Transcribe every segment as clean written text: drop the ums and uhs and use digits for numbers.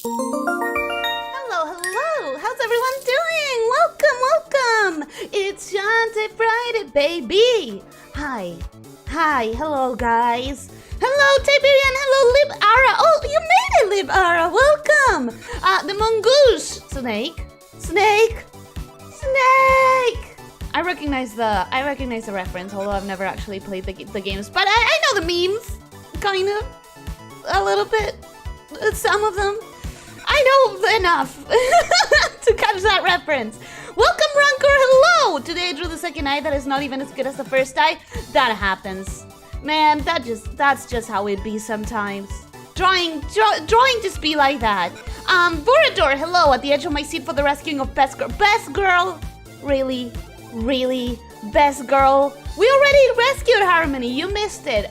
Hello, hello! How's everyone doing? Welcome! It's Shantae Friday, baby! Hi, hello guys! Hello, Tiberian! Hello, Lib Ara! Oh, you made it, Lib Ara! Welcome! The mongoose! Snake! I recognize the reference, although I've never actually played the games, but I know the memes! Kind of. A little bit. Some of them. I know enough to catch that reference. Welcome, Rancor. Hello. Today I drew the second eye that is not even as good as the first eye. That happens, man. That's just how it be sometimes. Drawing just be like that. Borador. Hello. At the edge of my seat for the rescuing of Best Girl. Best Girl. Really, Best Girl. We already rescued Harmony. You missed it.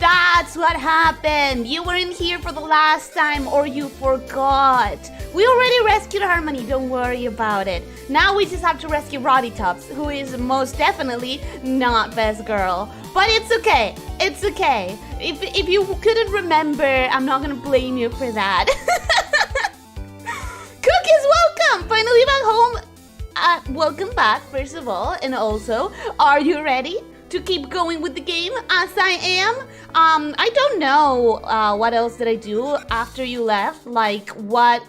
That's what happened. You weren't here for the last time or you forgot. We already rescued Harmony, don't worry about it. Now we just have to rescue Rottytops, who is most definitely not Best Girl. But it's okay, it's okay. If you couldn't remember, I'm not gonna blame you for that. Cookies, welcome! Finally back home. Welcome back, first of all. And also, are you ready to keep going with the game as I am? I don't know what else did I do after you left, like what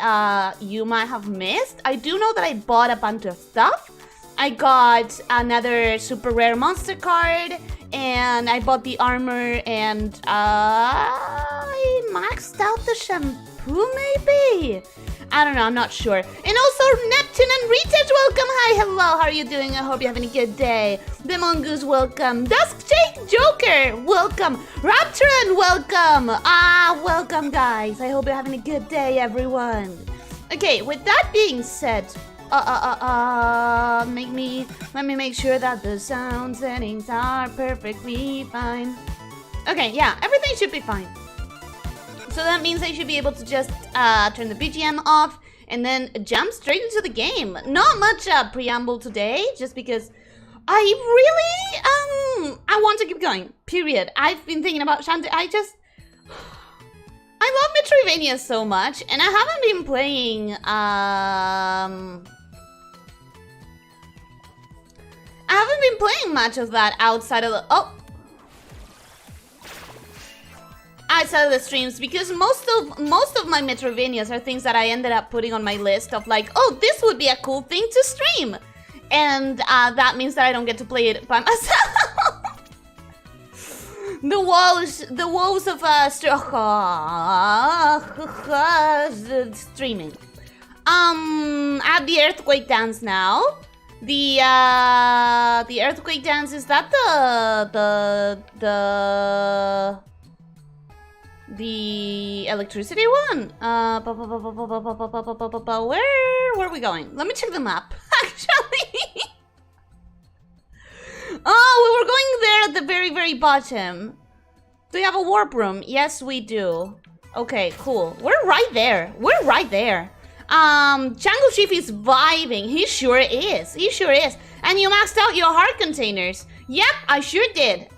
you might have missed. I do know that I bought a bunch of stuff. I got another super rare monster card, and I bought the armor, and I maxed out the shampoo maybe? I don't know, I'm not sure. And also Neptune and Retouch, welcome. Hi, hello, how are you doing? I hope you're having a good day. The Mongoose, welcome. Dusk Jake Joker, welcome. Rapturan, welcome. Welcome guys. I hope you're having a good day, everyone. Okay, with that being said, let me make sure that the sound settings are perfectly fine. Okay, yeah, everything should be fine. So that means I should be able to just turn the BGM off and then jump straight into the game. Not much preamble today, just because I really, I want to keep going, period. I've been thinking about Shantae. I love Metroidvania so much, and I haven't been playing, much of that outside of the, outside of the streams, because most of my Metroidvanias are things that I ended up putting on my list of like, oh, this would be a cool thing to stream, and that means that I don't get to play it by myself. the woes of streaming. Add the earthquake dance now. The earthquake dance, is that the electricity one? Where are we going? Let me check the map, actually. Oh, we were going there at the very, very bottom. Do we have a warp room? Yes, we do. Okay, cool. We're right there. Jungle Chief is vibing. He sure is. And you maxed out your heart containers. Yep, I sure did.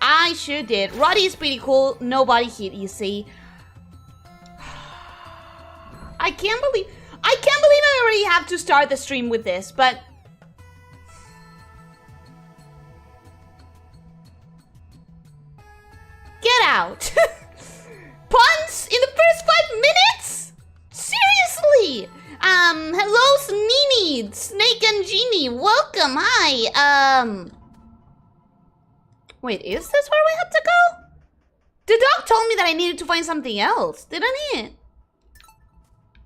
Roddy is pretty cool. Nobody hit, you see. I can't believe I already have to start the stream with this, but get out. Puns in the first 5 minutes? Seriously? Hello, Snini, Snake and Genie, welcome, hi. Wait, is this where we have to go? The dog told me that I needed to find something else, didn't it?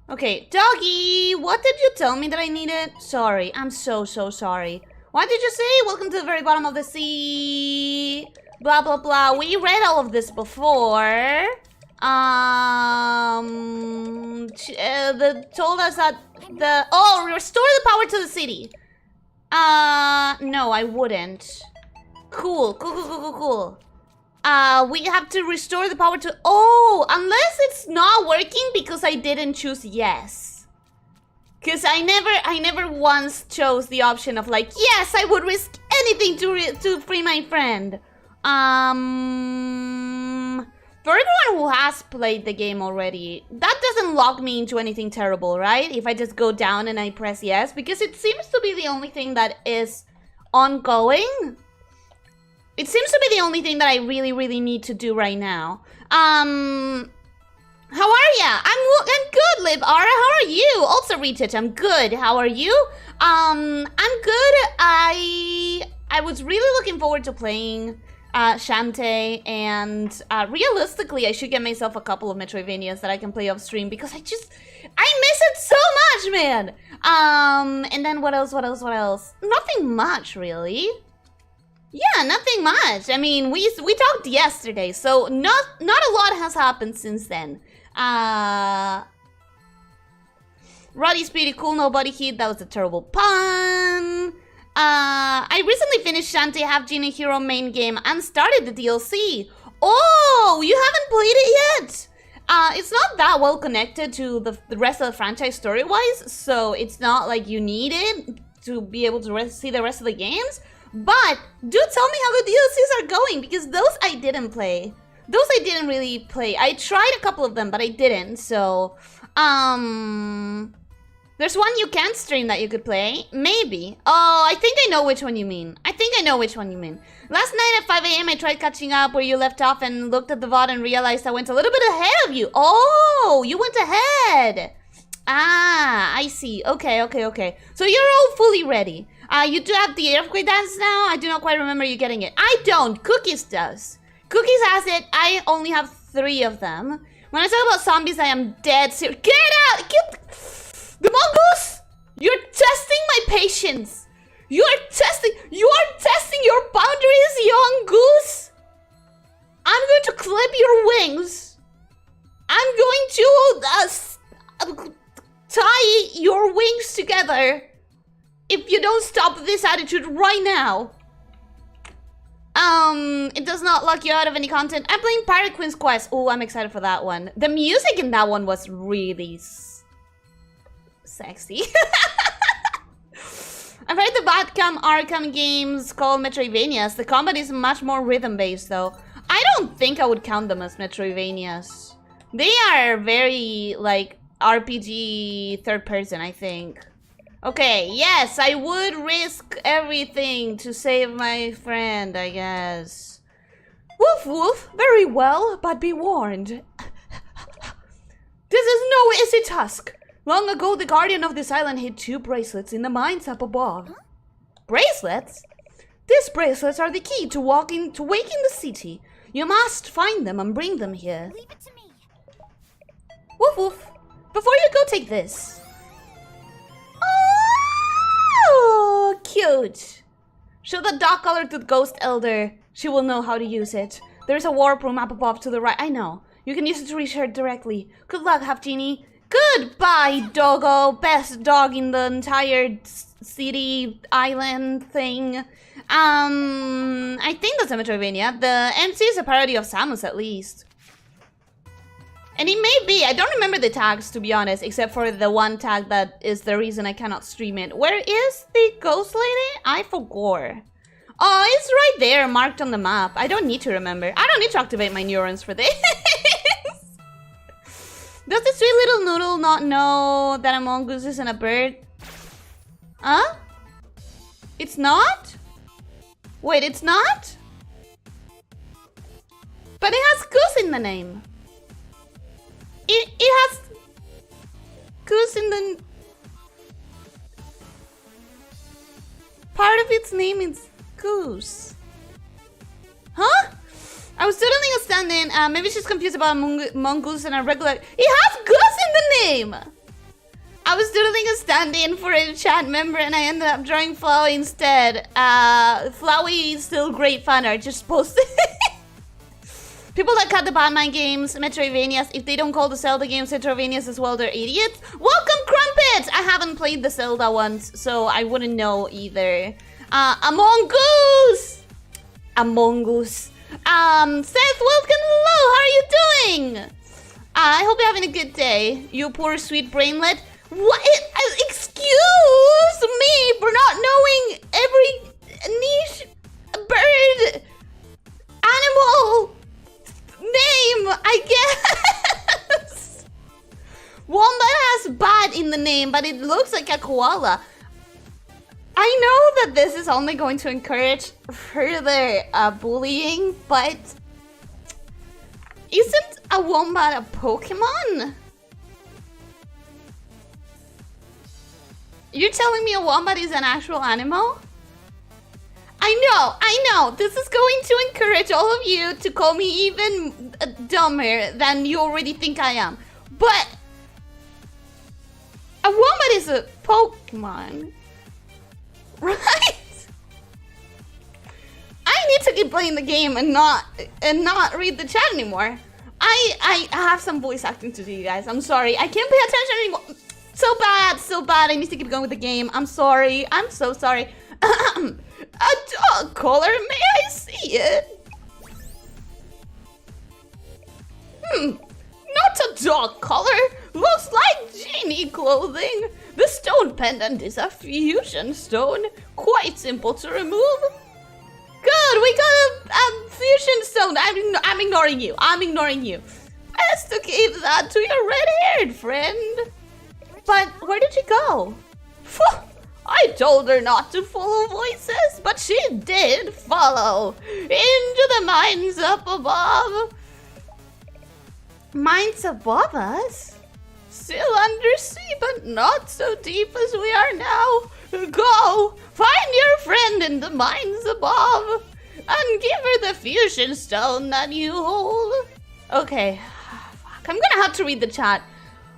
Okay, doggy, what did you tell me that I needed? Sorry, I'm so sorry. What did you say? Welcome to the very bottom of the sea. Blah, blah, blah. We read all of this before. They told us that restore the power to the city. No, I wouldn't. Cool. We have to restore the power to... Oh, unless it's not working because I didn't choose yes. Because I never once chose the option of like, yes, I would risk anything to free my friend. For everyone who has played the game already, that doesn't lock me into anything terrible, right? If I just go down and I press yes, because it seems to be the only thing that is ongoing. It seems to be the only thing that I really need to do right now. How are ya? I'm good, Liv. Ara, how are you? Also, Retouch, I'm good. How are you? I'm good. I was really looking forward to playing Shantae, and realistically, I should get myself a couple of Metroidvanias that I can play off stream because I miss it so much, man. And then what else? Nothing much, really. Yeah, nothing much. I mean, we talked yesterday, so not a lot has happened since then. Roddy's pretty cool, nobody hit. That was a terrible pun. I recently finished Shantae Half Genie Hero main game and started the DLC. Oh, you haven't played it yet? It's not that well connected to the rest of the franchise story-wise, so it's not like you need it to be able to see the rest of the games. But do tell me how the DLCs are going, because those I didn't play. Those I didn't really play. I tried a couple of them, but I didn't, so... There's one you can't stream that you could play. Maybe. Oh, I think I know which one you mean. Last night at 5 AM I tried catching up where you left off and looked at the VOD and realized I went a little bit ahead of you. Oh, you went ahead. Ah, I see. Okay. So you're all fully ready. You do have the earthquake dance now? I do not quite remember you getting it. I don't. Cookies does. Cookies has it. I only have 3 of them. When I talk about zombies, I am dead serious. Get out! The mongoose! You're testing my patience. You are testing your boundaries, young goose. I'm going to clip your wings. I'm going to tie your wings together if you don't stop this attitude right now. It does not lock you out of any content. I'm playing Pirate Queen's Quest. Oh, I'm excited for that one. The music in that one was really sexy. I've heard the Batcam Arkham games called Metroidvanias. The combat is much more rhythm-based, though. I don't think I would count them as Metroidvanias. They are very, like, RPG third-person, I think. Okay, yes, I would risk everything to save my friend, I guess. Woof woof, very well, but be warned. This is no easy task. Long ago, the guardian of this island hid 2 bracelets in the mines up above. Huh? Bracelets? These bracelets are the key to waking the city. You must find them and bring them here. Leave it to me. Woof woof. Before you go, take this. Oh, cute. Show the dog collar to the ghost elder. She will know how to use it. There's a warp room up above to the right. I know. You can use it to reach her directly. Good luck, Half Genie. Goodbye, doggo. Best dog in the entire city, island thing. I think that's a Metroidvania. The MC is a parody of Samus, at least. And it may be. I don't remember the tags, to be honest, except for the one tag that is the reason I cannot stream it. Where is the ghost lady? I forgot. Oh, it's right there, marked on the map. I don't need to remember. I don't need to activate my neurons for this. Does the sweet little noodle not know that a mongoose isn't a bird? Huh? It's not? Wait, it's not? But it has goose in the name. It has goose in the... Part of its name is goose. Huh? I was doodling a stand-in. Maybe she's confused about a mongoose and a regular... It has goose in the name! I was doodling a stand-in for a chat member and I ended up drawing Flowey instead. Flowey is still great fun. I just posted... People that cut the Batman games, Metroidvanias, if they don't call the Zelda games Metroidvanias as well, they're idiots. Welcome, Crumpets! I haven't played the Zelda ones, so I wouldn't know either. A mongoose! A mongoose. Seth, welcome, hello, how are you doing? I hope you're having a good day, you poor sweet brainlet. What? Excuse me for not knowing every niche bird, animal, name. but it looks like a koala. I know that this is only going to encourage further bullying, but isn't a wombat a Pokemon? You're telling me a wombat is an actual animal? I know. This is going to encourage all of you to call me even dumber than you already think I am. But a wombat is a Pokemon, right? I need to keep playing the game and not read the chat anymore. I have some voice acting to do, you guys. I'm sorry. I can't pay attention anymore. So bad. I need to keep going with the game. I'm sorry. I'm so sorry. A dog collar, may I see it? Not a dog collar. Looks like genie clothing. The stone pendant is a fusion stone. Quite simple to remove. Good, we got a fusion stone. I'm ignoring you. Best to keep that to your red-haired friend. But where did she go? I told her not to follow voices, but she did follow into the mines up above. Mines above us? Still undersea, but not so deep as we are now. Go, find your friend in the mines above, and give her the fusion stone that you hold. Okay, fuck, I'm gonna have to read the chat.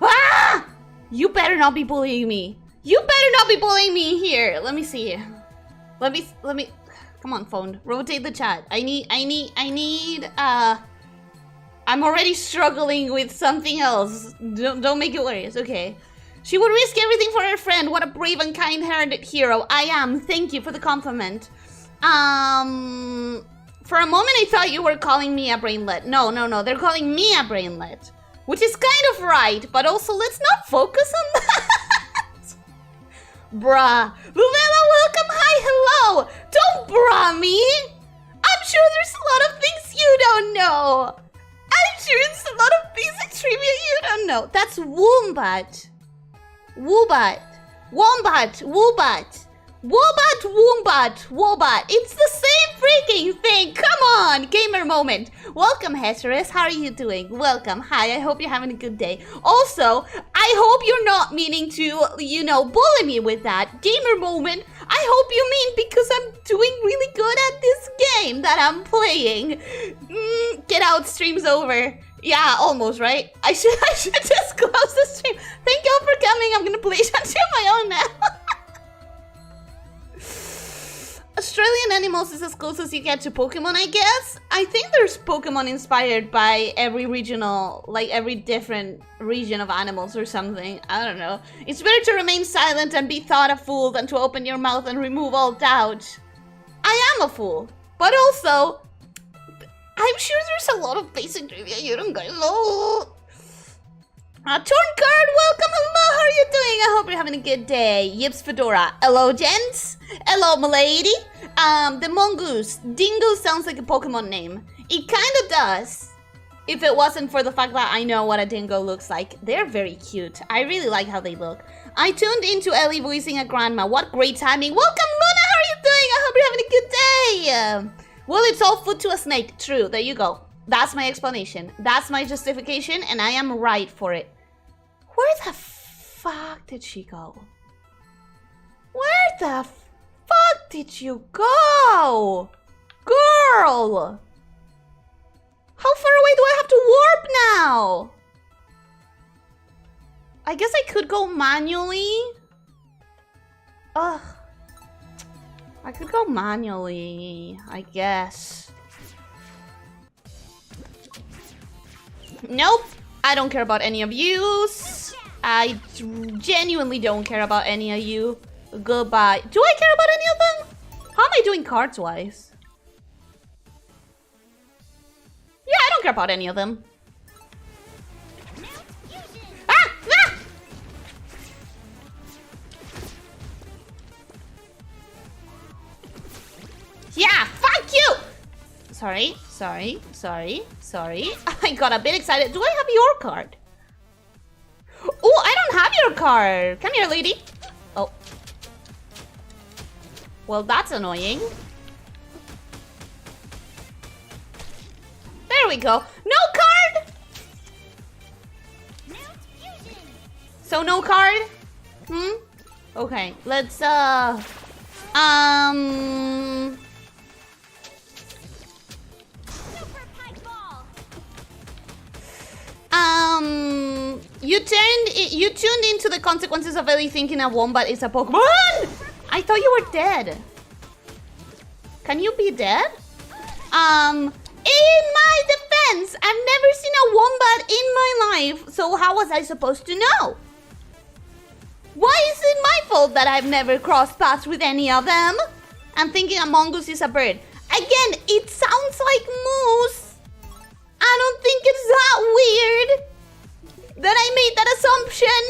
Ah! You better not be bullying me. You better not be bullying me here. Let me see. Let me, come on, phone. Rotate the chat. I'm already struggling with something else. Don't make it worse, okay. She would risk everything for her friend. What a brave and kind-hearted hero. I am. Thank you for the compliment. For a moment I thought you were calling me a brainlet. No. They're calling me a brainlet. Which is kind of right, but also let's not focus on that. Bruh. Lumela, welcome. Hi, hello. Don't bruh me. I'm sure there's a lot of things you don't know. I'm sure there's a lot of basic trivia you don't know. That's wombat. Wombat. It's the same freaking thing. Come on, gamer moment. Welcome, Heterus. How are you doing? Welcome. Hi, I hope you're having a good day. Also, I hope you're not meaning to, bully me with that. Gamer moment, I hope you mean because I'm doing really good at this game that I'm playing. Get out, stream's over. Yeah, almost, right? I should just close the stream. Thank y'all for coming. I'm gonna play Shantae on my own now. Australian animals is as close as you get to Pokemon, I guess. I think there's Pokemon inspired by every regional, like every different region of animals or something. I don't know. It's better to remain silent and be thought a fool than to open your mouth and remove all doubt. I am a fool, but also, I'm sure there's a lot of basic trivia you don't guys know. Torn card, welcome, hello, how are you doing? I hope you're having a good day. Yips Fedora, hello gents, hello milady. The mongoose, dingo sounds like a Pokemon name. It kinda does, if it wasn't for the fact that I know what a dingo looks like. They're very cute, I really like how they look. I tuned into Ellie voicing a grandma, what great timing. Welcome Luna, how are you doing? I hope you're having a good day. Well, it's all food to a snake, true, there you go. That's my explanation, that's my justification, and I am right for it. Where the fuck did she go? Where the fuck did you go? Girl! How far away do I have to warp now? I guess I could go manually. Ugh. I could go manually, I guess. Nope. I don't care about any of yous. I genuinely don't care about any of you. Goodbye. Do I care about any of them? How am I doing cards-wise? Yeah, I don't care about any of them. Ah! Ah! Yeah, fuck you! Sorry. I got a bit excited. Do I have your card? Oh, I don't have another card. Come here, lady. Oh. Well, that's annoying. There we go. No card! So no card? Okay, let's you tuned into the consequences of Ellie thinking a wombat is a Pokemon. I thought you were dead. Can you be dead? In my defense, I've never seen a wombat in my life, so how was I supposed to know? Why is it my fault that I've never crossed paths with any of them? I'm thinking a mongoose is a bird. Again, it sounds like moose. I don't think it's that weird that I made that assumption.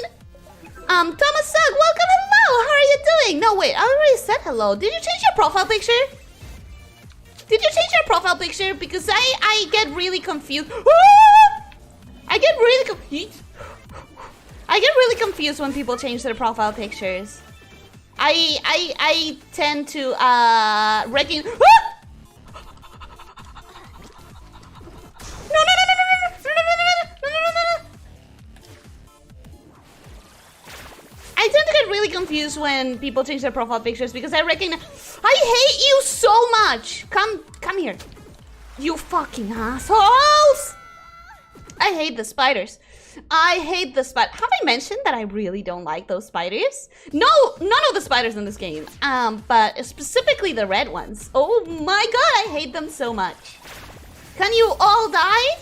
Thomas Sugg, welcome, hello. How are you doing? No, wait, I already said hello. Did you change your profile picture? Did you change your profile picture? Because I get really confused. I get really confused when people change their profile pictures. I tend to recognize. No. I tend to get really confused when people change their profile pictures because I recognize. I hate you so much. Come here, you fucking assholes. I hate the spiders. I hate the spider. Have I mentioned that I really don't like those spiders? No, none of the spiders in this game. But specifically the red ones. Oh my god, I hate them so much. Can you all die?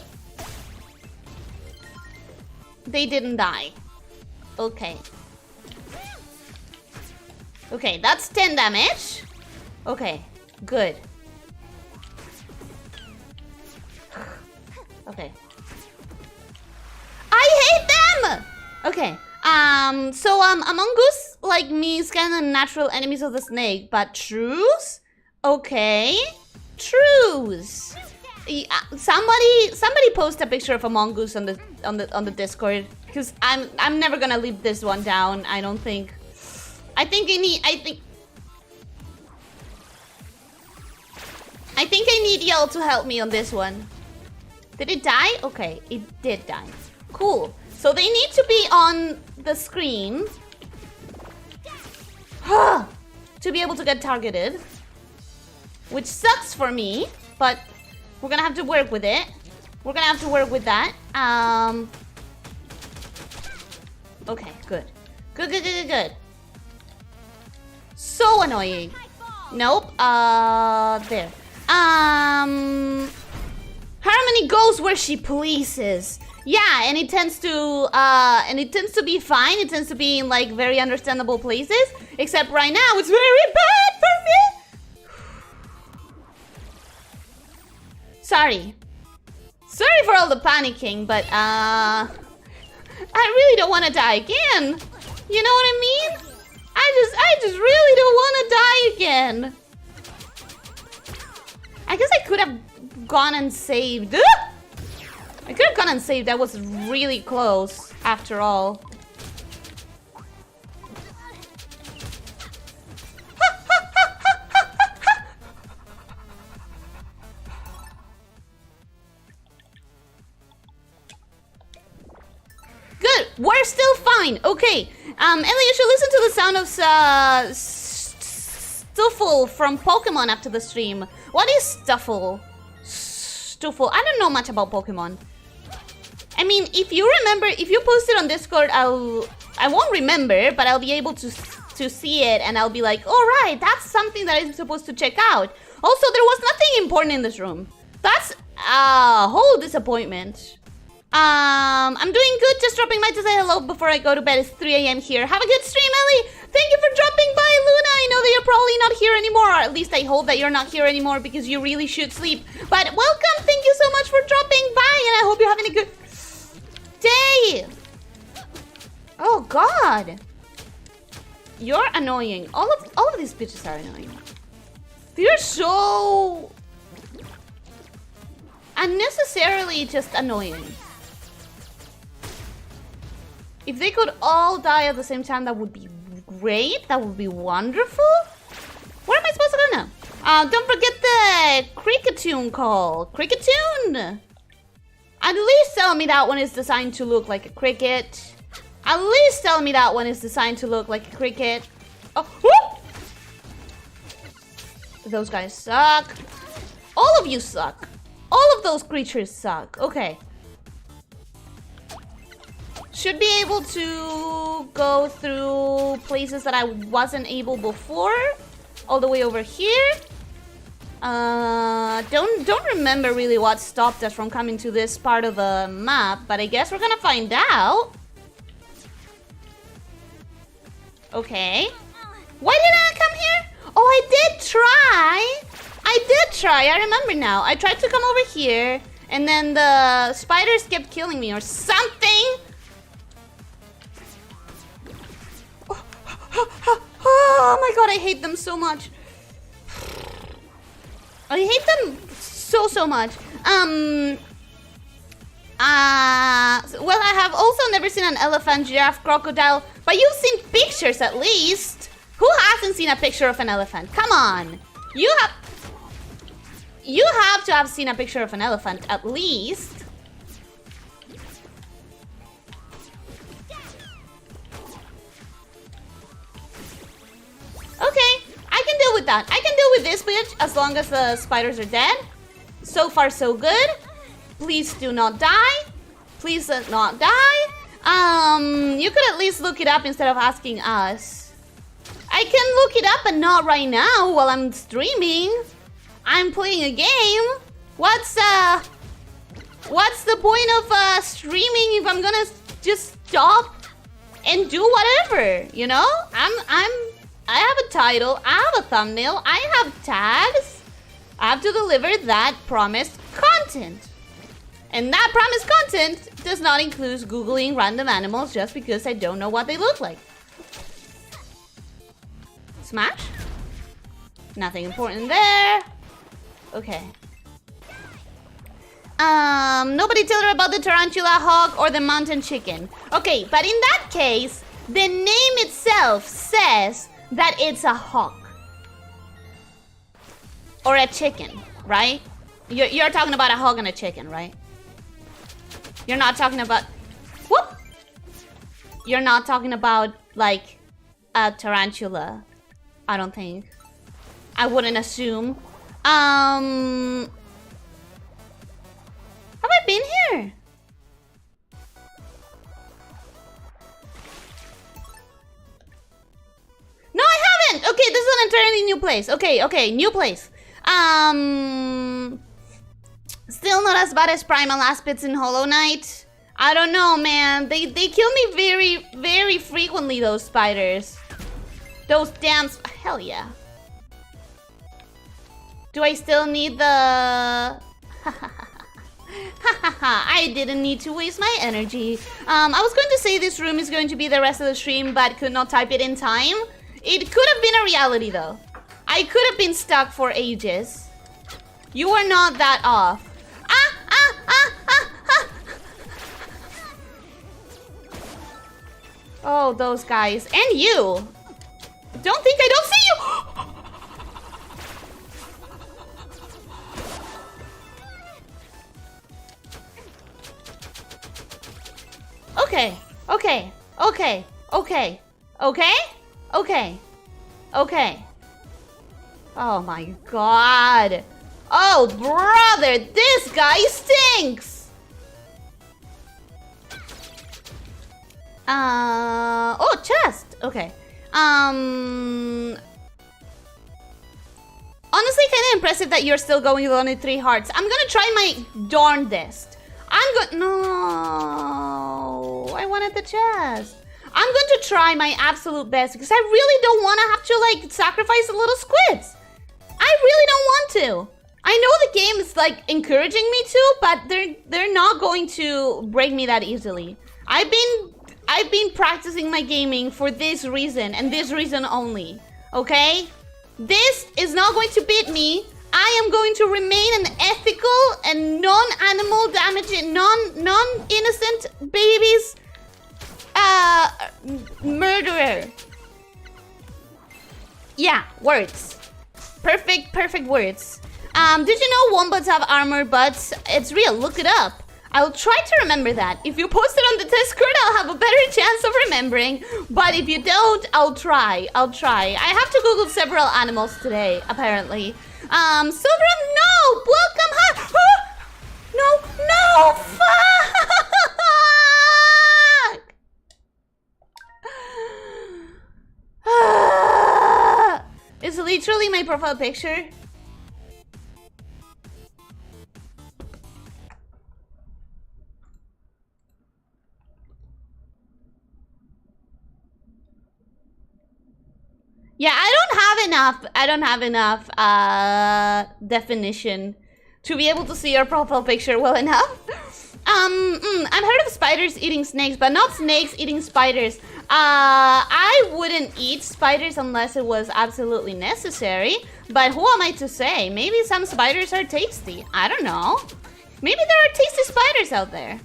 They didn't die. Okay. Okay, that's 10 damage. Okay, good. Okay. I hate them! Okay, so Among Us, like me, is kind of natural enemies of the snake, but trues? Okay, trues. Somebody post a picture of Among Us on the Discord, because I'm never gonna leave this one down. I don't think. I think I need y'all to help me on this one. Did it die? Okay, it did die. Cool. So they need to be on the screen to be able to get targeted, which sucks for me, but we're gonna have to work with it. We're gonna have to work with that. Okay, good. Good. So annoying. Nope. There. Harmony goes where she pleases. Yeah, and it tends to be fine. It tends to be in like very understandable places. Except right now, it's very bad for me. Sorry for all the panicking, but I really don't want to die again. You know what I mean? I just really don't want to die again. I guess I could have gone and saved. I could have gone and saved. That was really close, after all. Good. We're still fine. Okay. Ellie, you should listen to the sound of Stuffle from Pokemon after the stream. What is Stuffle? Stuffle. I don't know much about Pokemon. I mean, if you remember, if you post it on Discord, I won't remember, but I'll be able to see it, and I'll be like, all right, that's something that I'm supposed to check out. Also, there was nothing important in this room. That's a whole disappointment. I'm doing good, just dropping by to say hello before I go to bed. It's 3 a.m. here. Have a good stream, Ellie. Thank you for dropping by, Luna. I know that you're probably not here anymore, or at least I hope that you're not here anymore because you really should sleep. But welcome, thank you so much for dropping by, and I hope you're having a good day. Oh God, you're annoying. All of these bitches are annoying. You're so unnecessarily just annoying. If they could all die at the same time, that would be great. That would be wonderful. Where am I supposed to go now? Don't forget the cricketune call. Cricketune! At least tell me that one is designed to look like a cricket. At least tell me that one is designed to look like a cricket. Oh, whoop! Those guys suck. All of you suck. All of those creatures suck. Okay. Should be able to go through places that I wasn't able before. All the way over here. Don't remember really what stopped us from coming to this part of the map, but I guess we're gonna find out. Okay. Why did I come here? Oh, I did try. I remember now. I tried to come over here, and then the spiders kept killing me or something. Oh my god, I hate them so much. I hate them so much. Well, I have also never seen an elephant, giraffe, crocodile, but you've seen pictures at least. Who hasn't seen a picture of an elephant? Come on. You have to have seen a picture of an elephant at least. Okay, I can deal with that. I can deal with this bitch as long as the spiders are dead. So far, so good. Please do not die. Please not die. You could at least look it up instead of asking us. I can look it up, but not right now while I'm streaming. I'm playing a game. What's the point of streaming if I'm gonna just stop and do whatever, you know? I have a title, I have a thumbnail, I have tags. I have to deliver that promised content. And that promised content does not include Googling random animals just because I don't know what they look like. Smash? Nothing important there. Okay. Nobody tell her about the tarantula hawk or the mountain chicken. Okay, but in that case, the name itself says that it's a hawk. Or a chicken, right? You're talking about a hawk and a chicken, right? You're not talking about... Whoop! You're not talking about, like, a tarantula. I don't think. I wouldn't assume. Have I been here? No, I haven't! Okay, this is an entirely new place. Okay, new place. Still not as bad as Primal Aspits in Hollow Knight. I don't know, man. They kill me very, very frequently, those spiders. Those damn... Hell yeah. Do I still need the... I didn't need to waste my energy. I was going to say this room is going to be the rest of the stream, but could not type it in time. It could have been a reality, though. I could have been stuck for ages. You are not that off. Oh, those guys. And you. Don't think I don't see you. Okay. Oh my god. Oh, brother, this guy stinks. Oh, chest. Okay. Honestly, kind of impressive that you're still going with only 3 hearts. I'm gonna try my darndest. No, I wanted the chest. I'm going to try my absolute best because I really don't want to have to, like, sacrifice the little squids. I really don't want to. I know the game is, like, encouraging me to, but they're not going to break me that easily. I've been practicing my gaming for this reason and this reason only. Okay? This is not going to beat me. I am going to remain an ethical and non-animal damaging, non-innocent babies murderer. Yeah, words. Perfect words. Did you know wombats have armor butts? It's real, look it up. I'll try to remember that. If you post it on the Discord, I'll have a better chance of remembering. But if you don't, I'll try. I have to Google several animals today, apparently. Silver, no! Welcome, hi! No! Fuck! It's literally my profile picture. Yeah, I don't have enough definition to be able to see your profile picture well enough. I've heard of spiders eating snakes, but not snakes eating spiders. I wouldn't eat spiders unless it was absolutely necessary. But who am I to say? Maybe some spiders are tasty. I don't know. Maybe there are tasty spiders out there.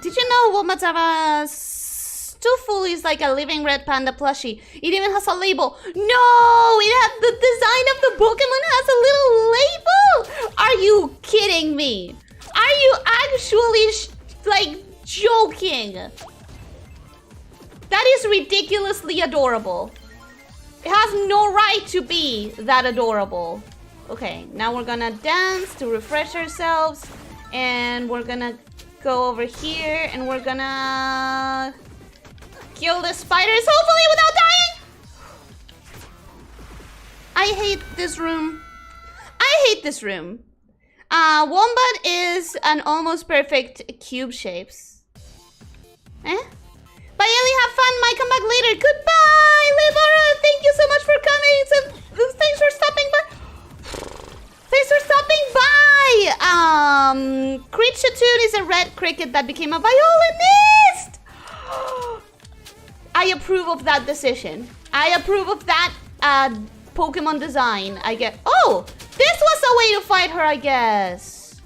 Did you know Womatara's Stooful is like a living red panda plushie? It even has a label. No, it has the design of the Pokemon has a little label. Are you kidding me? Are you actually like joking? That is ridiculously adorable. It has no right to be that adorable. Okay, now we're gonna dance to refresh ourselves, and we're gonna go over here, and we're gonna kill the spiders, hopefully without dying! I hate this room. Wombat is an almost perfect cube shapes. Bye, Ellie, have fun. Might come back later. Goodbye, Libara. Thank you so much for coming. Thanks for stopping by. Creature is a red cricket that became a violinist. I approve of that decision. I approve of that Pokemon design. Oh, this was a way to fight her, I guess.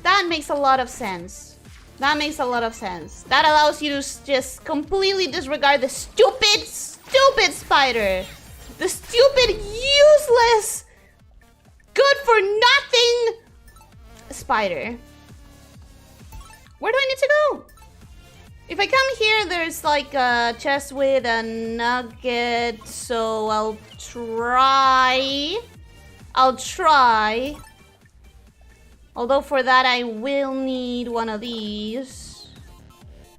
That makes a lot of sense. That allows you to just completely disregard the stupid spider. The stupid, useless, good for nothing spider. Where do I need to go? If I come here, there's like a chest with a nugget, so I'll try. Although for that I will need one of these,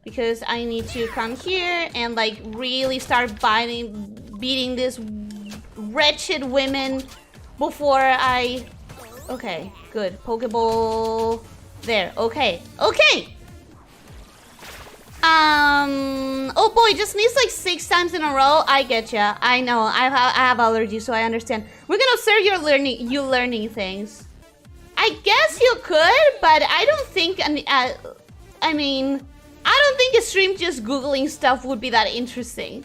because I need to come here and like really start beating this wretched women before I... Okay, good. Pokeball there. Okay. Oh boy, just sneezed like 6 times in a row. I get ya. I know. I have allergies, so I understand. We're gonna observe you learning things. I guess you could, but I don't think. I don't think a stream just googling stuff would be that interesting.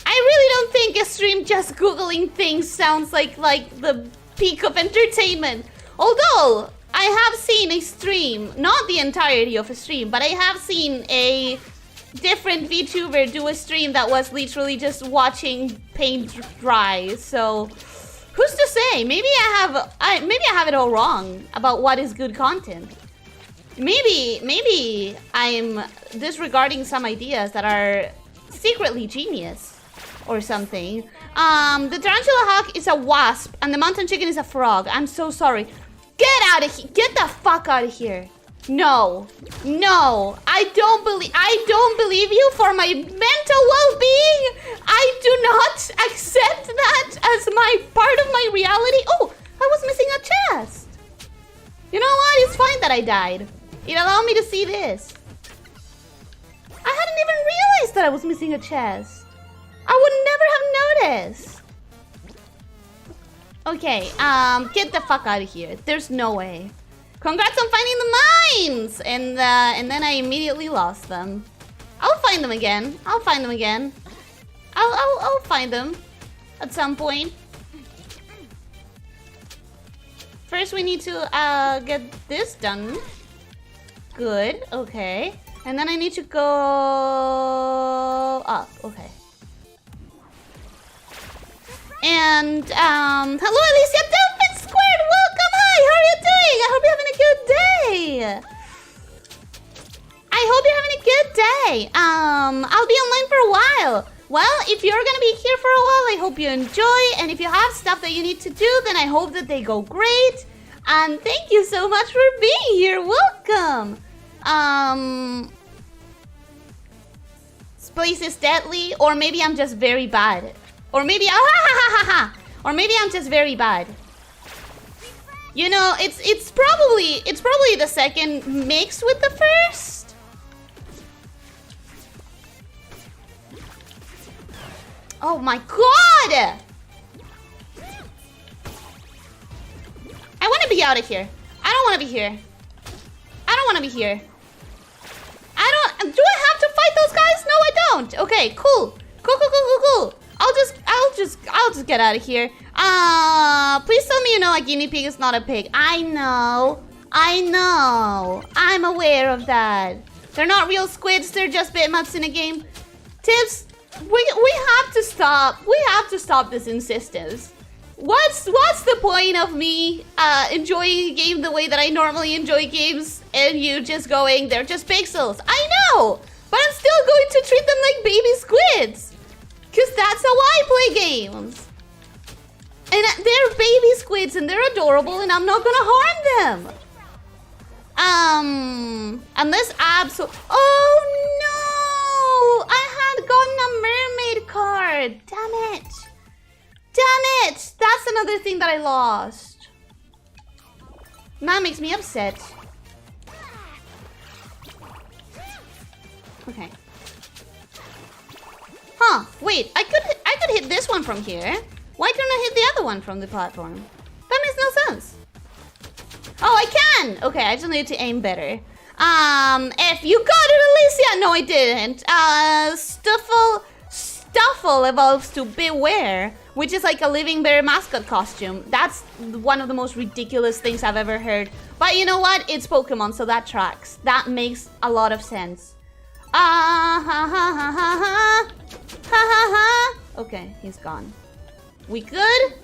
I really don't think a stream just googling things sounds like the peak of entertainment. Although I have seen a stream, not the entirety of a stream, but I have seen a different VTuber do a stream that was literally just watching paint dry. So who's to say? Maybe I have it all wrong about what is good content. Maybe I'm disregarding some ideas that are secretly genius or something. The tarantula hawk is a wasp and the mountain chicken is a frog. I'm so sorry. Get out of here. Get the fuck out of here. No. I don't believe you for my mental well-being. I do not accept that as part of my reality. Oh, I was missing a chest. You know what? It's fine that I died. It allowed me to see this. I hadn't even realized that I was missing a chest. I would never have noticed. Okay, get the fuck out of here. There's no way. Congrats on finding the mines! And then I immediately lost them. I'll find them again. I'll find them at some point. First we need to get this done. good. Okay. And then I need to go up. Okay. And, hello, Elyssia. Dolphin Squared, welcome. Hi, how are you doing? I hope you're having a good day. I hope you're having a good day. I'll be online for a while. Well, if you're gonna be here for a while, I hope you enjoy. And if you have stuff that you need to do, then I hope that they go great. And thank you so much for being here. Welcome. This place is deadly, or maybe I'm just very bad. Or maybe or maybe I'm just very bad. You know, it's probably the second mixed with the first. Oh my god! I want to be out of here. I don't want to be here. I don't want to be here. Do I have to fight those guys? No, I don't. Okay, cool. Cool. I'll just get out of here. Please tell me you know a guinea pig is not a pig. I know. I'm aware of that. They're not real squids, they're just bitmaps in a game. Tips, we have to stop. We have to stop this insistence. What's the point of me enjoying a game the way that I normally enjoy games and you just going, they're just pixels? I know, but I'm still going to treat them like baby squids. Because that's how I play games. And they're baby squids and they're adorable and I'm not gonna harm them. Unless oh no! I had gotten a mermaid card. Damn it! That's another thing that I lost. That makes me upset. Okay. Huh, wait, I could hit this one from here. Why couldn't I hit the other one from the platform? That makes no sense. Oh, I can! Okay, I just need to aim better. If you got it, Elyssia! No, I didn't. Stuffle evolves to Beware, which is like a living bear mascot costume. That's one of the most ridiculous things I've ever heard. But you know what? It's Pokemon, so that tracks. That makes a lot of sense. Okay, he's gone. We good?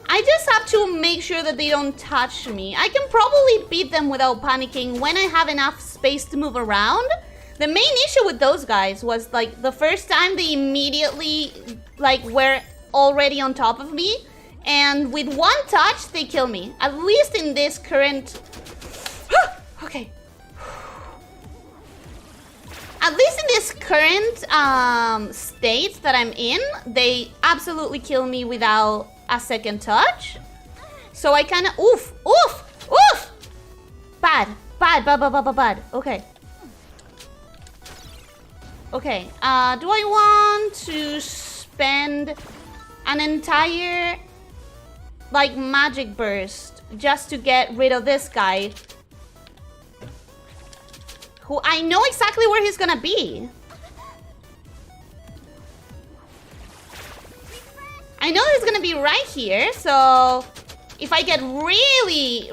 I just have to make sure that they don't touch me. I can probably beat them without panicking when I have enough space to move around. The main issue with those guys was like the first time they immediately like were already on top of me, and with one touch they kill me. At least in this current okay. At least in this current state that I'm in, they absolutely kill me without a second touch. So I kind of oof. Bad. Okay. Okay, do I want to spend an entire, like, magic burst just to get rid of this guy? Who I know exactly where he's gonna be. I know he's gonna be right here, so if I get really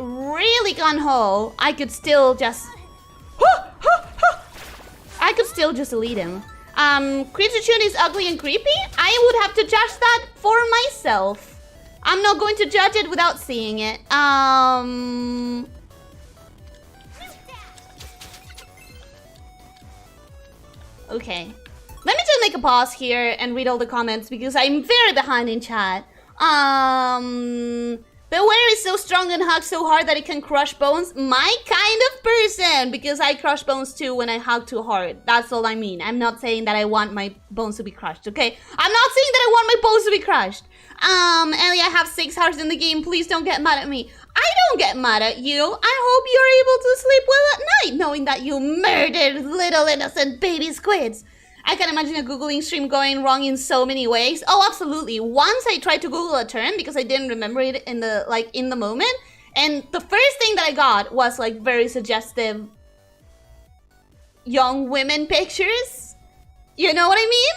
gung-ho, I could still just... elite him. Creature Tune is ugly and creepy? I would have to judge that for myself. I'm not going to judge it without seeing it. Okay. Let me just make a pause here and read all the comments because I'm very behind in chat. Beware is so strong and hugs so hard that it can crush bones. My kind of person, because I crush bones too when I hug too hard. That's all I mean. I'm not saying that I want my bones to be crushed, okay? I'm not saying that I want my bones to be crushed. Ellie, I have 6 hours in the game. Please don't get mad at me. I don't get mad at you. I hope you're able to sleep well at night, knowing that you murdered little innocent baby squids. I can imagine a Googling stream going wrong in so many ways. Oh, absolutely. Once I tried to Google a term because I didn't remember it in the moment. And the first thing that I got was like very suggestive young women pictures. You know what I mean?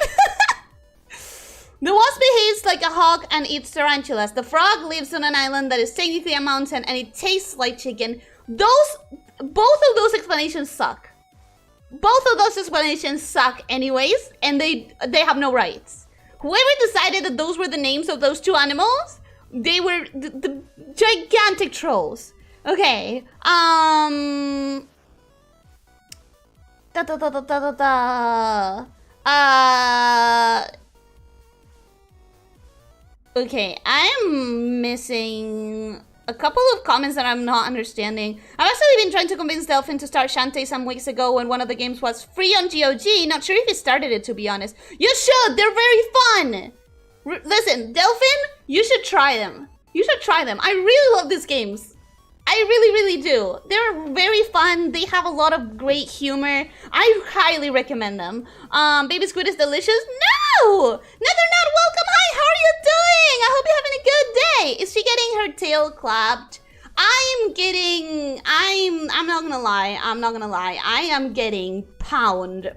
The wasp behaves like a hawk and eats tarantulas. The frog lives on an island that is technically a mountain and it tastes like chicken. both of those explanations suck. Both of those explanations suck anyways, and they have no rights. Whoever decided that those were the names of those two animals, they were the gigantic trolls. Okay, okay, I'm missing a couple of comments that I'm not understanding. I've actually been trying to convince Delphin to start Shantae some weeks ago when one of the games was free on GOG. Not sure if he started it, to be honest. You should! They're very fun! Listen, Delphin, you should try them. You should try them. I really love these games. I really, really do. They're very fun. They have a lot of great humor. I highly recommend them. Baby Squid is delicious. No! No, they're not welcome. Hi, how are you doing? I hope you're having a good day. Is she getting her tail clapped? I'm not gonna lie. I am getting pwned.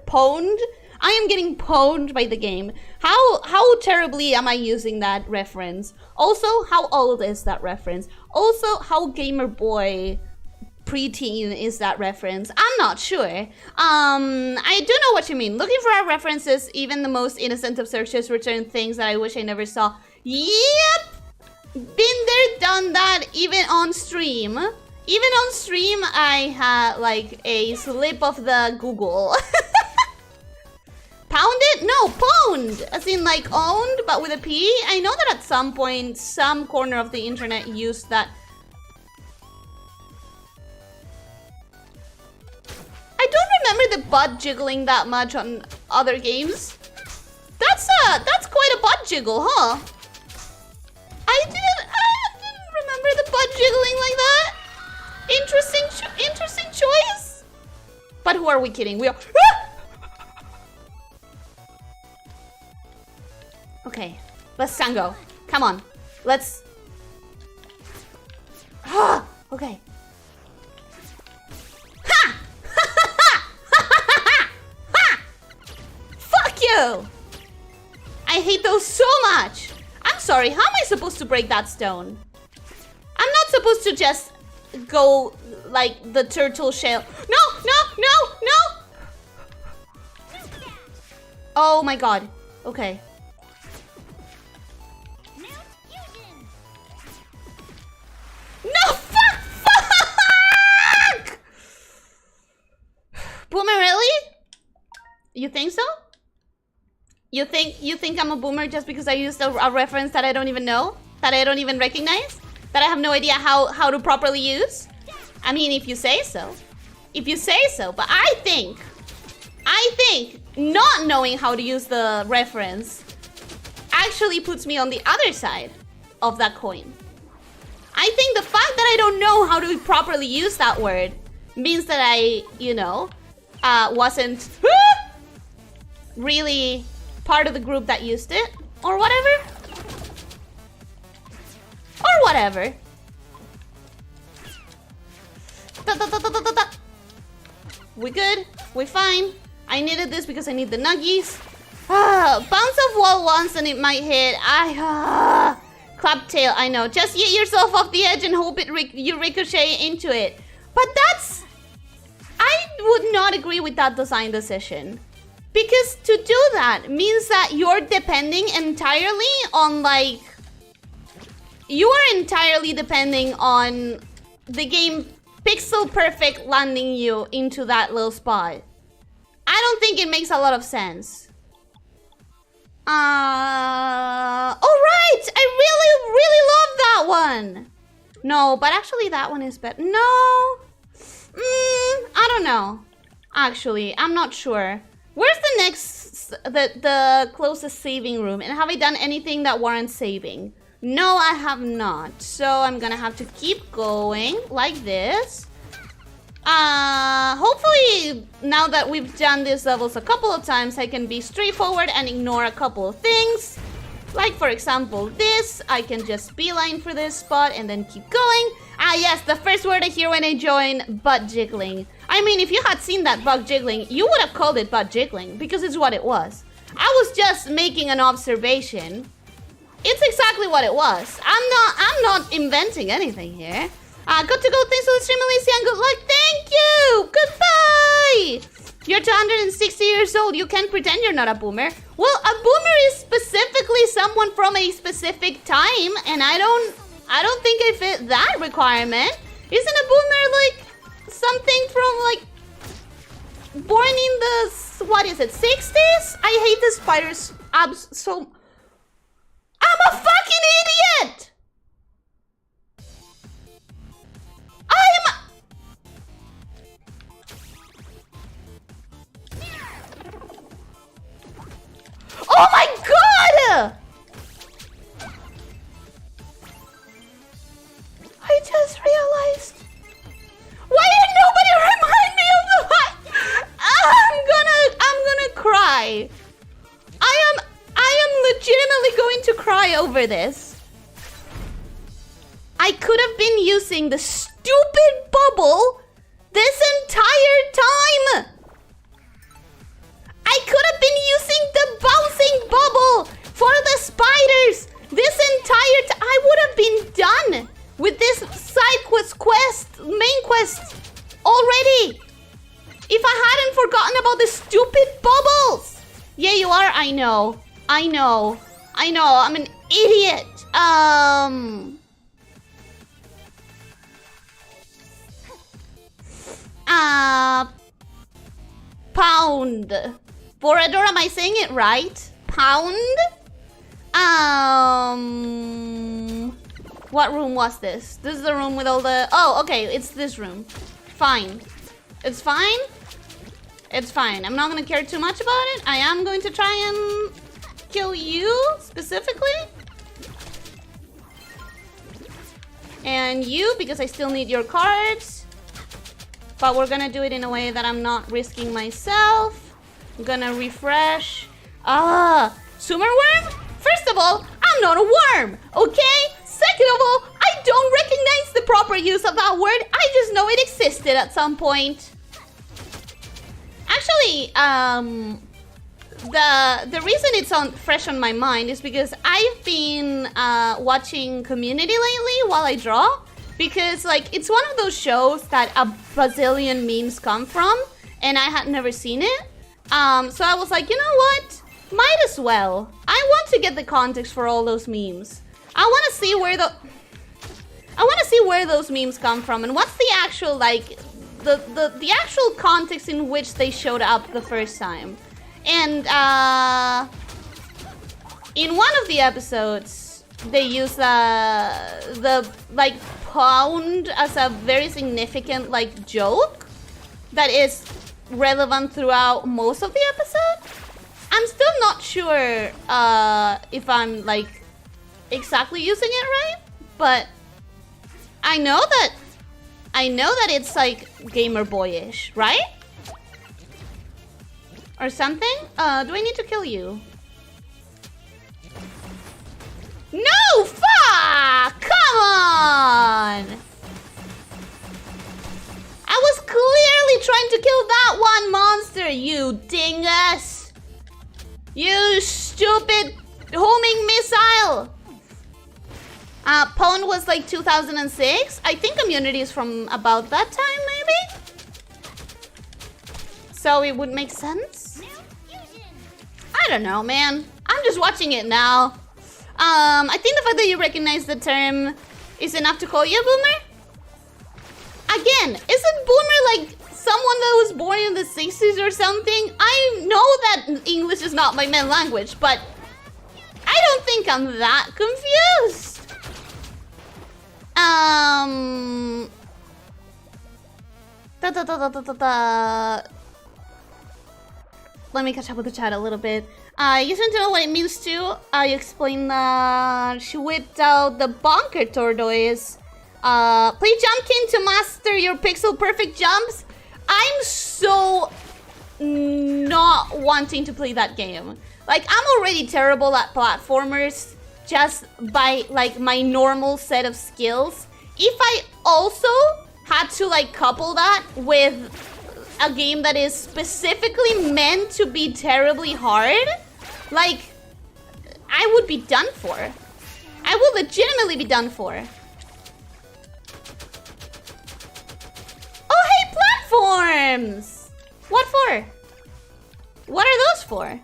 I am getting pwned by the game. How terribly am I using that reference? Also, how old is that reference? Also, how gamer boy preteen is that reference? I'm not sure. I do know what you mean. Looking for our references, even the most innocent of searches return things that I wish I never saw. Yep! Been there, done that, even on stream. Even on stream, I had like a slip of the Google. Pounded? No, pwned! As in like owned, but with a P. I know that at some point, some corner of the internet used that. I don't remember the butt jiggling that much on other games. That's quite a butt jiggle, huh? I didn't remember the butt jiggling like that. Interesting choice. But who are we kidding? We are. Okay, let's tango. Come on, let's. Okay. Ha! Ha! Fuck you! I hate those so much. I'm sorry. How am I supposed to break that stone? I'm not supposed to just go like the turtle shell. No! Oh my god. Okay. No, fuck! Boomer, really? You think so? You think I'm a boomer just because I used a reference that I don't even know? That I don't even recognize? That I have no idea how to properly use? I mean, if you say so. If you say so, but I think not knowing how to use the reference actually puts me on the other side of that coin. I think the fact that I don't know how to properly use that word means that I, you know, wasn't really part of the group that used it, or whatever. Or whatever. We good? We fine? I needed this because I need the nuggies. Bounce off wall once and it might hit. Clap tail, I know. Just get yourself off the edge and hope you ricochet into it. But that's... I would not agree with that design decision. Because to do that means that you're depending entirely on like... You are entirely depending on the game pixel perfect landing you into that little spot. I don't think it makes a lot of sense. Alright! I really love that one! No, but actually that one is better. No! I don't know. Actually, I'm not sure. Where's the next... the closest saving room? And have I done anything that warrants saving? No, I have not. So I'm gonna have to keep going like this. Hopefully, now that we've done these levels a couple of times, I can be straightforward and ignore a couple of things. Like, for example, this. I can just beeline for this spot and then keep going. Yes, the first word I hear when I join, butt jiggling. I mean, if you had seen that butt jiggling, you would have called it butt jiggling, because it's what it was. I was just making an observation. It's exactly what it was. I'm not inventing anything here. Got to go. Thanks for the stream, Elyssia, and good luck. Thank you. Goodbye. You're 260 years old. You can't pretend you're not a boomer. Well, a boomer is specifically someone from a specific time, and I don't think I fit that requirement. Isn't a boomer like something from like born in the, what is it, 60s? I hate the spiders so. I'm a fucking idiot. Oh my god! I just realized. Why did nobody remind me of the fight? I'm gonna cry. I am legitimately going to cry over this. I could have been using the stupid bubble this entire time. I could have been using the bouncing bubble for the spiders this entire time. I would have been done with this side main quest already. If I hadn't forgotten about the stupid bubbles. Yeah, you are. I know. I'm an idiot. Pound. Borador, am I saying it right? Pound? What room was this? This is the room with all the... Oh, okay, it's this room. Fine. It's fine? It's fine. I'm not gonna care too much about it. I am going to try and kill you, specifically. And you, because I still need your cards. But we're gonna do it in a way that I'm not risking myself. I'm gonna refresh. Sumer worm? First of all, I'm not a worm, okay? Second of all, I don't recognize the proper use of that word. I just know it existed at some point. Actually, the reason it's fresh on my mind is because I've been watching Community lately while I draw. Because, like, it's one of those shows that a bazillion memes come from, and I had never seen it. So I was like, you know what? Might as well. I want to get the context for all those memes. I want to see where those memes come from, and what's the actual, like, the actual context in which they showed up the first time. And in one of the episodes, they use the like pound as a very significant like joke that is relevant throughout most of the episode. I'm still not sure if I'm like exactly using it right, but I know that it's like gamer boyish, right? Or something? Do I need to kill you? No! Fuck! Come on! I was clearly trying to kill that one monster, you dingus! You stupid homing missile! Pwn was like 2006. I think Community is from about that time, maybe? So it would make sense? I don't know, man. I'm just watching it now. I think the fact that you recognize the term is enough to call you a boomer. Again, isn't boomer like someone that was born in the 60s or something? I know that English is not my main language, but I don't think I'm that confused. Let me catch up with the chat a little bit. You seem to know what it means too. I explained that she whipped out the bonker tortoise. Play Jump King to master your pixel perfect jumps. I'm so not wanting to play that game. Like, I'm already terrible at platformers just by like my normal set of skills. If I also had to like couple that with a game that is specifically meant to be terribly hard, like, I would be done for. I would legitimately be done for. platforms! What for? What are those for? I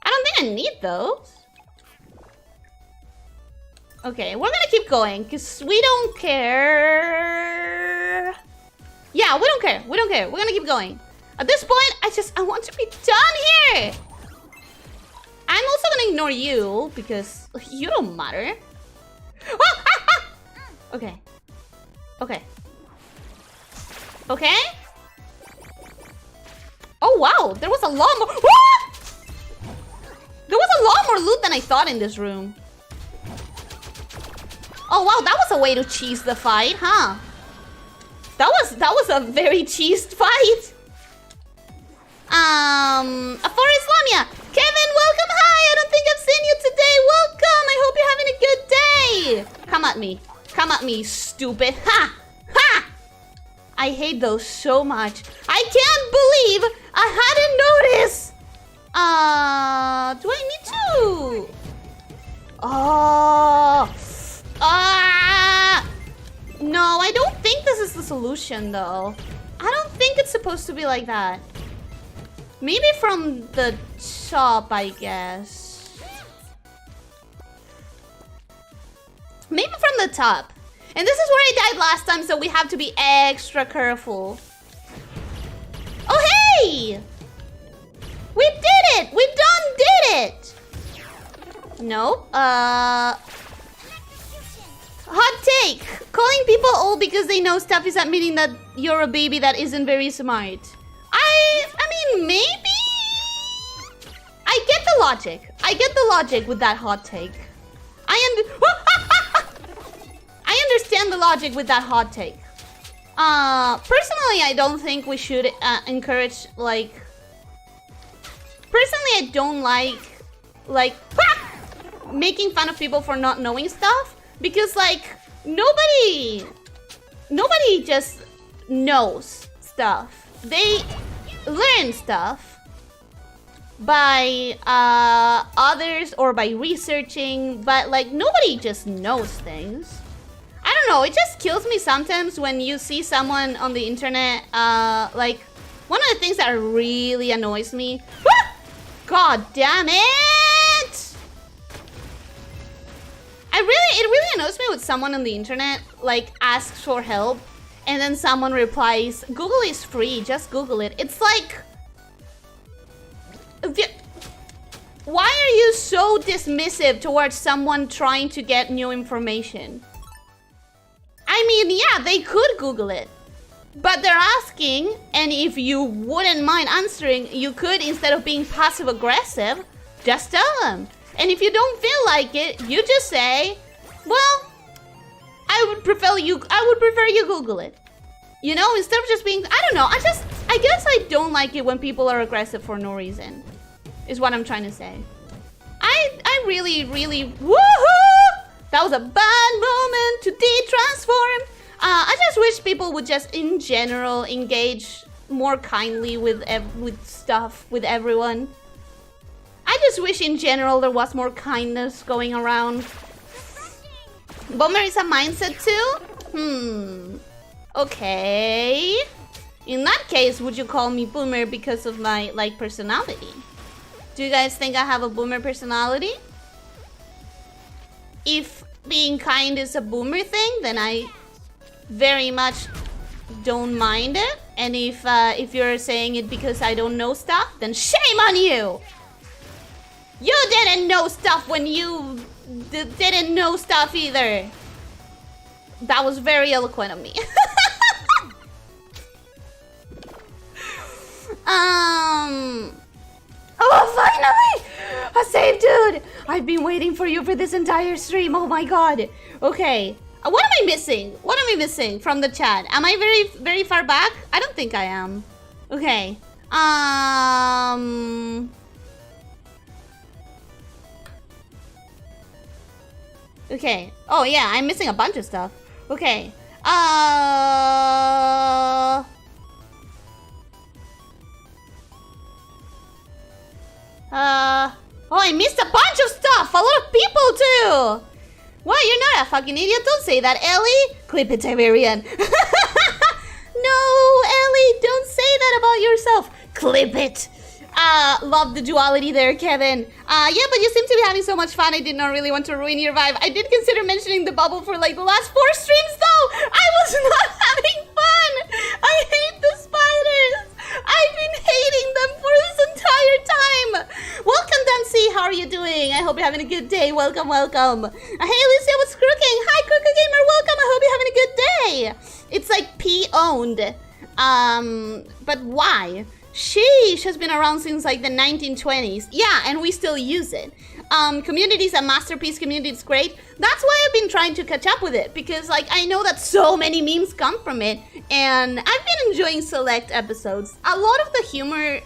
don't think I need those. Okay, we're gonna keep going, because we don't care. Yeah, we don't care. We don't care. We're gonna keep going. At this point, I want to be done here. I'm also gonna ignore you, because you don't matter. Okay. Okay. Okay? Oh, wow. There was a lot more. There was a lot more loot than I thought in this room. Oh, wow. That was a way to cheese the fight, huh? That was a very cheesed fight. For Lamia. Kevin, welcome. Hi. I don't think I've seen you today. Welcome. I hope you're having a good day. Come at me. Come at me, stupid. Ha! Ha! I hate those so much. I can't believe I hadn't noticed. Do I need to? Oh. No, I don't think this is the solution, though. I don't think it's supposed to be like that. Maybe from the top, I guess. Maybe from the top. And this is where I died last time, so we have to be extra careful. Oh, hey! We did it! We done did it! Nope. Hot take. Calling people old because they know stuff is admitting that you're a baby that isn't very smart. I mean, maybe? I get the logic. I get the logic with that hot take. I understand the logic with that hot take. Personally, I don't think we should encourage, like... Personally, I don't like making fun of people for not knowing stuff. Because, like, nobody just knows stuff. They learn stuff by others or by researching, but, like, nobody just knows things. I don't know, it just kills me sometimes when you see someone on the internet, like, one of the things that really annoys me. God damn it! It really annoys me when someone on the internet, like, asks for help, and then someone replies, Google is free, just Google it. It's like... Why are you so dismissive towards someone trying to get new information? I mean, yeah, they could Google it. But they're asking, and if you wouldn't mind answering, you could, instead of being passive-aggressive, just tell them. And if you don't feel like it, you just say, well, I would prefer you Google it. You know, instead of just being, I don't know, I guess I don't like it when people are aggressive for no reason, is what I'm trying to say. I really, woohoo! That was a bad moment to de-transform. I just wish people would just, in general, engage more kindly with stuff, with everyone. I just wish, in general, there was more kindness going around. Boomer is a mindset too? Okay. In that case, would you call me Boomer because of my, like, personality? Do you guys think I have a Boomer personality? If being kind is a Boomer thing, then I very much don't mind it. And if you're saying it because I don't know stuff, then shame on you! You didn't know stuff when you didn't know stuff either. That was very eloquent of me. Oh, finally! A save, dude! I've been waiting for you for this entire stream. Oh my god. Okay. What am I missing? What am I missing from the chat? Am I very far back? I don't think I am. Okay. Okay. Oh yeah, I'm missing a bunch of stuff. Okay. Oh, I missed a bunch of stuff. A lot of people too. Well, you're not a fucking idiot. Don't say that, Ellie. Clip it, Tiberian. No, Ellie, that about yourself. Clip it. Love the duality there, Kevin. Yeah, but you seem to be having so much fun. I did not really want to ruin your vibe. I did consider mentioning the bubble for like the last 4 streams, though. I was not having fun. I hate the spiders. I've been hating them for this entire time. Welcome, Dancy. How are you doing? I hope you're having a good day. Welcome, welcome. Hey, Elyssia, what's crooking? Hi, Crooked Gamer. Welcome. I hope you're having a good day. It's like P-owned. But why? Sheesh has been around since like the 1920s. Yeah, and we still use it. Community is a masterpiece. Community is great. That's why I've been trying to catch up with it, because like I know that so many memes come from it, and I've been enjoying select episodes. A lot of the humor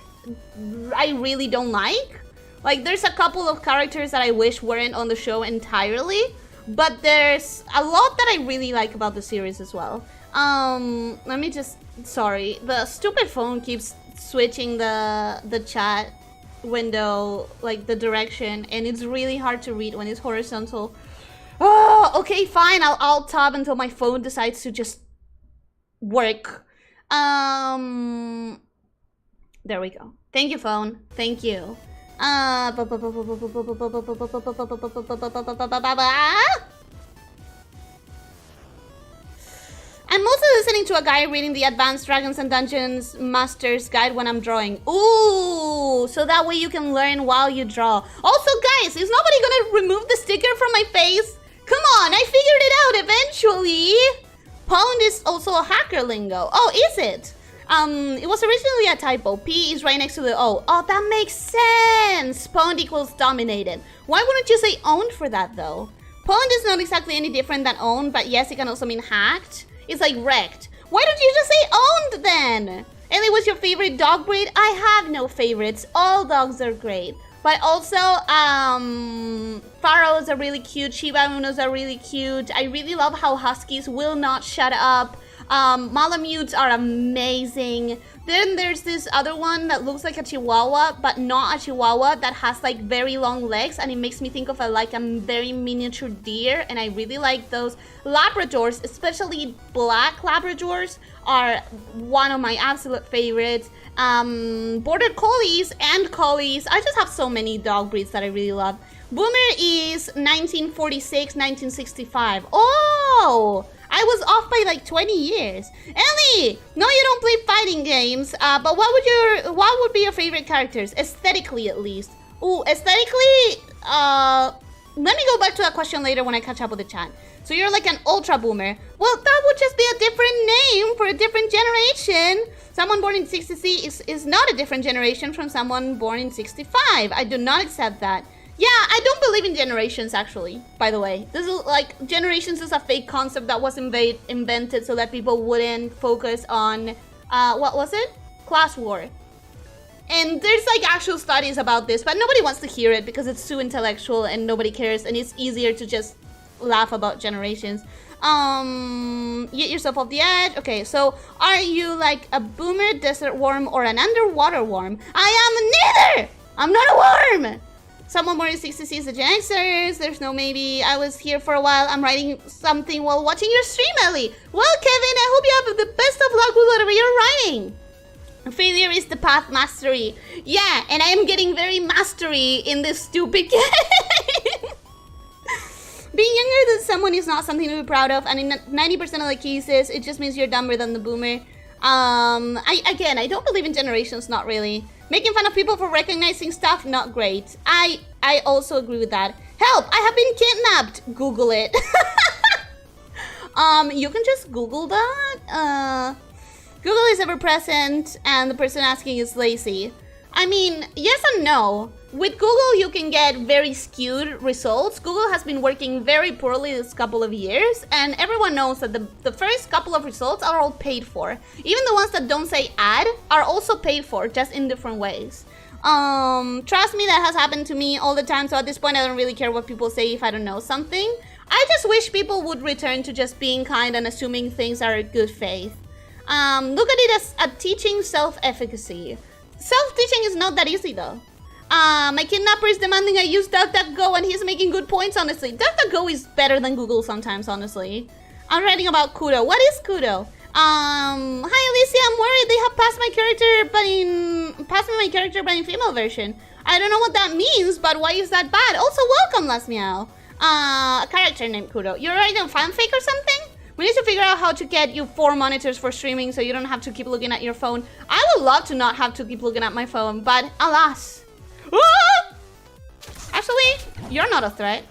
I really don't like. Like there's a couple of characters that I wish weren't on the show entirely, but there's a lot that I really like about the series as well. Let me just, sorry, the stupid phone keeps switching the chat window, like the direction, and it's really hard to read when it's horizontal. Oh, okay, fine, I'll tab until my phone decides to just work. There we go. Thank you, phone. Thank you. I'm mostly listening to a guy reading the Advanced Dragons and Dungeons Master's Guide when I'm drawing. Ooh, so that way you can learn while you draw. Also, guys, is nobody gonna remove the sticker from my face? Come on, I figured it out eventually. Pwned is also a hacker lingo. Oh, is it? It was originally a typo. P is right next to the O. Oh, that makes sense. Pwned equals dominated. Why wouldn't you say owned for that, though? Pwned is not exactly any different than owned, but yes, it can also mean hacked. It's like wrecked. Why don't you just say owned then? Ellie, what's your favorite dog breed? I have no favorites. All dogs are great. But also, Pharaohs are really cute. Shiba Inus are really cute. I really love how Huskies will not shut up. Malamutes are amazing. Then there's this other one that looks like a Chihuahua, but not a Chihuahua, that has like very long legs, and it makes me think of a very miniature deer, and I really like those. Labradors, especially black Labradors, are one of my absolute favorites. Border Collies and Collies. I just have so many dog breeds that I really love. Boomer is 1946, 1965. Oh! I was off by like 20 years. Ellie, no, you don't play fighting games. But what would be your favorite characters, aesthetically at least? Ooh, aesthetically. Let me go back to that question later when I catch up with the chat. So you're like an ultra boomer. Well, that would just be a different name for a different generation. Someone born in 66 is not a different generation from someone born in 65. I do not accept that. Yeah, I don't believe in generations, actually, by the way. This is like, generations is a fake concept that was invented so that people wouldn't focus on, what was it? Class war. And there's like actual studies about this, but nobody wants to hear it because it's too intellectual and nobody cares, and it's easier to just laugh about generations. Get yourself off the edge. Okay, so are you like a boomer, desert worm, or an underwater worm? I am neither! I'm not a worm! Someone more than 60 is the Gen Xers. There's no maybe. I was here for a while. I'm writing something while watching your stream, Ellie. Well, Kevin, I hope you have the best of luck with whatever you're writing. Failure is the path mastery. Yeah, and I am getting very mastery in this stupid game. Being younger than someone is not something to be proud of, and in 90% of the cases, it just means you're dumber than the boomer. I don't believe in generations, not really. Making fun of people for recognizing stuff, not great. I also agree with that. Help! I have been kidnapped! Google it. You can just Google that. Google is ever present, and the person asking is lazy. I mean, yes and no. With Google, you can get very skewed results. Google has been working very poorly this couple of years, and everyone knows that the first couple of results are all paid for. Even the ones that don't say ad are also paid for, just in different ways. Trust me, that has happened to me all the time, so at this point I don't really care what people say if I don't know something. I just wish people would return to just being kind and assuming things are good faith. Look at it as a teaching self-efficacy. Self-teaching is not that easy though. My kidnapper is demanding I use DuckDuckGo, and he's making good points, honestly. DuckDuckGo is better than Google sometimes, honestly. I'm writing about Kudo. What is Kudo? Hi Elyssia, I'm worried they have passed me my character but in female version. I don't know what that means, but why is that bad? Also, welcome, Last Meow. A character named Kuro. You're writing a fanfic or something? We need to figure out how to get you 4 monitors for streaming so you don't have to keep looking at your phone. I would love to not have to keep looking at my phone, but alas. Ah! Actually, you're not a threat.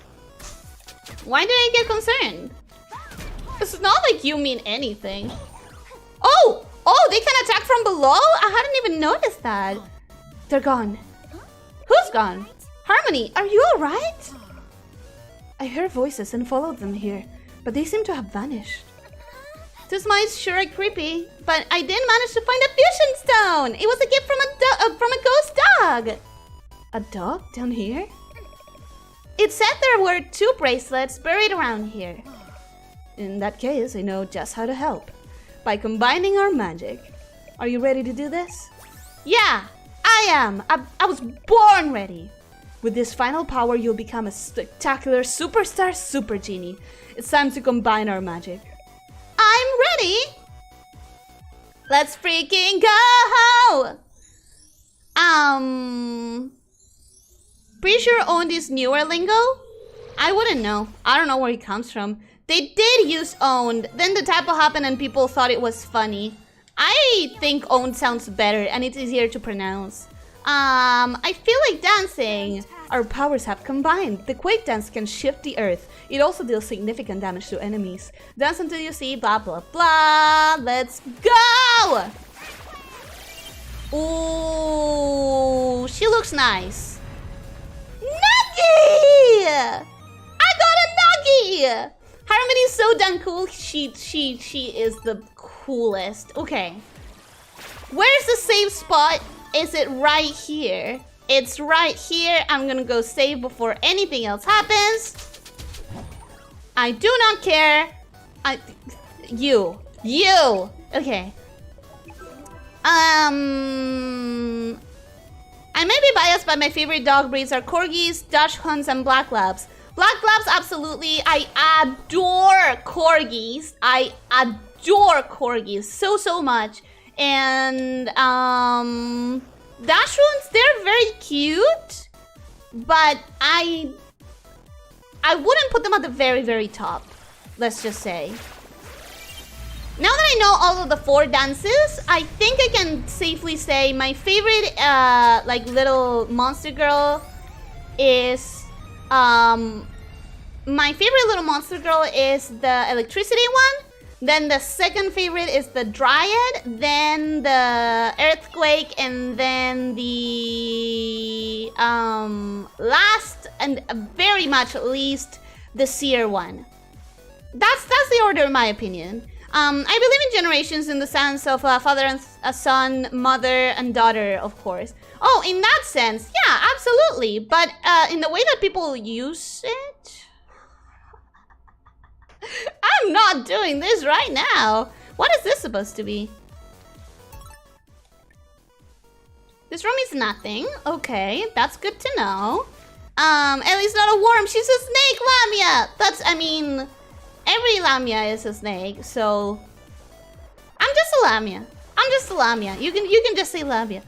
Why did I get concerned? It's not like you mean anything. Oh! Oh, they can attack from below? I hadn't even noticed that. They're gone. Who's gone? Harmony, are you alright? I heard voices and followed them here, but they seem to have vanished. This might sure creepy, but I did manage to find a fusion stone. It was a gift from a ghost dog. A dog down here? It said there were 2 bracelets buried around here. In that case, I know just how to help. By combining our magic. Are you ready to do this? Yeah, I am. I was born ready. With this final power, you'll become a spectacular superstar super genie. It's time to combine our magic. I'm ready. Let's freaking go! Pretty sure owned is newer lingo? I wouldn't know. I don't know where it comes from. They did use owned, then the typo happened and people thought it was funny. I think owned sounds better and it's easier to pronounce. I feel like dancing. Our powers have combined. The Quake dance can shift the earth. It also deals significant damage to enemies. Dance until you see blah blah blah. Let's go! Ooh, she looks nice. Nuggie! I got a Nuggie! Harmony's so damn cool. She is the coolest. Okay. Where's the save spot? Is it right here? It's right here. I'm gonna go save before anything else happens. I do not care. You. Okay. I may be biased, but my favorite dog breeds are corgis, dachshunds, and black labs. Black labs, absolutely. I adore corgis. I adore corgis so much. And dachshunds, they're very cute, but I wouldn't put them at the very top. Let's just say. Now that I know all of the 4 dances, I think I can safely say my favorite like little monster girl is my favorite little monster girl is the electricity one. Then the second favorite is the dryad, then the earthquake, and then the last and very much least the seer one. That's the order in my opinion. I believe in generations in the sense of a father and a son, mother and daughter, of course. Oh, in that sense, yeah, absolutely. But in the way that people use it, I'm not doing this right now. What is this supposed to be? This room is nothing. Okay, that's good to know. Ellie's not a worm. She's a snake, lamia. I mean, every lamia is a snake, so I'm just a lamia. You can just say lamia.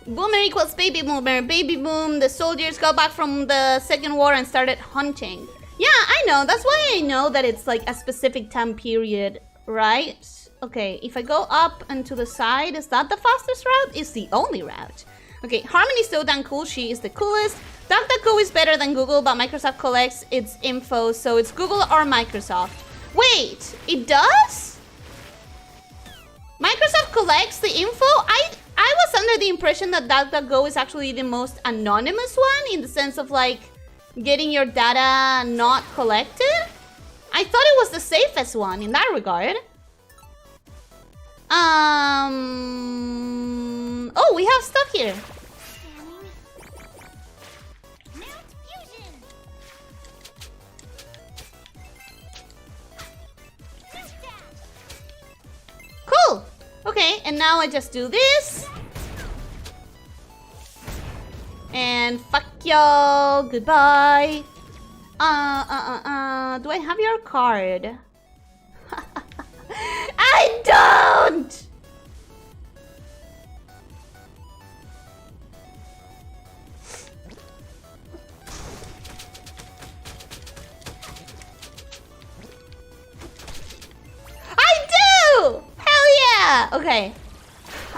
Boomer equals baby boomer. Baby boom. The soldiers got back from the second war and started hunting. Yeah, I know. That's why I know that it's like a specific time period, right? Okay, if I go up and to the side, is that the fastest route? It's the only route. Okay, Harmony's so damn cool. She is the coolest. DuckDuckGo is better than Google, but Microsoft collects its info, so it's Google or Microsoft. Wait, it does? Microsoft collects the info? I was under the impression that DuckDuckGo is actually the most anonymous one, in the sense of like getting your data not collected. I thought it was the safest one in that regard. Oh, we have stuff here. Cool. Okay, and now I just do this. And fuck y'all. Goodbye. Do I have your card? I don't! I do! Hell yeah! Okay.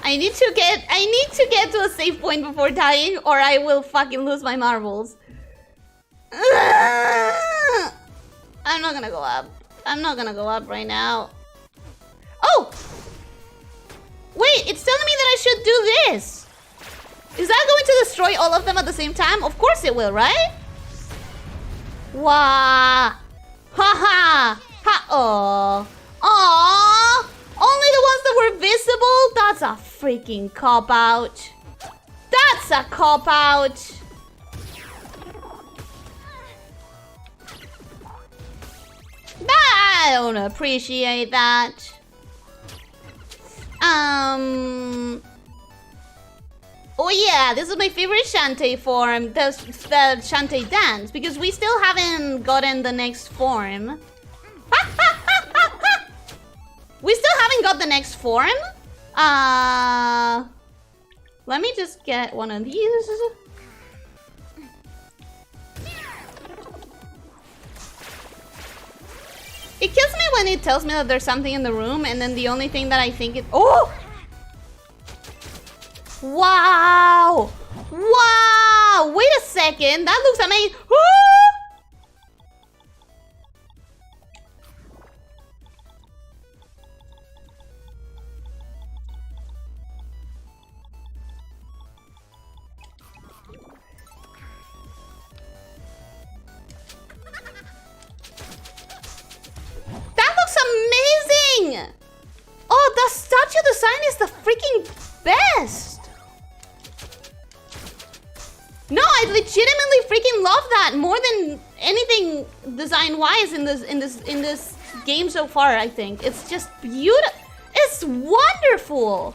I need to get to a safe point before dying, or I will fucking lose my marbles. I'm not gonna go up. I'm not gonna go up right now. Oh! Wait, it's telling me that I should do this. Is that going to destroy all of them at the same time? Of course it will, right? Wah! Ha-ha! Ha-oh! Aww! Only the ones that were visible? That's a freaking cop-out. That's a cop-out. I don't appreciate that. Oh yeah, this is my favorite Shantae form, the Shantae dance, because we still haven't gotten the next form. We still haven't got the next form. Let me just get one of these. It kills me when it tells me that there's something in the room, and then the only thing that I think is... Oh! Wow! Wow! Wait a second. That looks amazing. Amazing! Oh, the statue design is the freaking best! No, I legitimately freaking love that more than anything design-wise in this game so far, I think. It's just beautiful. It's wonderful!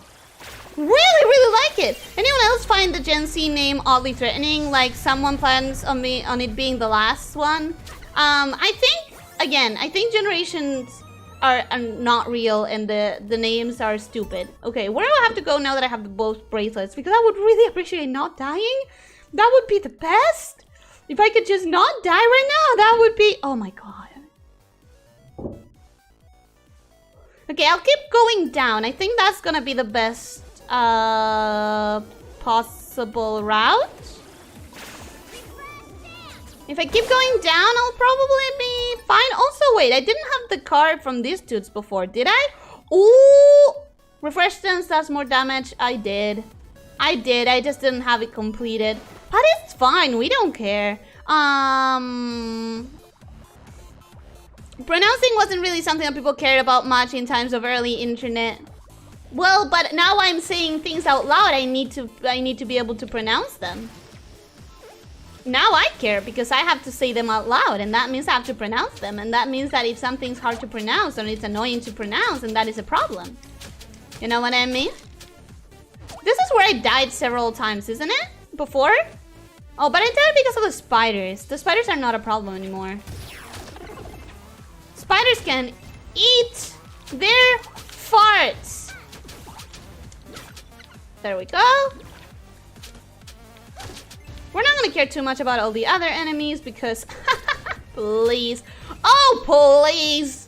Really, really like it! Anyone else find the Gen Z name oddly threatening? Like someone plans on it being the last one? I think, again, I think generations are not real and the names are stupid. Okay, where do I have to go now that I have both bracelets? Because I would really appreciate not dying. That would be the best. If I could just not die right now, that would be... Oh my god. Okay, I'll keep going down. I think that's gonna be the best possible route. If I keep going down, I'll probably be fine. Also, wait, I didn't have the card from these dudes before, did I? Ooh! Refresh stance does more damage. I did. I just didn't have it completed. But it's fine, we don't care. Pronouncing wasn't really something that people cared about much in times of early internet. Well, but now I'm saying things out loud, I need to be able to pronounce them. Now I care because I have to say them out loud, and that means I have to pronounce them, and that means that if something's hard to pronounce or it's annoying to pronounce, then that is a problem. You know what I mean? This is where I died several times, isn't it? Before? Oh, but I died because of the spiders. The spiders are not a problem anymore. Spiders can eat their farts. There we go. We're not gonna care too much about all the other enemies because... Please. Oh, please!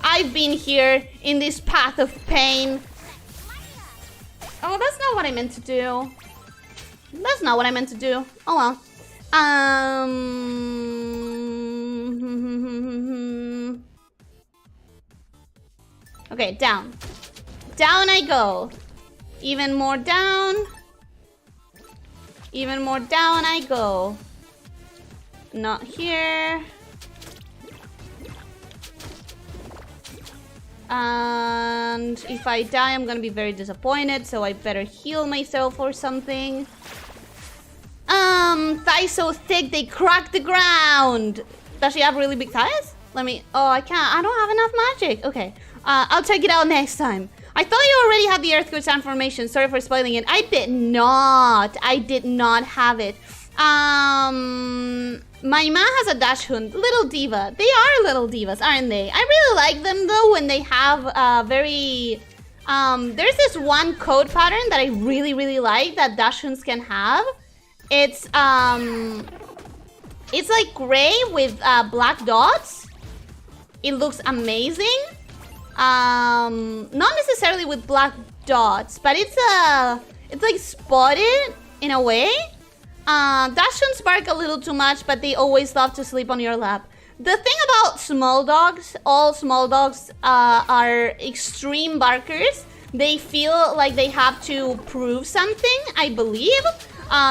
I've been here in this path of pain. Oh, that's not what I meant to do. That's not what I meant to do. Oh well. Okay, down. Down I go. Even more down. Even more down I go. Not here. And if I die, I'm gonna be very disappointed, so I better heal myself or something. Thighs so thick they crack the ground. Does she have really big thighs? Let me... Oh, I can't. I don't have enough magic. Okay. I'll check it out next time. I thought you already had the earthquake transformation. Sorry for spoiling it. I did not. I did not have it. My ma has a dachshund, little diva. They are little divas, aren't they? I really like them though when they have very... there's this one coat pattern that I really like that dachshunds can have. It's like gray with black dots. It looks amazing. Not necessarily with black dots, but it's like spotted in a way. Dachshunds bark a little too much, but they always love to sleep on your lap. The thing about small dogs, all small dogs are extreme barkers. They feel like they have to prove something, I believe,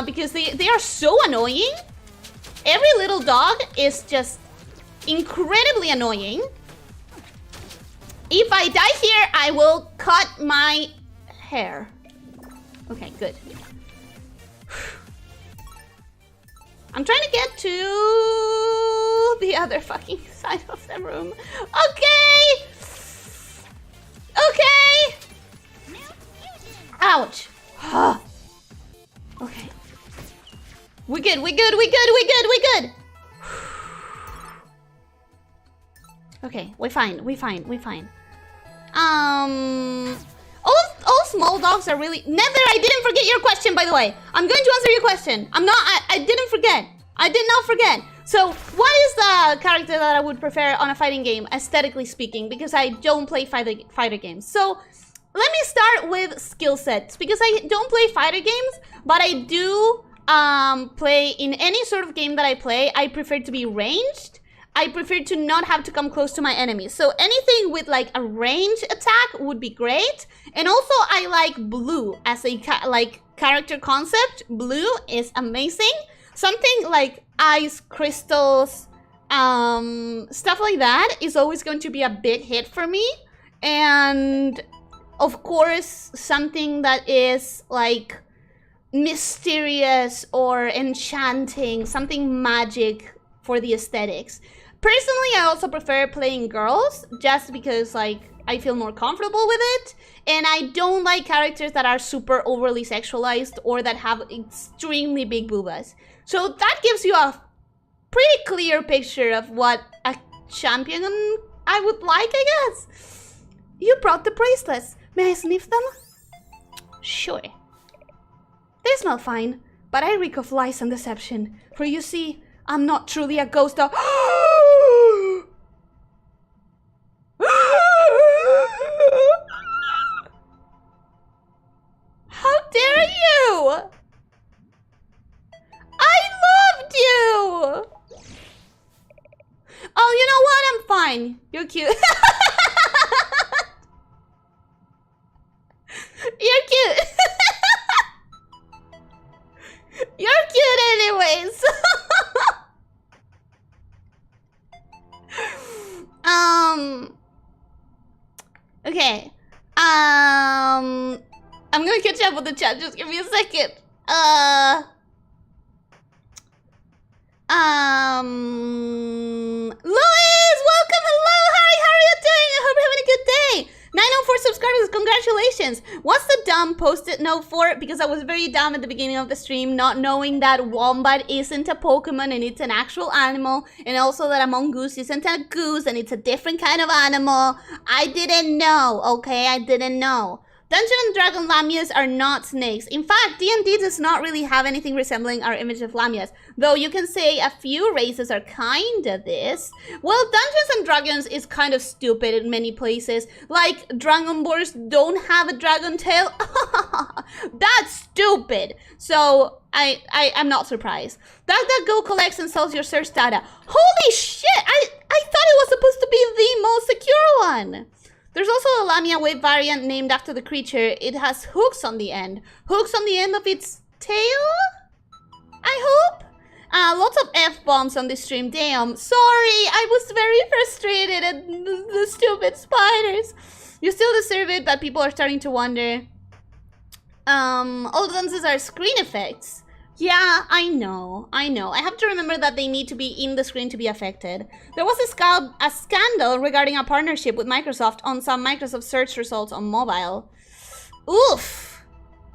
because they are so annoying. Every little dog is just incredibly annoying. If I die here, I will cut my hair. Okay, good. I'm trying to get to the other fucking side of the room. Okay! Okay! Ouch! Okay. We good. Okay, we're fine. All small dogs are really... Nether, I didn't forget your question, by the way. I'm going to answer your question. I didn't forget. I did not forget. So, what is the character that I would prefer on a fighting game, aesthetically speaking? Because I don't play fighter games. So, let me start with skill sets. Because I don't play fighter games, but I do play in any sort of game that I play. I prefer to be ranged. I prefer to not have to come close to my enemies. So anything with like a range attack would be great. And also I like blue as a character concept. Blue is amazing. Something like ice, crystals, stuff like that is always going to be a big hit for me. And of course, something that is like mysterious or enchanting, something magic for the aesthetics. Personally, I also prefer playing girls just because like I feel more comfortable with it, and I don't like characters that are super overly sexualized or that have extremely big boobas. So that gives you a pretty clear picture of what a champion I would like, I guess. You brought the bracelets. May I sniff them? Sure. They smell fine, but I reek of lies and deception. For you see, I'm not truly a ghost of... How dare you! I loved you! Oh, you know what? I'm fine. You're cute. You're cute. You're cute anyways. Okay. I'm gonna catch up with the chat. Just give me a second. Louise, welcome. Hello. Hi. How are you doing? I hope you're having a good day. 904 subscribers, congratulations. What's the dumb post-it note for? Because I was very dumb at the beginning of the stream, not knowing that Wombat isn't a Pokemon and it's an actual animal, and also that a mongoose isn't a goose and it's a different kind of animal. I didn't know, okay? I didn't know. Dungeon and Dragon lamias are not snakes. In fact, D&D does not really have anything resembling our image of lamias, though you can say a few races are kinda this. Well, Dungeons and Dragons is kind of stupid in many places. Like, Dragonborns don't have a dragon tail. That's stupid. So, I'm not surprised. DuckDuckGo collects and sells your search data. Holy shit! I thought it was supposed to be the most secure one. There's also a Lamia wave variant named after the creature. It has hooks on the end. Hooks on the end of its tail? I hope? Lots of F-bombs on this stream. Damn. Sorry, I was very frustrated at the stupid spiders. You still deserve it, but people are starting to wonder. All the dances are screen effects. Yeah, I know. I have to remember that they need to be in the screen to be affected. There was a scandal regarding a partnership with Microsoft on some Microsoft search results on mobile. Oof.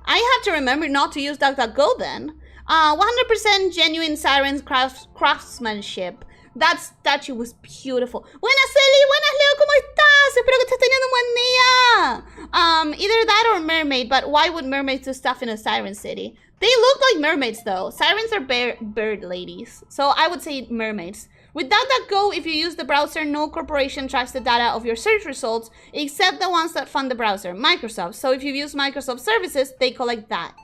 I have to remember not to use DuckDuckGo then. 100% genuine sirens craftsmanship. That statue was beautiful. Buenas, Eli. Buenas, Leo. ¿Cómo estás? Espero que estés teniendo un buen día. Either that or mermaid, but why would mermaids do stuff in a siren city? They look like mermaids, though. Sirens are bird ladies. So I would say mermaids. With DuckDuckGo, if you use the browser, no corporation tracks the data of your search results, except the ones that fund the browser, Microsoft. So if you use Microsoft services, they collect that.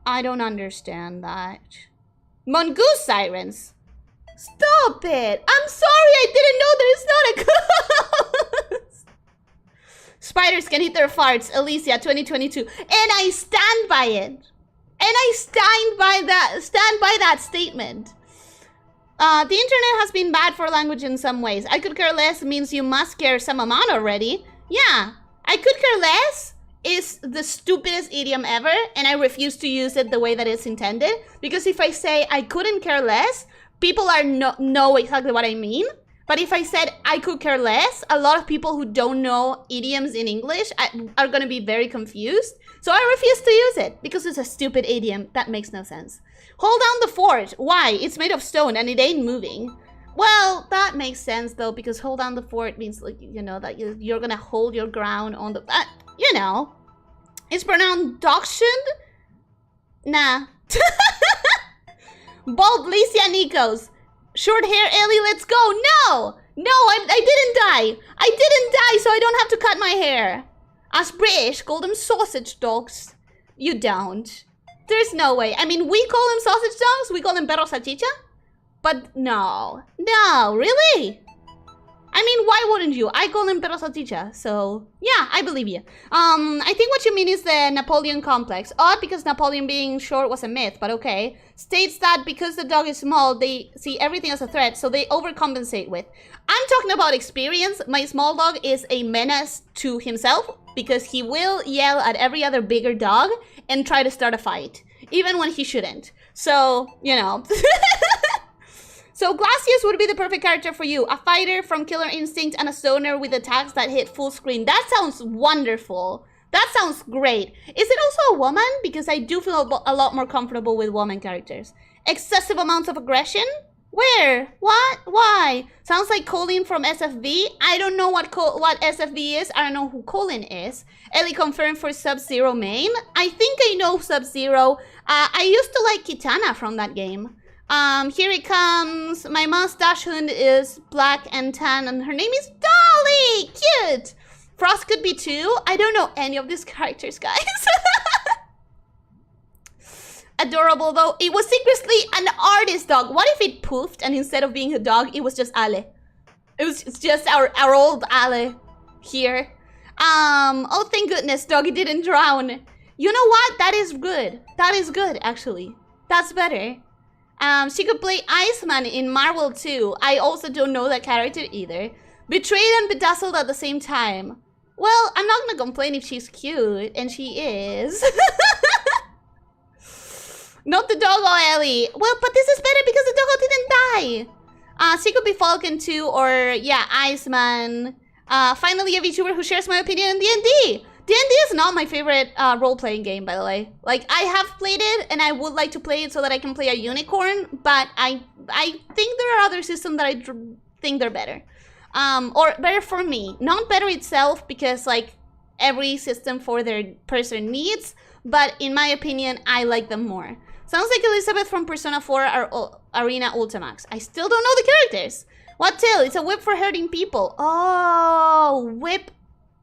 I don't understand that. Mongoose sirens. Stop it! I'm sorry, I didn't know there's not a ghost! Spiders can eat their farts, Elyssia 2022. And I stand by it. And I stand by that statement. The internet has been bad for language in some ways. I could care less means you must care some amount already. Yeah, I could care less is the stupidest idiom ever, and I refuse to use it the way that it's intended. Because if I say I couldn't care less, people know exactly what I mean. But if I said I could care less, a lot of people who don't know idioms in English are gonna be very confused. So I refuse to use it because it's a stupid idiom that makes no sense. Hold down the fort. Why? It's made of stone and it ain't moving. Well, that makes sense though, because hold down the fort means, like, you know, that you're gonna hold your ground on the... you know. It's pronounced Doction? Nah. Bald Lysia Nikos. Short hair Ellie, let's go. No! No, I didn't die. I didn't die, so I don't have to cut my hair. As British, call them sausage dogs. You don't. There's no way. I mean, we call them sausage dogs. We call them perro salchicha. But no. No, really? I mean, why wouldn't you? I call them perro salchicha. So, yeah, I believe you. I think what you mean is the Napoleon complex. Odd because Napoleon being short was a myth, but okay. States that because the dog is small, they see everything as a threat, so they overcompensate with. I'm talking about experience. My small dog is a menace to himself because he will yell at every other bigger dog and try to start a fight, even when he shouldn't. So, you know. So Glacius would be the perfect character for you. A fighter from Killer Instinct and a stoner with attacks that hit full screen. That sounds wonderful. That sounds great. Is it also a woman? Because I do feel a lot more comfortable with woman characters. Excessive amounts of aggression? Where? What? Why? Sounds like Colin from SFV. I don't know what SFV is. I don't know who Colin is. Ellie confirmed for Sub-Zero main. I think I know Sub-Zero. I used to like Kitana from that game. Here it comes. My mustache hound is black and tan, and her name is Dolly. Cute. Frost could be too. I don't know any of these characters, guys. Adorable though. It was secretly an artist dog. What if it poofed and instead of being a dog, it was just Ale? It's just our old Ale here. Oh, thank goodness, doggy didn't drown. You know what? That is good. That is good, actually. That's better. She could play Iceman in Marvel too. I also don't know that character either. Betrayed and bedazzled at the same time. Well, I'm not gonna complain if she's cute, and she is. Not the doggo, Ellie. Well, but this is better because the doggo didn't die. She could be Falcon too, or yeah, Iceman. Finally, a VTuber who shares my opinion on D&D. D&D is not my favorite role-playing game, by the way. Like, I have played it, and I would like to play it so that I can play a unicorn, but I think there are other systems that I think they're better. Or better for me. Not better itself, because, like, every system for their person needs, but in my opinion, I like them more. Sounds like Elizabeth from Persona 4 or Arena Ultimax. I still don't know the characters. What tail? It's a whip for hurting people. Oh, whip.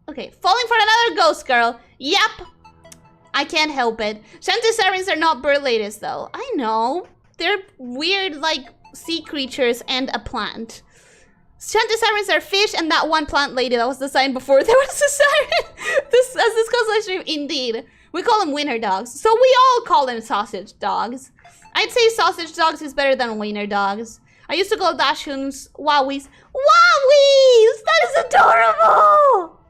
Okay, falling for another ghost girl. Yep. I can't help it. Shantae sirens are not bird ladies, though. I know. They're weird, like, sea creatures and a plant. Shantae sirens are fish and that one plant lady that was designed before there was a siren. This goes live stream, indeed. We call them wiener dogs. So we all call them sausage dogs. I'd say sausage dogs is better than wiener dogs. I used to call dachshunds wowies. Wowies! That is adorable!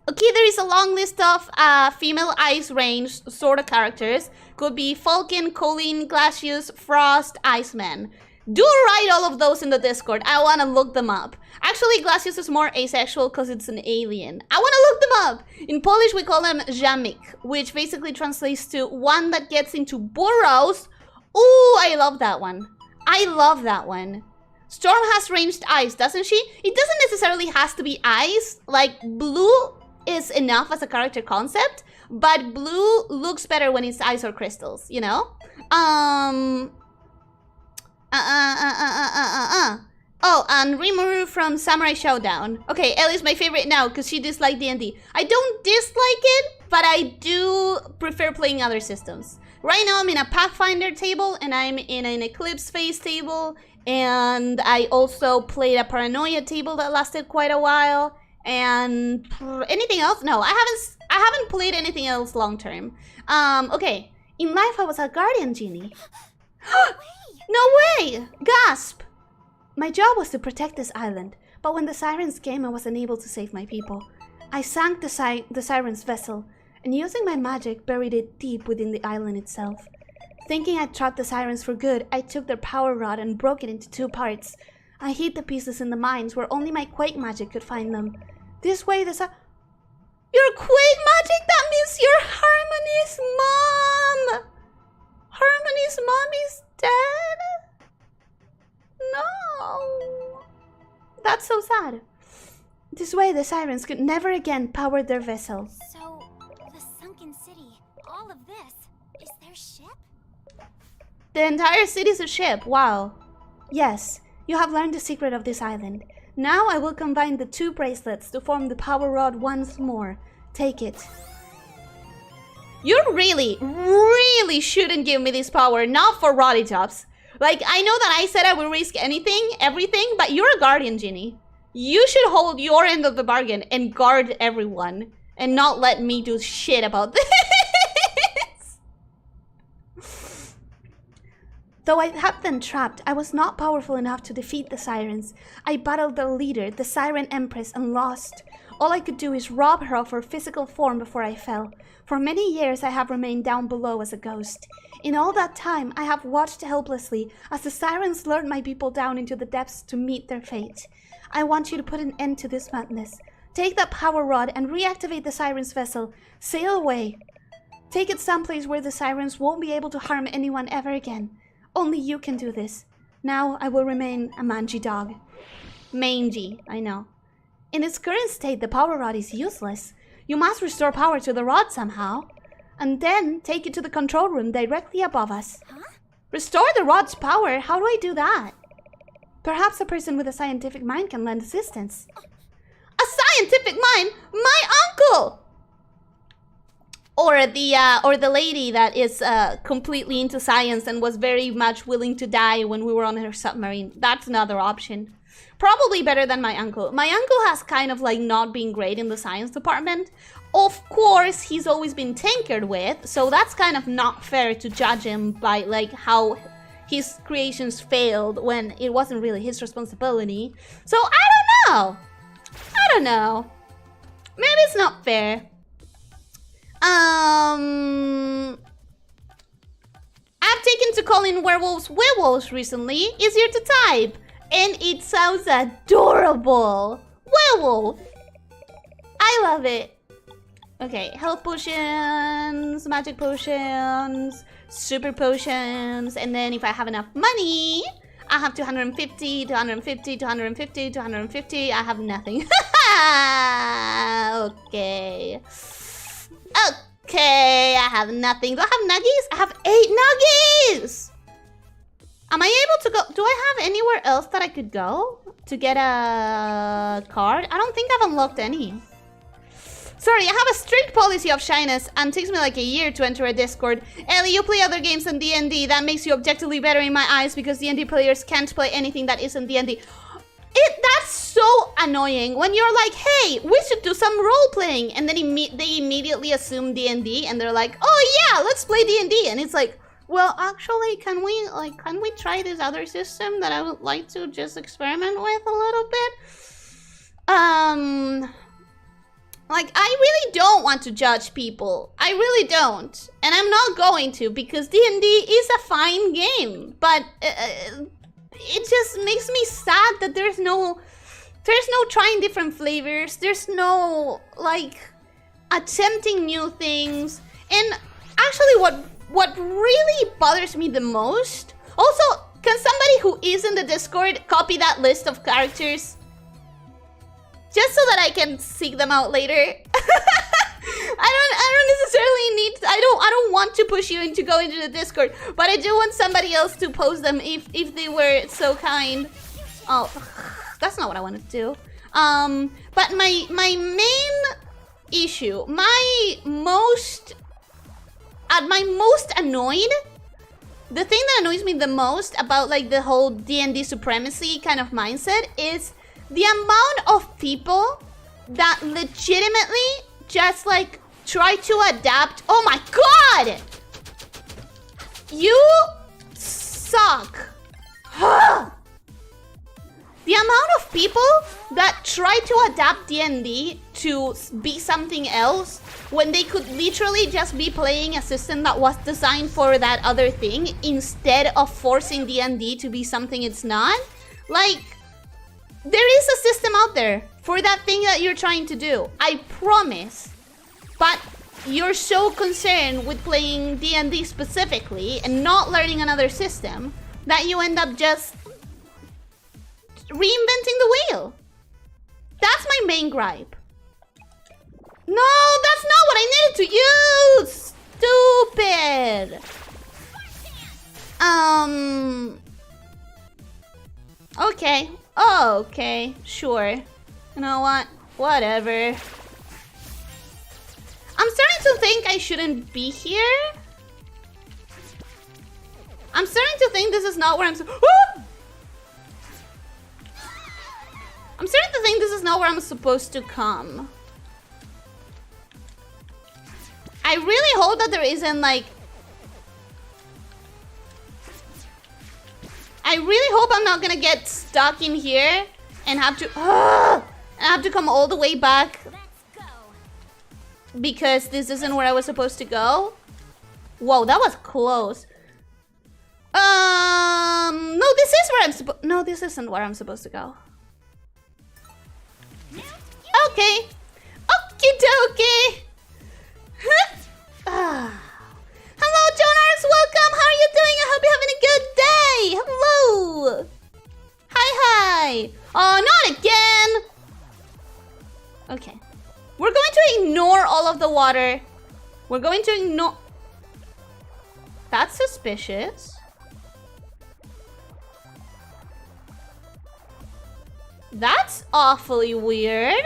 Okay, there is a long list of female ice range sort of characters. Could be Falcon, Colleen, Glacius, Frost, Iceman. Do write all of those in the Discord. I want to look them up. Actually, Glacius is more asexual because it's an alien. I want to look them up. In Polish, we call them jamik, which basically translates to one that gets into burrows. Ooh, I love that one. I love that one. Storm has ranged eyes, doesn't she? It doesn't necessarily has to be eyes. Like, blue is enough as a character concept, but blue looks better when it's eyes or crystals, you know? Oh, and Rimuru from Samurai Showdown. Okay, Ellie's my favorite now because she disliked D&D. I don't dislike it, but I do prefer playing other systems. Right now I'm in a Pathfinder table and I'm in an Eclipse phase table, and I also played a Paranoia table that lasted quite a while. And anything else? No, I haven't played anything else long term. Okay. In life I was a guardian genie. No way! Gasp! My job was to protect this island, but when the sirens came, I was unable to save my people. I sank the sirens' vessel, and using my magic, buried it deep within the island itself. Thinking I'd trapped the sirens for good, I took their power rod and broke it into 2 parts. I hid the pieces in the mines where only my quake magic could find them. This way, your quake magic? That means you're Harmony's mom! Harmony's mom is dead? No. That's so sad. This way, the sirens could never again power their vessels. So, the sunken city, all of this, is their ship? The entire city's a ship, wow. Yes, you have learned the secret of this island. Now I will combine the 2 bracelets to form the power rod once more. Take it. You really shouldn't give me this power, not for Rottytops. Like, I know that I said I would risk everything, but you're a guardian genie. You should hold your end of the bargain and guard everyone, and not let me do shit about this. Though I had them trapped, I was not powerful enough to defeat the sirens. I battled their leader, the Siren Empress, and lost. All I could do is rob her of her physical form before I fell. For many years I have remained down below as a ghost. In all that time, I have watched helplessly as the sirens lured my people down into the depths to meet their fate. I want you to put an end to this madness. Take that power rod and reactivate the sirens' vessel. Sail away. Take it someplace where the sirens won't be able to harm anyone ever again. Only you can do this. Now I will remain a mangy dog. Mangy, I know. In its current state, the power rod is useless. You must restore power to the rod somehow. And then take it to the control room directly above us. Huh? Restore the rod's power? How do I do that? Perhaps a person with a scientific mind can lend assistance. A scientific mind? My uncle! Or the lady that is completely into science and was very much willing to die when we were on her submarine. That's another option. Probably better than my uncle. My uncle has kind of like not been great in the science department. Of course, he's always been tinkered with, so that's kind of not fair to judge him by like how his creations failed when it wasn't really his responsibility. So I don't know. Maybe it's not fair. I've taken to calling werewolves recently. Easier to type. And it sounds adorable. Werewolf. I love it. Okay, health potions, magic potions, super potions, and then if I have enough money, I have 250, 250, 250, 250. I have nothing. Okay. Okay, I have nothing. Do I have nuggies? I have 8 nuggies! Am I able to go? Do I have anywhere else that I could go to get a card? I don't think I've unlocked any. Sorry, I have a strict policy of shyness and it takes me like a year to enter a Discord. Ellie, you play other games than D&D. That makes you objectively better in my eyes because D&D players can't play anything that isn't D&D. That's so annoying when you're like, hey, we should do some role-playing. And then they immediately assume D&D and they're like, oh yeah, let's play D&D. And it's like, well, actually, can we try this other system that I would like to just experiment with a little bit? Like, I really don't want to judge people. I really don't. And I'm not going to because D&D is a fine game. But it just makes me sad that there's no trying different flavors. There's no like attempting new things. And actually what really bothers me the most, also, can somebody who is in the Discord copy that list of characters? Just so that I can seek them out later. I don't necessarily need, I don't want to push you into going to the Discord, but I do want somebody else to post them if they were so kind. Oh, that's not what I wanted to do. But my main issue, my most annoyed, the thing that annoys me the most about like the whole D&D supremacy kind of mindset is the amount of people that legitimately just like try to adapt. Oh my god! You suck. The amount of people that try to adapt D&D to be something else when they could literally just be playing a system that was designed for that other thing instead of forcing D&D to be something it's not. Like, there is a system out there for that thing that you're trying to do. I promise. But you're so concerned with playing D&D specifically and not learning another system that you end up just reinventing the wheel. That's my main gripe. No, that's not what I needed to use! Stupid! Okay. Oh, okay. Sure. You know what? Whatever. I'm starting to think I shouldn't be here. I'm starting to think this is not where I'm I'm starting to think this is not where I'm supposed to come. I really hope that there isn't like... I really hope I'm not gonna get stuck in here and have to come all the way back because this isn't where I was supposed to go. Whoa, that was close. No, this is where I'm supposed... No, this isn't where I'm supposed to go. Okay. Okie dokie. Hello, Jonars. Welcome. How are you doing? I hope you're having a good day. Hello. Hi. Oh, not again. Okay. We're going to ignore all of the water. We're going to ignore... That's suspicious. That's awfully weird.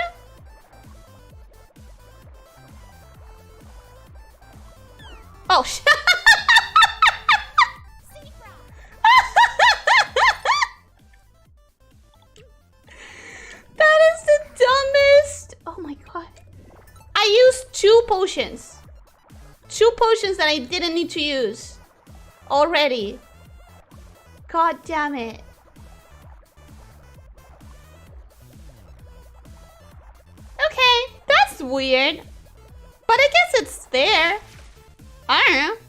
Oh, that is the dumbest. Oh my god. I used 2 potions. 2 potions that I didn't need to use already. God damn it. Okay, that's weird. But I guess it's there. I don't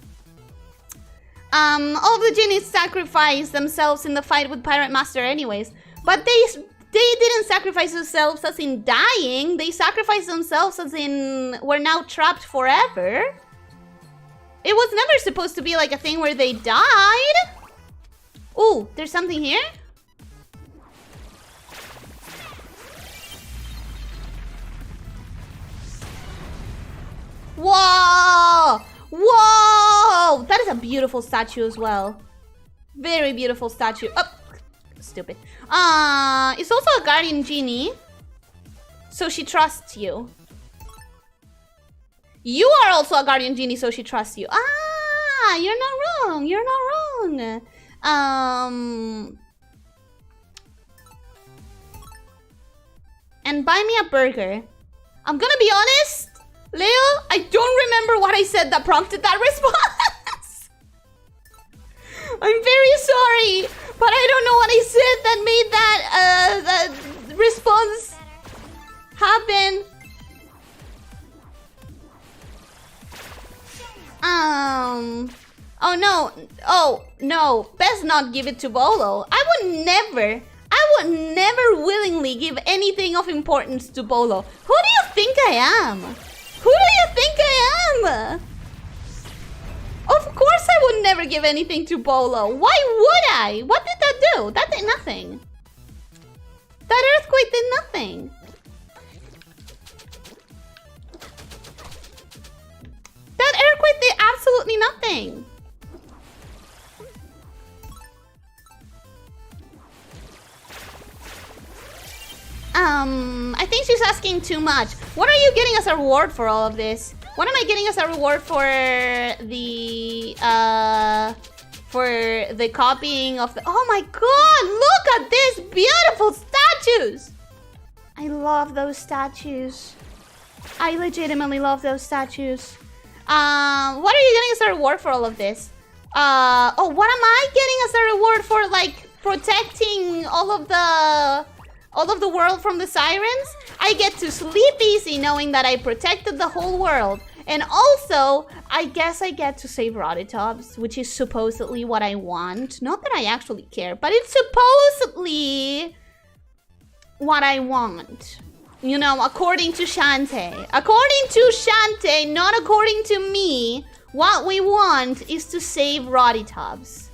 know. All the genies sacrificed themselves in the fight with Pirate Master anyways. But they didn't sacrifice themselves as in dying. They sacrificed themselves as in we're now trapped forever. It was never supposed to be like a thing where they died. Ooh, there's something here? Whoa! Whoa! That is a beautiful statue as well. Very beautiful statue. Oh, stupid. It's also a guardian genie. So she trusts you. You are also a guardian genie, so she trusts you. Ah, you're not wrong. You're not wrong. And buy me a burger. I'm gonna be honest. Leo, I don't remember what I said that prompted that response. I'm very sorry, but I don't know what I said that made that response happen. Oh Oh no, oh no, best not give it to Bolo. I would never willingly give anything of importance to Bolo. Who do you think I am? Who do you think I am? Of course I would never give anything to Bolo. Why would I? What did that do? That did nothing. That earthquake did nothing. That earthquake did absolutely nothing. I think she's asking too much. What are you getting as a reward for all of this? What am I getting as a reward for the copying of the... Oh my god, look at these beautiful statues! I love those statues. I legitimately love those statues. What are you getting as a reward for all of this? Oh, what am I getting as a reward for, like, protecting all of the world from the sirens? I get to sleep easy knowing that I protected the whole world. And also, I guess I get to save Rottytops, which is supposedly what I want. Not that I actually care, but it's supposedly what I want. You know, according to Shantae. According to Shantae, not according to me, what we want is to save Rottytops.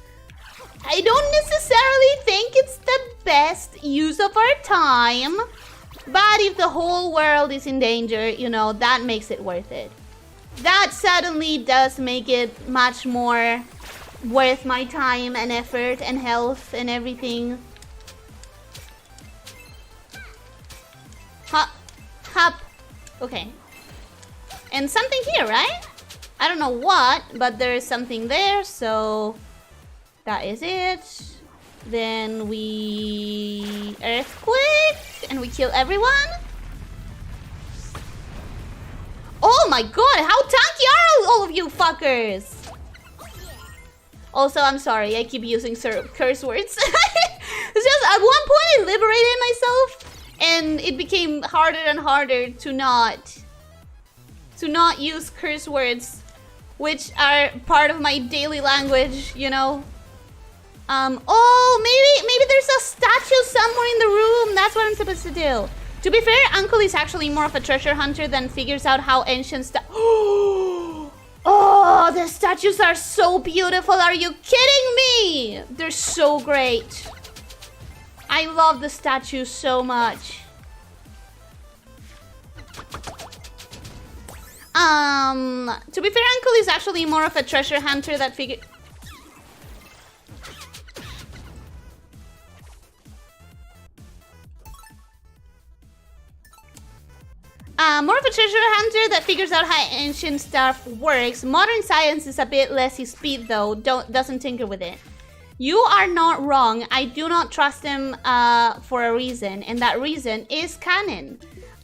I don't necessarily think it's the best use of our time, but if the whole world is in danger, you know, that makes it worth it. That suddenly does make it much more worth my time and effort and health and everything. Hop, hop. Okay. And something here, right? I don't know what, but there is something there, so that is it. Then we earthquake and we kill everyone. Oh my god, how tanky are all of you fuckers? Also, I'm sorry, I keep using curse words. It's just at one point I liberated myself and it became harder and harder to not use curse words, which are part of my daily language, you know. Oh, maybe there's a statue somewhere in the room. That's what I'm supposed to do. To be fair, Uncle is actually more of a treasure hunter than figures out how ancient Oh, the statues are so beautiful. Are you kidding me? They're so great. I love the statues so much. To be fair, Uncle is actually more of a treasure hunter that figure... More of a treasure hunter that figures out how ancient stuff works. Modern science is a bit less his speed though, doesn't tinker with it. You are not wrong. I do not trust him for a reason, and that reason is canon.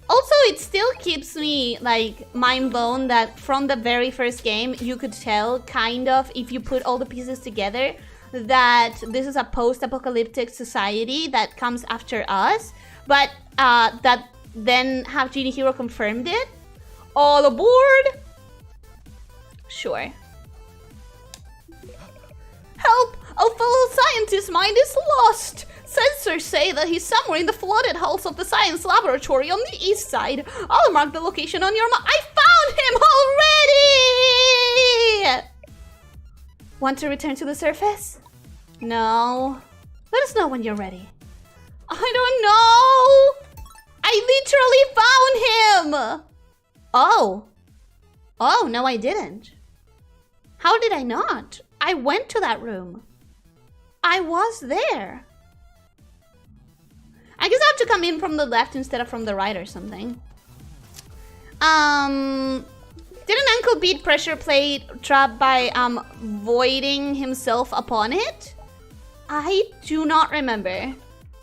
Also, it still keeps me like mind blown that from the very first game you could tell kind of, if you put all the pieces together, that this is a post-apocalyptic society that comes after us, but that then have Genie Hero confirmed it. All aboard! Sure. Help! A fellow scientist's mind is lost! Sensors say that he's somewhere in the flooded halls of the science laboratory on the east side. I'll mark the location on your map. I found him already! Want to return to the surface? No. Let us know when you're ready. I don't know! I literally found him! Oh. Oh, no I didn't. How did I not? I went to that room. I was there. I guess I have to come in from the left instead of from the right or something. Didn't Uncle beat pressure plate trap by voiding himself upon it? I do not remember.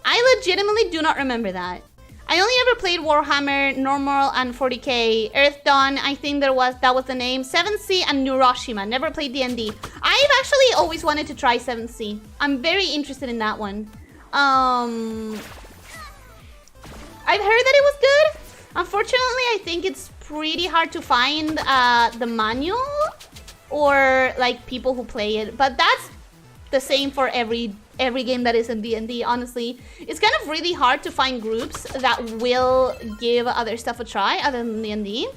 I legitimately do not remember that. I only ever played Warhammer, Normal, and 40k. Earth Dawn, I think that was the name. 7th Sea and Hiroshima. Never played D&D. I've actually always wanted to try 7th Sea. I'm very interested in that one. I've heard that it was good. Unfortunately, I think it's pretty hard to find the manual or like people who play it, but that's the same for every game that is in D&D. Honestly, it's kind of really hard to find groups that will give other stuff a try other than D&D.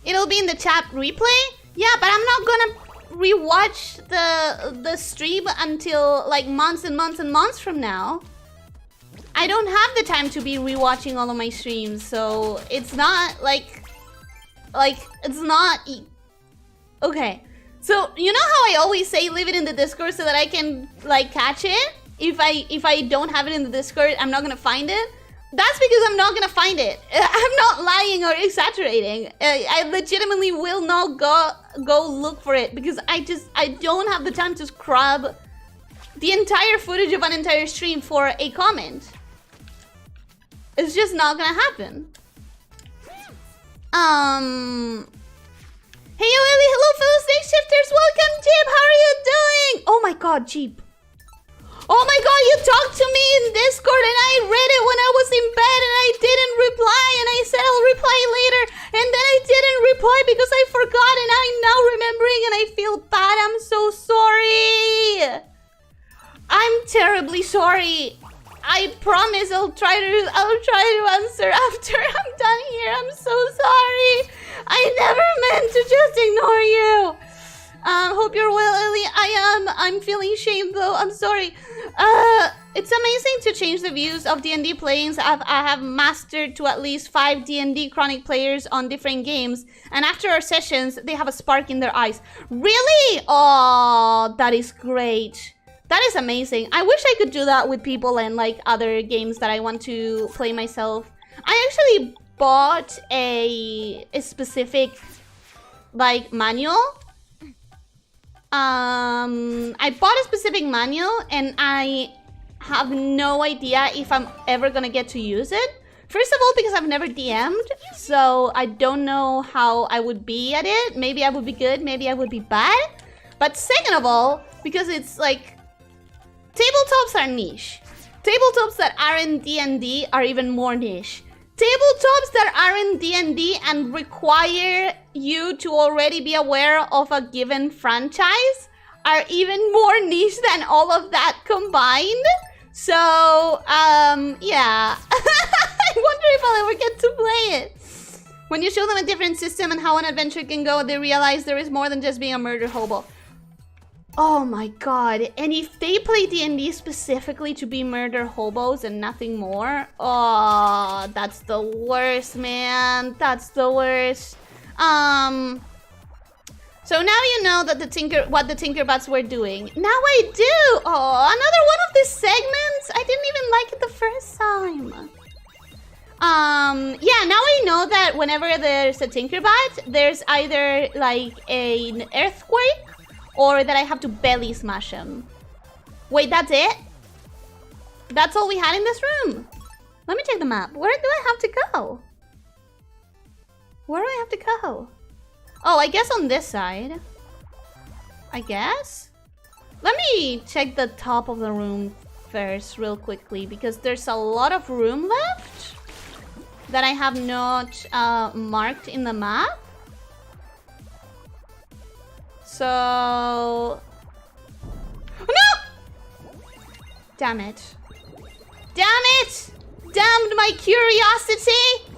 It'll be in the chat replay. Yeah, but I'm not gonna rewatch the stream until like months and months and months from now. I don't have the time to be rewatching all of my streams, so it's not like it's not okay. So you know how I always say leave it in the Discord so that I can like catch it? If I don't have it in the Discord, I'm not gonna find it. That's because I'm not gonna find it. I'm not lying or exaggerating. I legitimately will not go look for it because I don't have the time to scrub the entire footage of an entire stream for a comment. It's just not gonna happen. Hey, Lily, hello, fellow snake shifters. Welcome, Jeep. How are you doing? Oh my god, Jeep. Oh my god, you talked to me in Discord and I read it when I was in bed and I didn't reply and I said I'll reply later and then I didn't reply because I forgot and I'm now remembering and I feel bad. I'm so sorry. I'm terribly sorry. I promise I'll try to answer after I'm done here. I'm so sorry. I never meant to just ignore you. Hope you're well, Ellie. I'm feeling shame though. I'm sorry. It's amazing to change the views of D&D playings. I have mastered to at least 5 D&D chronic players on different games, and after our sessions, they have a spark in their eyes. Really? Oh, that is great. That is amazing. I wish I could do that with people and like other games that I want to play myself. I actually bought a specific like manual. I bought a specific manual and I have no idea if I'm ever gonna get to use it. First of all, because I've never DM'd, so I don't know how I would be at it. Maybe I would be good, maybe I would be bad. But second of all, because it's like, tabletops are niche. Tabletops that are in D&D are even more niche. Tabletops that are in D&D and require you to already be aware of a given franchise are even more niche than all of that combined. So, yeah. I wonder if I'll ever get to play it. When you show them a different system and how an adventure can go, they realize there is more than just being a murder hobo. Oh my god. And if they play D&D specifically to be murder hobos and nothing more, oh, that's the worst, man. That's the worst. So now you know that what the Tinkerbats were doing. Now I do. Oh, another one of these segments. I didn't even like it the first time. Yeah, now I know that whenever there's a Tinkerbat, there's either like an earthquake or that I have to belly smash him. Wait, that's it? That's all we had in this room. Let me check the map. Where do I have to go? Where do I have to go? Oh, I guess on this side. I guess? Let me check the top of the room first real quickly because there's a lot of room left that I have not marked in the map. So... No! Damn it. Damn it! Damned my curiosity!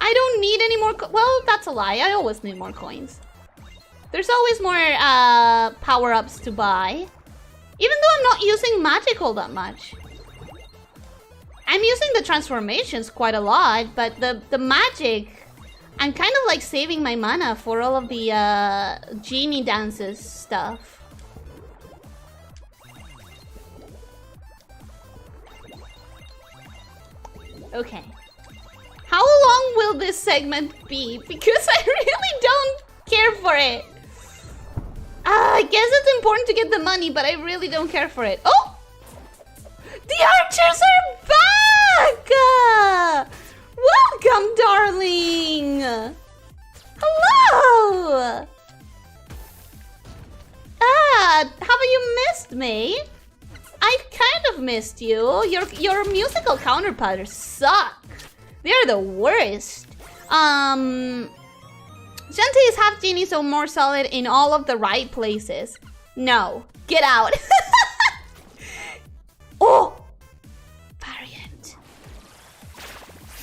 I don't need any more well, that's a lie. I always need more coins. There's always more power-ups to buy. Even though I'm not using magic all that much. I'm using the transformations quite a lot, but the magic... I'm kind of like saving my mana for all of the genie dances stuff. Okay. How long will this segment be? Because I really don't care for it. I guess it's important to get the money, but I really don't care for it. Oh! The archers are back! Welcome, darling! Hello! Ah, haven't you missed me? I kind of missed you. Your musical counterparts suck. They're the worst. Shantae is half genie, so more solid in all of the right places. No. Get out. Oh! Variant.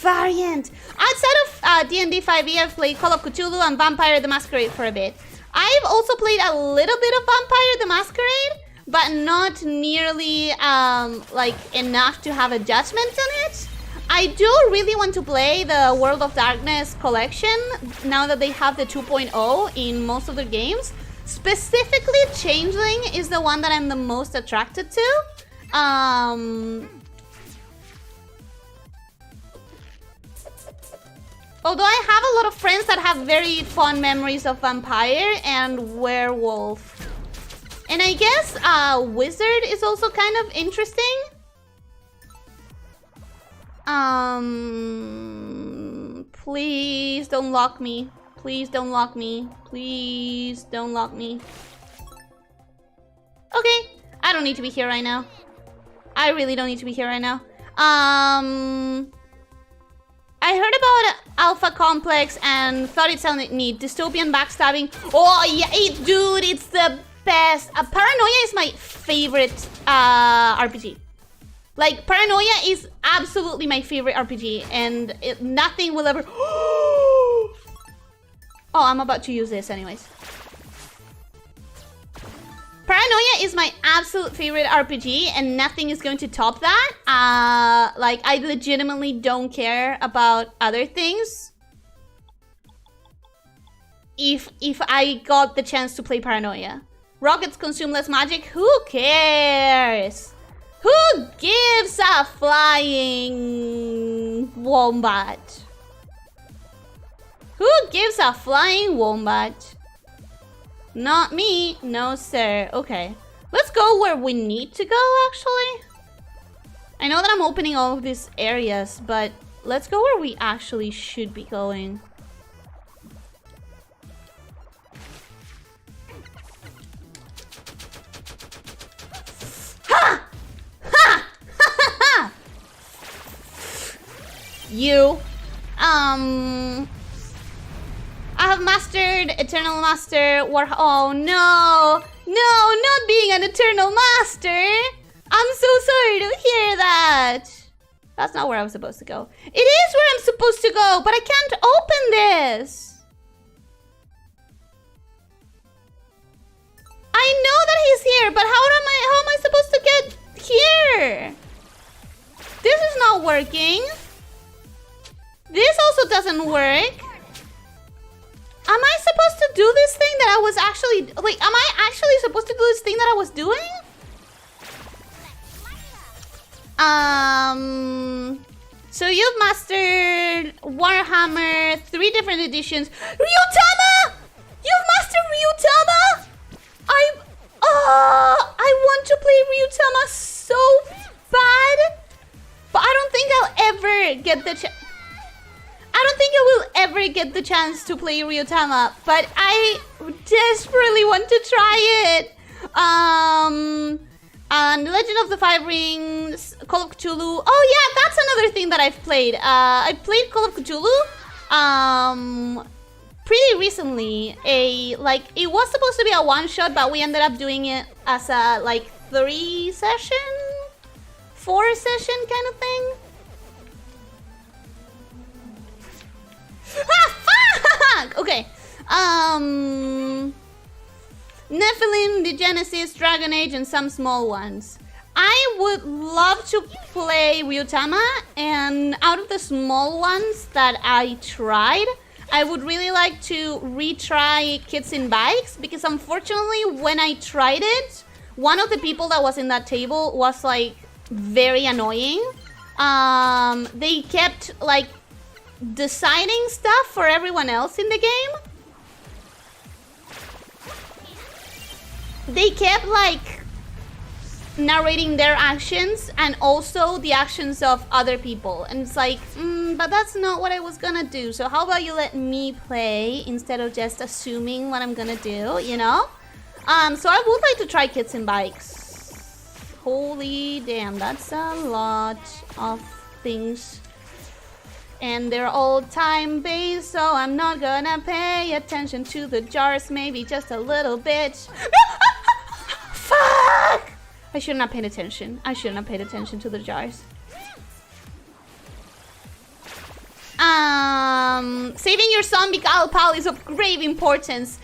Variant. Outside of D&D 5e, I've played Call of Cthulhu and Vampire the Masquerade for a bit. I've also played a little bit of Vampire the Masquerade, but not nearly like enough to have a judgment on it. I do really want to play the World of Darkness collection now that they have the 2.0 in most of their games. Specifically, Changeling is the one that I'm the most attracted to. Although I have a lot of friends that have very fond memories of Vampire and Werewolf. And I guess Wizard is also kind of interesting. Please don't lock me. Please don't lock me. Please don't lock me. Okay, I don't need to be here right now. I really don't need to be here right now. I heard about Alpha Complex and thought it sounded neat. Dystopian backstabbing. Oh yeah, dude, it's the best. Paranoia is my favorite RPG. Like, Paranoia is absolutely my favorite RPG, and nothing will ever... Oh, I'm about to use this anyways. Paranoia is my absolute favorite RPG, and nothing is going to top that. Like, I legitimately don't care about other things. If I got the chance to play Paranoia. Rockets consume less magic? Who cares? Who gives a flying wombat? Who gives a flying wombat? Not me. No, sir. Okay. Let's go where we need to go, actually. I know that I'm opening all of these areas, but let's go where we actually should be going. Ha! Ha! Ha! Ha! You. I have mastered Eternal Master War. Oh no! No, not being an Eternal Master! I'm so sorry to hear that! That's not where I was supposed to go. It is where I'm supposed to go, but I can't open this! I know that he's here, but how am I supposed to get here? This is not working. This also doesn't work. Am I supposed to do this thing that I was actually... Wait, am I actually supposed to do this thing that I was doing? So you've mastered Warhammer, 3 different editions. Ryutama! You've mastered Ryutama? I want to play Ryutama so bad. But I don't think I'll ever get the chance. I don't think I will ever get the chance to play Ryutama, but I desperately want to try it. And Legend of the Five Rings, Call of Cthulhu. Oh yeah, that's another thing that I've played. I played Call of Cthulhu pretty recently. It was supposed to be a one-shot, but we ended up doing it as a 3-session, 4-session kind of thing. Okay. Nephilim, the Genesis, Dragon Age, and some small ones. I would love to play Ryutama, and out of the small ones that I tried, I would really like to retry Kids in Bikes, because unfortunately when I tried it, one of the people that was in that table was very annoying. They kept deciding stuff for everyone else in the game. They kept narrating their actions and also the actions of other people, and it's but that's not what I was gonna do, so how about you let me play instead of just assuming what I'm gonna do, you know? So I would like to try Kids and Bikes. Holy damn, that's a lot of things And they're all time-based, so I'm not gonna pay attention to the jars, maybe just a little bit. Fuck! I should not pay attention. I should not pay attention to the jars. Saving your zombie gal pal is of grave importance.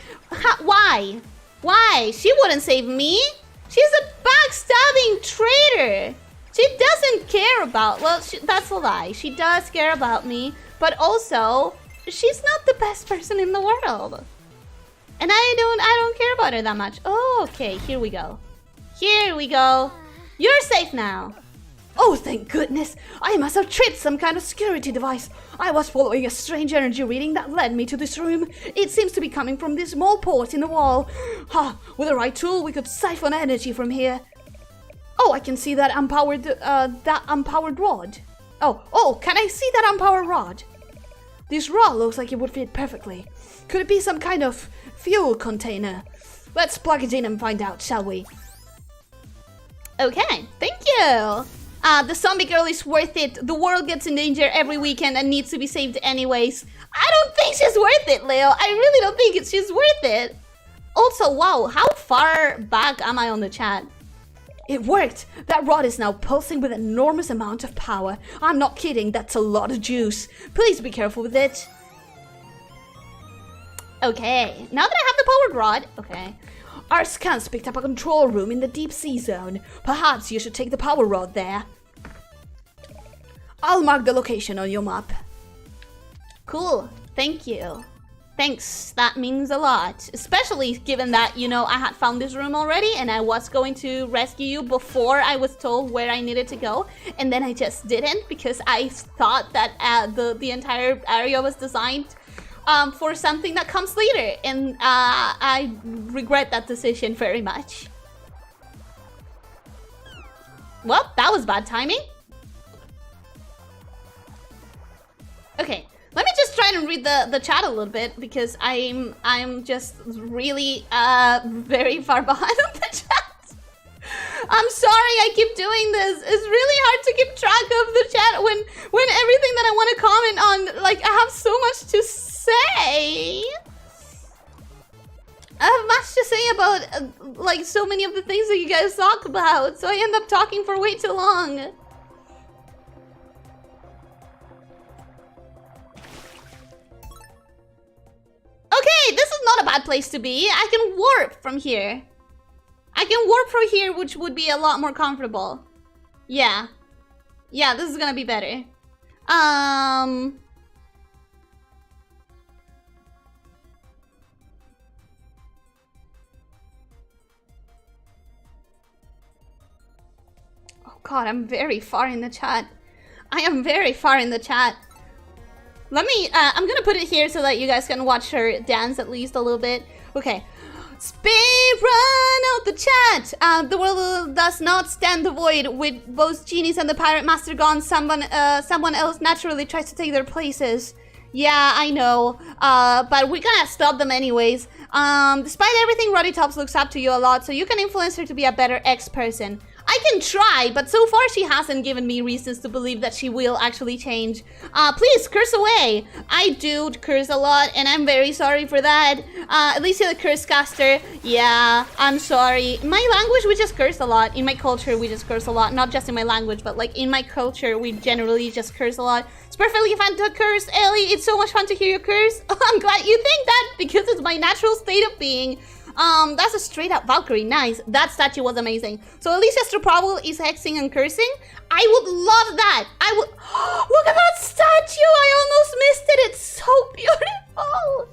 Why? Why? She wouldn't save me. She's a backstabbing traitor. She doesn't care about, well, that's a lie. She does care about me, but also, she's not the best person in the world. And I don't care about her that much. Oh, okay, here we go. Here we go. You're safe now. Oh, thank goodness. I must have tripped some kind of security device. I was following a strange energy reading that led me to this room. It seems to be coming from this small port in the wall. With the right tool, we could siphon energy from here. Oh, I can see that unpowered rod. Oh, can I see that unpowered rod? This rod looks like it would fit perfectly. Could it be some kind of fuel container? Let's plug it in and find out, shall we? Okay, thank you. The zombie girl is worth it. The world gets in danger every weekend and needs to be saved anyways. I don't think she's worth it, Leo. I really don't think she's worth it. Also, wow, how far back am I on the chat? It worked! That rod is now pulsing with an enormous amount of power. I'm not kidding, that's a lot of juice. Please be careful with it. Okay, now that I have the powered rod, okay. Our scans picked up a control room in the deep sea zone. Perhaps you should take the power rod there. I'll mark the location on your map. Cool, thank you. Thanks, that means a lot. Especially given that, you know, I had found this room already and I was going to rescue you before I was told where I needed to go. And then I just didn't because I thought that the entire area was designed for something that comes later. And I regret that decision very much. Well, that was bad timing. Okay. Let me just try and read the chat a little bit because I'm just really very far behind on the chat. I'm sorry I keep doing this. It's really hard to keep track of the chat when everything that I want to comment on, like, I have so much to say. I have much to say about like so many of the things that you guys talk about, so I end up talking for way too long. Okay, this is not a bad place to be. I can warp from here. I can warp from here, which would be a lot more comfortable. Yeah. Yeah, this is gonna be better. Oh god, I'm very far in the chat. I am very far in the chat. Let me, I'm gonna put it here so that you guys can watch her dance at least a little bit. Okay. Speed run out the chat! The world does not stand the void. With both genies and the pirate master gone, someone else naturally tries to take their places. Yeah, I know. But we're gonna stop them anyways. Despite everything, Rottytops looks up to you a lot, so you can influence her to be a better ex-person. I can try, but so far she hasn't given me reasons to believe that she will actually change. Please, curse away. I do curse a lot, and I'm very sorry for that. Elyssia the curse caster, yeah, I'm sorry. In my language, we just curse a lot. In my culture, we just curse a lot. Not just in my language, but like in my culture, we generally just curse a lot. It's perfectly fun to curse, Ellie. It's so much fun to hear you curse. I'm glad you think that, because it's my natural state of being. That's a straight up Valkyrie. Nice. That statue was amazing. So Elyssia Stropobble is hexing and cursing. I would love that. I would. Look at that statue. I almost missed it. It's so beautiful.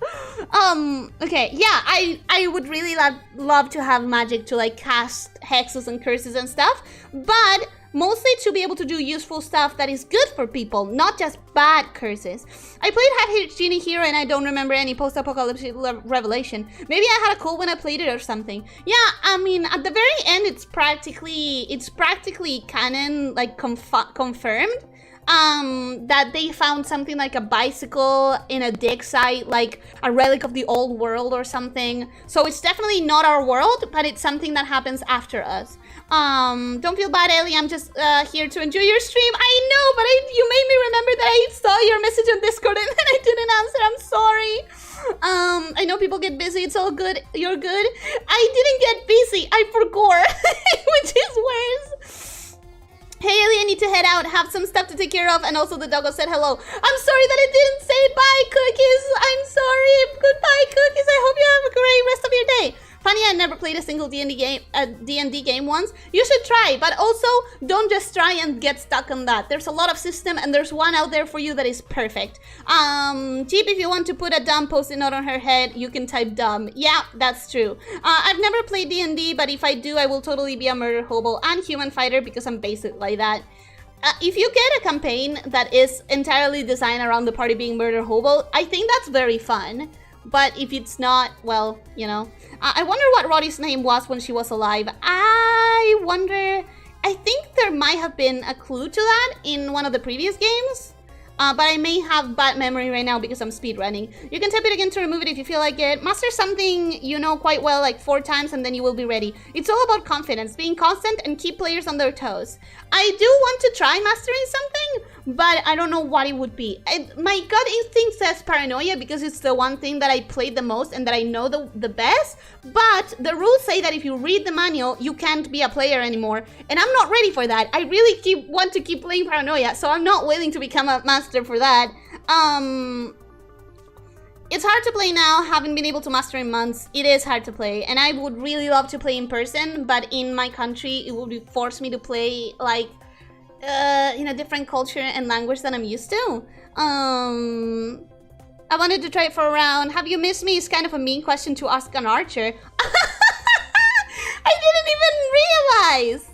Okay. Yeah. I would really love to have magic to like cast hexes and curses and stuff, but mostly to be able to do useful stuff that is good for people, not just bad curses. I played Half Genie Hero and I don't remember any post-apocalyptic revelation. Maybe I had a cold when I played it or something. Yeah, I mean, at the very end, it's practically canon, like confirmed. that they found something like a bicycle in a dig site, like a relic of the old world or something. So it's definitely not our world, but it's something that happens after us. Don't feel bad, Ellie. I'm just here to enjoy your stream. I know, but you made me remember that I saw your message on Discord and then I didn't answer. I'm sorry. I know people get busy. It's all good. You're good. I didn't get busy. I forgot, which is worse. Hey, Ellie, I need to head out. Have some stuff to take care of. And also the doggo said hello. I'm sorry that I didn't say bye, Cookies. I'm sorry. Goodbye, Cookies. I hope you have a great rest of your day. Funny, I never played a single D&D game once. You should try, but also don't just try and get stuck on that. There's a lot of system, and there's one out there for you that is perfect. Jeep, if you want to put a dumb post-it note on her head, you can type dumb. Yeah, that's true. I've never played D&D, but if I do, I will totally be a murder hobo and human fighter because I'm basic like that. If you get a campaign that is entirely designed around the party being murder hobo, I think that's very fun. But if it's not, well, you know. I wonder what Roddy's name was when she was alive. I wonder... I think there might have been a clue to that in one of the previous games. But I may have bad memory right now because I'm speedrunning. You can tap it again to remove it if you feel like it. Master something you know quite well like 4 times and then you will be ready. It's all about confidence, being constant and keep players on their toes. I do want to try mastering something, but I don't know what it would be. My gut instinct says paranoia because it's the one thing that I played the most and that I know the best. But the rules say that if you read the manual, you can't be a player anymore. And I'm not ready for that. I really want to keep playing paranoia, so I'm not willing to become a master for that. It's hard to play now, haven't been able to master in months. It is hard to play, and I would really love to play in person, but in my country, it would force me to play, like, in a different culture and language than I'm used to. I wanted to try it for a round. Have you missed me? It's kind of a mean question to ask an archer. I didn't even realize!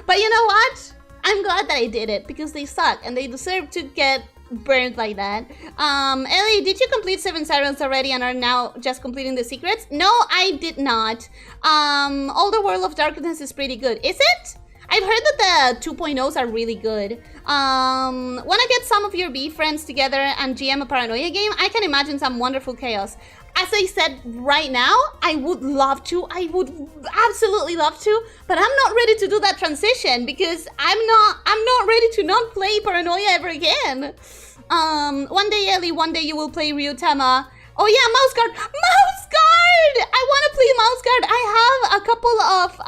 But you know what? I'm glad that I did it, because they suck, and they deserve to get burned like that. Ellie, did you complete 7 sirens already and are now just completing the secrets? No, I did not. All the World of Darkness is pretty good. Is it? I've heard that the 2.0s are really good. Wanna get some of your B friends together and GM a paranoia game? I can imagine some wonderful chaos. As I said right now, I would love to. I would absolutely love to, but I'm not ready to do that transition because I'm not ready to not play paranoia ever again. One day, Ellie, one day you will play Ryutama. Oh yeah, Mouse Guard! Mouse Guard! I want to play Mouse Guard. I have a couple of,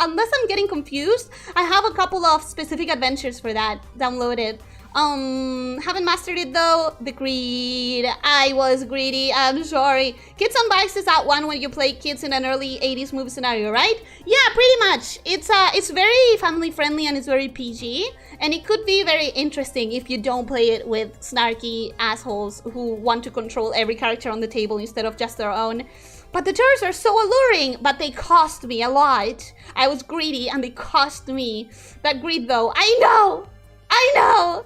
unless I'm getting confused, I have a couple of specific adventures for that downloaded. Haven't mastered it though. The greed. I was greedy. I'm sorry. Kids on Bikes is that one when you play kids in an early 80s movie scenario, right? Yeah, pretty much. It's very family friendly and it's very PG. And it could be very interesting if you don't play it with snarky assholes who want to control every character on the table instead of just their own. But the tours are so alluring, but they cost me a lot. I was greedy and they cost me. That greed though, I know! I know!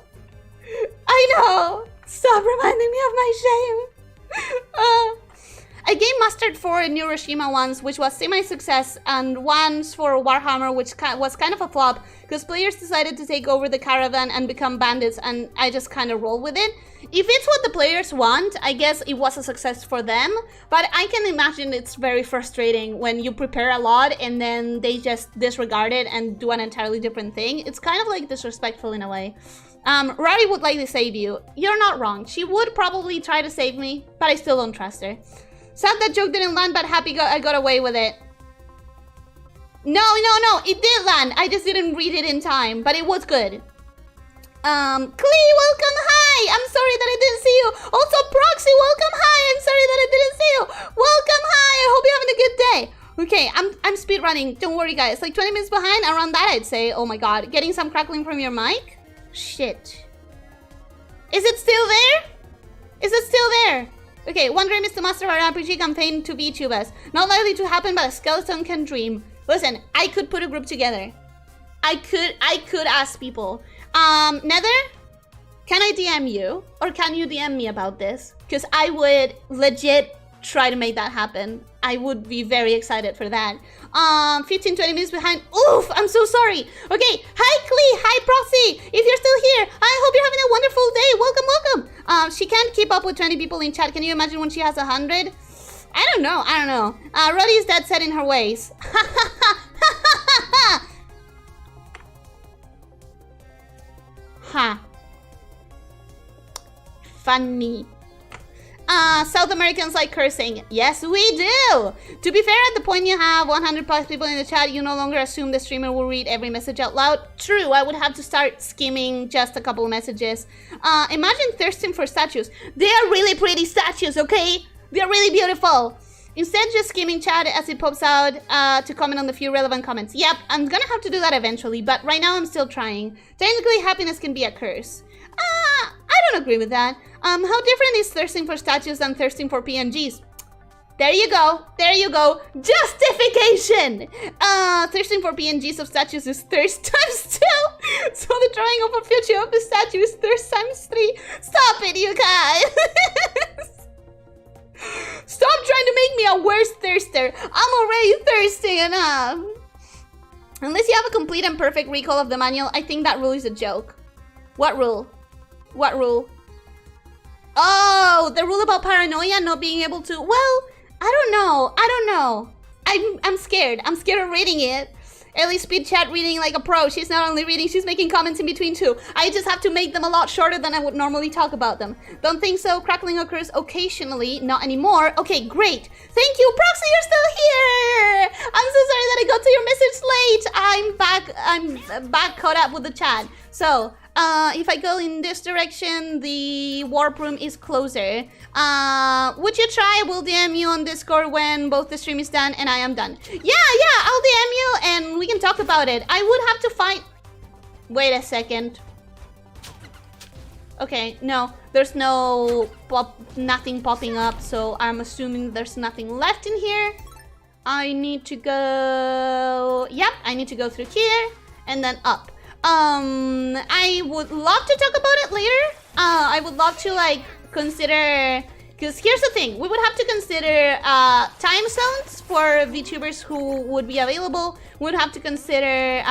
I know! Stop reminding me of my shame! I game mastered for Neuroshima once, which was semi-success, and once for Warhammer, which was kind of a flop, because players decided to take over the caravan and become bandits, and I just kind of roll with it. If it's what the players want, I guess it was a success for them, but I can imagine it's very frustrating when you prepare a lot and then they just disregard it and do an entirely different thing. It's kind of like disrespectful in a way. Rari would like to save you. You're not wrong. She would probably try to save me, but I still don't trust her. Sad that joke didn't land, but happy I got away with it. No, it did land. I just didn't read it in time, but it was good. Klee, welcome, hi! I'm sorry that I didn't see you. Also, Proxy, welcome, hi! I'm sorry that I didn't see you. Welcome, hi! I hope you're having a good day. Okay, I'm speed running. Don't worry, guys. Like 20 minutes behind, around that, I'd say. Oh my god, getting some crackling from your mic? Shit. Is it still there? Is it still there? Okay, one dream is to master our RPG campaign to VTubers. Not likely to happen, but a skeleton can dream. Listen, I could put a group together. I could ask people. Nether, can I DM you? Or can you DM me about this? Because I would legit try to make that happen. I would be very excited for that. 15-20 minutes behind. Oof, I'm so sorry. Okay, hi Klee, hi Proxy. If you're still here, I hope you're having a wonderful day. Welcome, welcome. She can't keep up with 20 people in chat. Can you imagine when she has 100? I don't know. Roddy is dead set in her ways. Ha. Funny. South Americans like cursing. Yes, we do. To be fair, at the point you have 100 plus people in the chat, you no longer assume the streamer will read every message out loud. True, I would have to start skimming just a couple of messages. Imagine thirsting for statues. They are really pretty statues, okay? They're really beautiful. Instead, just skimming chat as it pops out to comment on the few relevant comments. Yep, I'm gonna have to do that eventually, but right now I'm still trying. Technically, happiness can be a curse. I don't agree with that. How different is thirsting for statues than thirsting for PNGs? There you go. There you go. Justification! Thirsting for PNGs of statues is thirst times 2. So the drawing of a future of the statue is thirst times 3. Stop it, you guys! Stop trying to make me a worse thirster. I'm already thirsty enough. Unless you have a complete and perfect recall of the manual, I think that rule is a joke. What rule? What rule? Oh, the rule about paranoia, not being able to... Well, I don't know. I'm scared. I'm scared of reading it. Ellie speed chat reading like a pro. She's not only reading, she's making comments in between too. I just have to make them a lot shorter than I would normally talk about them. Don't think so. Crackling occurs occasionally, not anymore. Okay, great. Thank you. Proxy, you're still here. I'm so sorry that I got to your message late. I'm back caught up with the chat. So, if I go in this direction, the warp room is closer. Would you try? We'll DM you on Discord when both the stream is done and I am done. Yeah, I'll DM you and we can talk about it. I would have to find... Wait a second. Okay, no, there's nothing popping up, so I'm assuming there's nothing left in here. I need to go... Yep, I need to go through here and then up. I would love to talk about it later. I would love to like consider, because here's the thing, we would have to consider time zones for VTubers who would be available. We would have to consider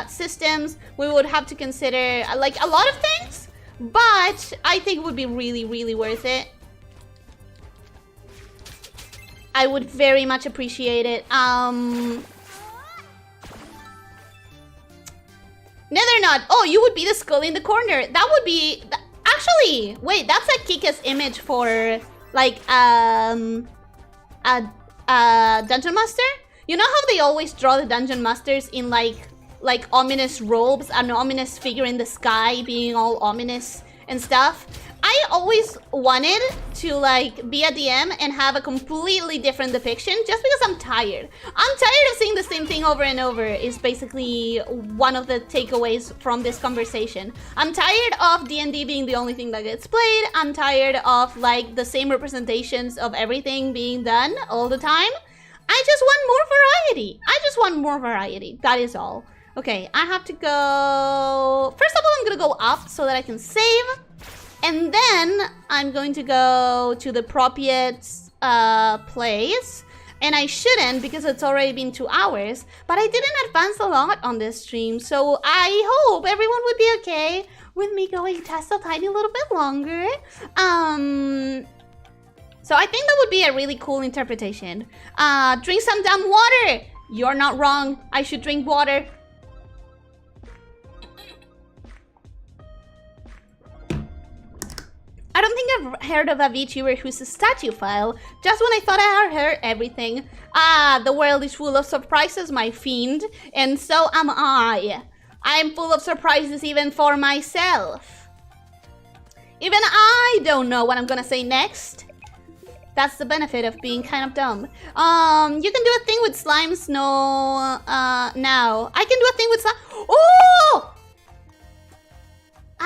systems. We would have to consider like a lot of things, but I think it would be really worth it. I would very much appreciate it. Nether Nut. Oh, you would be the skull in the corner. That would be... Actually, wait, that's a kick-ass image for, like, a Dungeon Master? You know how they always draw the Dungeon Masters in, like ominous robes, an ominous figure in the sky being all ominous and stuff? I always wanted to like be a DM and have a completely different depiction just because I'm tired. I'm tired of seeing the same thing over and over is basically one of the takeaways from this conversation. I'm tired of D&D being the only thing that gets played. I'm tired of like the same representations of everything being done all the time. I just want more variety. That is all. Okay, I have to go... First of all, I'm gonna go up so that I can save. And then I'm going to go to the appropriate place. And I shouldn't because it's already been 2 hours. But I didn't advance a lot on this stream. So I hope everyone would be okay with me going just a tiny little bit longer. So I think that would be a really cool interpretation. Drink some damn water. You're not wrong. I should drink water. I don't think I've heard of a VTuber who's a statue file. Just when I thought I had heard everything. The world is full of surprises, my fiend. And so am I. I'm full of surprises even for myself. Even I don't know what I'm gonna say next. That's the benefit of being kind of dumb. You can do a thing with slimes, no, now. I can do a thing with slime. Oh!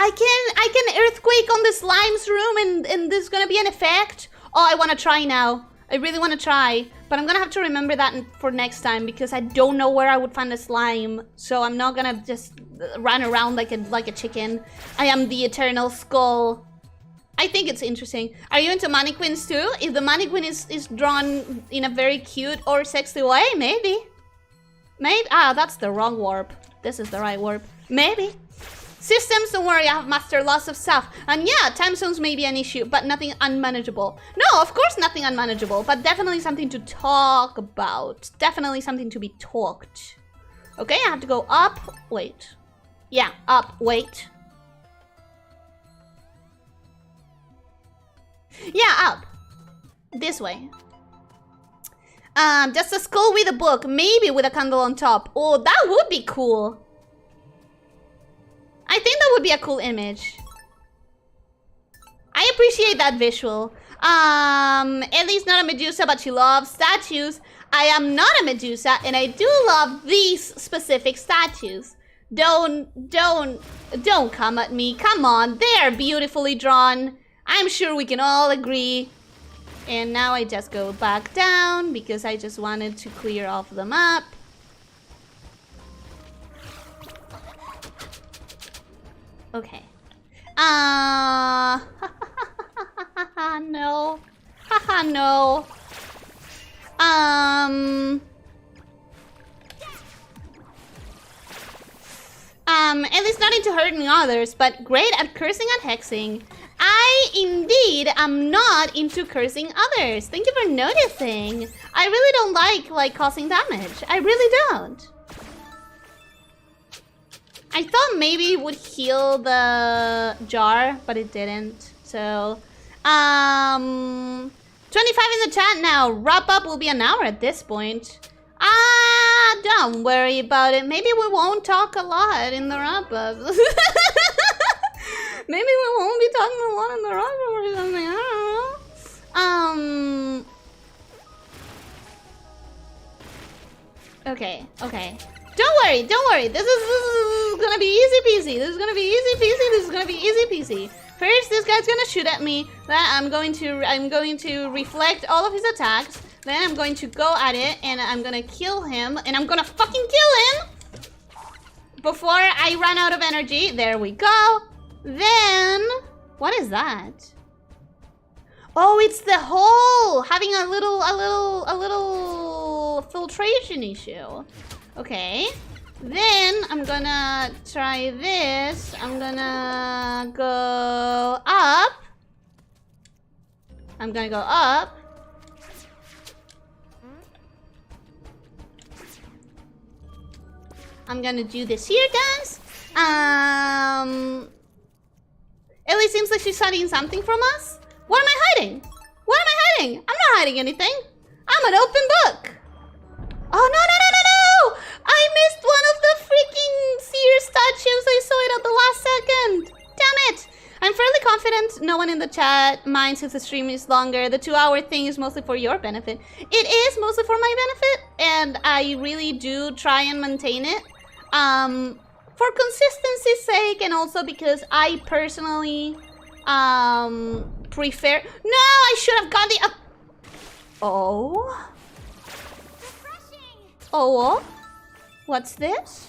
I can earthquake on the slimes room and there's gonna be an effect. Oh, I wanna try now. I really wanna try. But I'm gonna have to remember that for next time because I don't know where I would find a slime. So I'm not gonna just run around like a chicken. I am the eternal skull. I think it's interesting. Are you into mannequins too? If the mannequin is drawn in a very cute or sexy way, maybe. Maybe. Ah, that's the wrong warp. This is the right warp. Maybe. Systems, don't worry, I have mastered lots of stuff. And yeah, time zones may be an issue, but nothing unmanageable. No, of course nothing unmanageable, but definitely something to talk about. Definitely something to be talked. Okay, I have to go up. Wait. Yeah, up. Wait. Yeah, up. This way. Just a skull with a book, maybe with a candle on top. Oh, that would be cool. I think that would be a cool image. I appreciate that visual. Ellie's not a Medusa, but she loves statues. I am not a Medusa, and I do love these specific statues. Don't come at me. Come on, they're beautifully drawn. I'm sure we can all agree. And now I just go back down because I just wanted to clear off the map. Okay. No. Haha, no. Ellie's not into hurting others, but great at cursing and hexing. I indeed am not into cursing others. Thank you for noticing. I really don't like causing damage. I really don't. I thought maybe it would heal the jar, but it didn't. So, 25 in the chat now. Wrap up will be an hour at this point. Don't worry about it. Maybe we won't talk a lot in the wrap up. Maybe we won't be talking a lot in the wrap up or something. I don't know. Okay. Don't worry. This is gonna be easy peasy. This is gonna be easy peasy. First, this guy's gonna shoot at me. Then I'm going to reflect all of his attacks. Then I'm going to go at it and I'm gonna kill him. And I'm gonna fucking kill him before I run out of energy. There we go. Then, what is that? Oh, it's the hole having a little filtration issue. Okay. Then I'm gonna try this. I'm gonna go up. I'm gonna do this here, guys. Ellie seems like she's hiding something from us. What am I hiding? I'm not hiding anything. I'm an open book. Oh, no. I missed one of the freaking seer statues. I saw it at the last second. Damn it. I'm fairly confident no one in the chat minds if the stream is longer. The 2-hour thing is mostly for your benefit. It is mostly for my benefit, and I really do try and maintain it. For consistency's sake, and also because I personally prefer. No, I should have got the. Oh. Oh. What's this?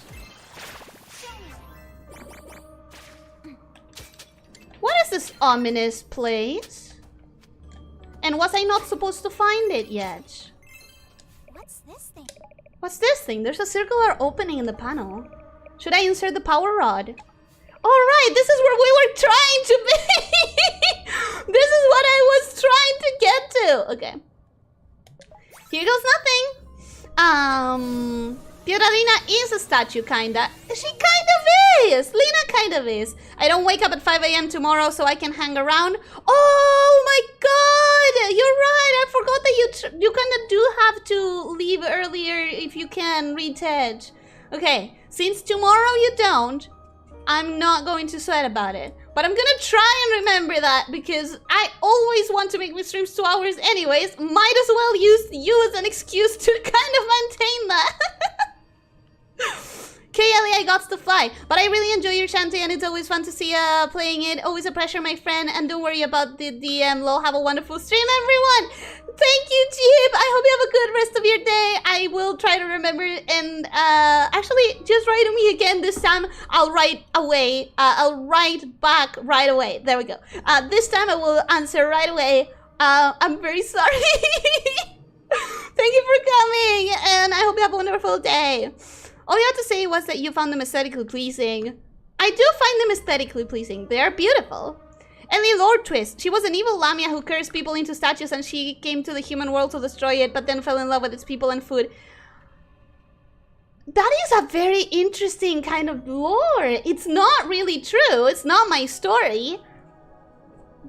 What is this ominous place? And was I not supposed to find it yet? What's this thing? There's a circular opening in the panel. Should I insert the power rod? Alright, this is where we were trying to be! This is what I was trying to get to! Okay. Here goes nothing. Fiorina is a statue, kinda. She kind of is! Lena kind of is. I don't wake up at 5 AM tomorrow so I can hang around. Oh my god! You're right! I forgot that you kinda do have to leave earlier if you can, Ted. Okay, since tomorrow you don't, I'm not going to sweat about it. But I'm gonna try and remember that because I always want to make my streams 2 hours anyways. Might as well use you as an excuse to kind of maintain that. Okay, Ellie, I gots to fly. But I really enjoy your Shantae, and it's always fun to see playing it. Always a pleasure, my friend. And don't worry about the DM. Lol, have a wonderful stream, everyone. Thank you, Jeep. I hope you have a good rest of your day. I will try to remember. And actually, just write to me again this time. I'll write away. I'll write back right away. There we go. This time I will answer right away. I'm very sorry. Thank you for coming, and I hope you have a wonderful day. All you had to say was that you found them aesthetically pleasing. I do find them aesthetically pleasing. They are beautiful. And the lore twist. She was an evil lamia who cursed people into statues, and she came to the human world to destroy it, but then fell in love with its people and food. That is a very interesting kind of lore. It's not really true. It's not my story.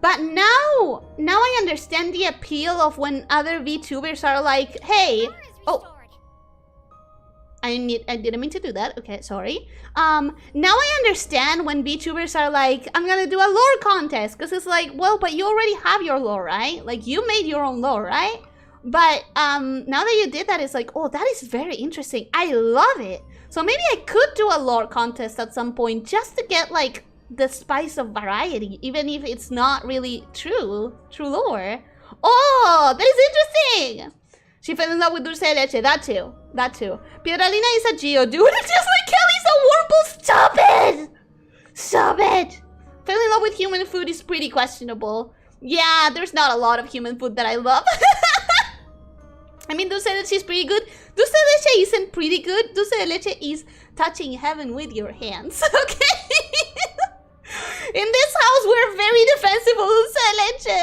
But now I understand the appeal of when other VTubers are like, hey, oh, I didn't mean to do that. Okay, sorry. Now I understand when VTubers are like, I'm gonna do a lore contest, because it's like, well, but you already have your lore, right? Like, you made your own lore, right? But now that you did that, it's like, oh, that is very interesting. I love it. So maybe I could do a lore contest at some point just to get like the spice of variety, even if it's not really true lore. Oh, that is interesting. She fell in love with dulce de leche. That too. Piedralina is a Geodude. Just like Kelly's a Wurmple. Stop it. Stop it. Fell in love with human food is pretty questionable. Yeah, there's not a lot of human food that I love. I mean, dulce de leche is pretty good. Dulce de leche isn't pretty good. Dulce de leche is touching heaven with your hands. Okay. In this house, we're very defensive of dulce de leche.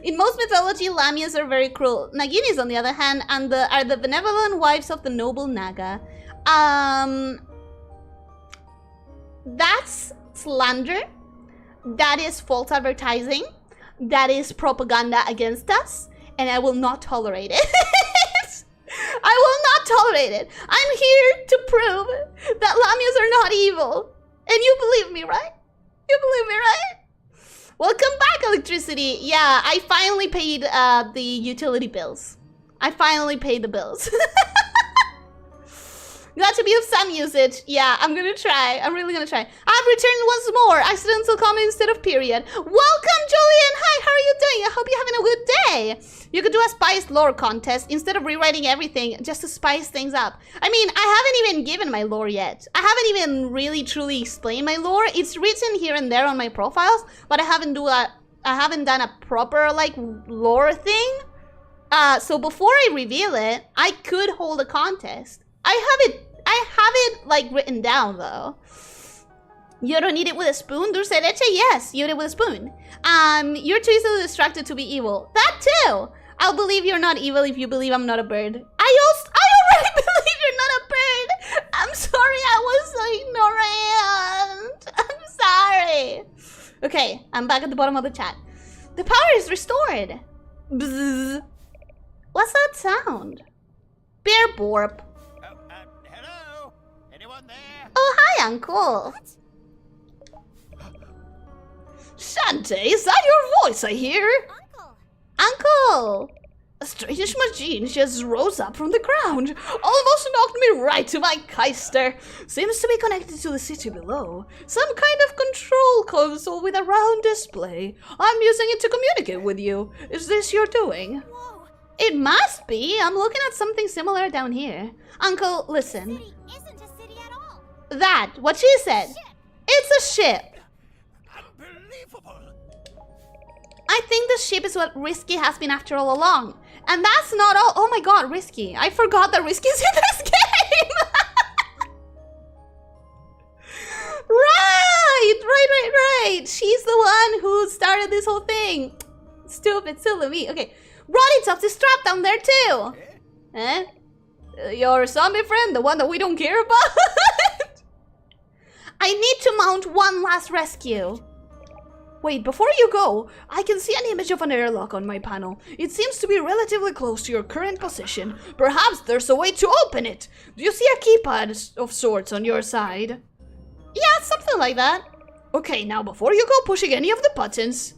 In most mythology, lamias are very cruel. Naginis, on the other hand, are the benevolent wives of the noble Naga. That's slander. That is false advertising. That is propaganda against us. And I will not tolerate it. I will not tolerate it. I'm here to prove that lamias are not evil. And you believe me, right? You believe me, right? Welcome back, electricity. Yeah, I finally paid the utility bills. I finally paid the bills. Got to be of some usage. Yeah, I'm gonna try. I'm really gonna try. I've returned once more. Accidental comment instead of period. Welcome, Julian. Hi, how are you doing? I hope you're having a good day. You could do a spice lore contest instead of rewriting everything just to spice things up. I mean, I haven't even given my lore yet. I haven't even really truly explained my lore. It's written here and there on my profiles, but I haven't done a proper like lore thing. So before I reveal it, I could hold a contest. I have it like written down though. You don't eat it with a spoon? Dulce de leche? Yes, you eat it with a spoon. You're too easily distracted to be evil. That too! I'll believe you're not evil if you believe I'm not a bird. I already believe you're not a bird! I'm sorry I was so ignorant. I'm sorry. Okay, I'm back at the bottom of the chat. The power is restored. Bzzz. What's that sound? Bear borp. Hello? Anyone there? Oh, hi, Uncle. Shantae, is that your voice I hear? Uncle! A strange machine just rose up from the ground. Almost knocked me right to my keister. Seems to be connected to the city below. Some kind of control console with a round display. I'm using it to communicate with you. Is this your doing? Whoa. It must be. I'm looking at something similar down here. Uncle, listen. City isn't a city at all. That, what she said. Ship. It's a ship. Unbelievable! I think the ship is what Risky has been after all along. And that's not all. Oh my god, Risky. I forgot that Risky's in this game. Right. She's the one who started this whole thing. Stupid, silly me. Okay. Rottytops is trapped down there too. Eh? Your zombie friend, the one that we don't care about? I need to mount one last rescue. Wait, before you go, I can see an image of an airlock on my panel. It seems to be relatively close to your current position. Perhaps there's a way to open it. Do you see a keypad of sorts on your side? Yeah, something like that. Okay, now before you go pushing any of the buttons...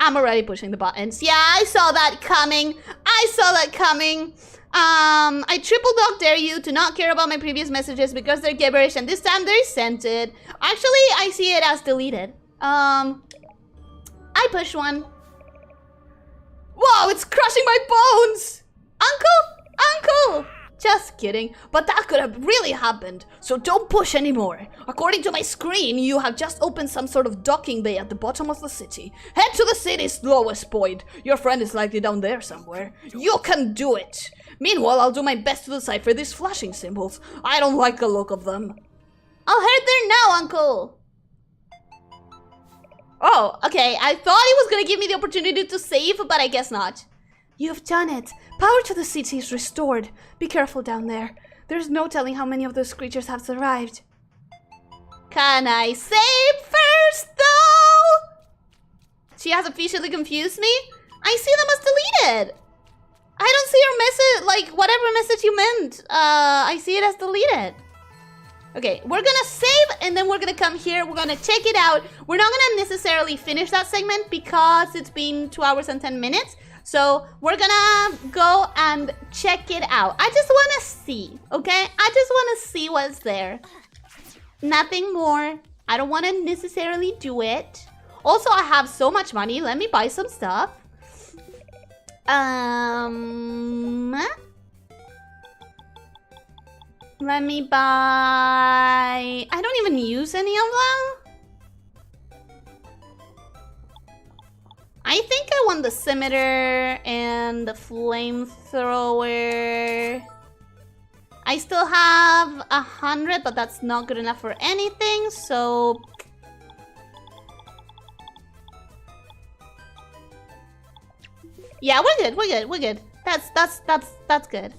I'm already pushing the buttons. Yeah, I saw that coming. I I saw that coming. I triple dog dare you to not care about my previous messages because they're gibberish and this time they're scented. Actually, I see it as deleted. I push one. Whoa, it's crushing my bones! Uncle! Just kidding, but that could have really happened, so don't push anymore. According to my screen, you have just opened some sort of docking bay at the bottom of the city. Head to the city's lowest point. Your friend is likely down there somewhere. You can do it. Meanwhile, I'll do my best to decipher these flashing symbols. I don't like the look of them. I'll head there now, Uncle. Oh, okay. I thought he was gonna give me the opportunity to save, but I guess not. You've done it. Power to the city is restored. Be careful down there. There's no telling how many of those creatures have survived. Can I save first, though? She has officially confused me? I see them as deleted. I don't see your message, like, whatever message you meant. I see it as deleted. Okay, we're gonna save and then we're gonna come here. We're gonna check it out. We're not gonna necessarily finish that segment because it's been 2 hours and 10 minutes. So we're gonna go and check it out. I just wanna see, okay? I just wanna see what's there. Nothing more. I don't wanna necessarily do it. Also, I have so much money. Let me buy some stuff. Let me buy... I don't even use any of them. I think I want the scimitar and the flamethrower. I still have 100, but that's not good enough for anything, so... Yeah, we're good. That's good.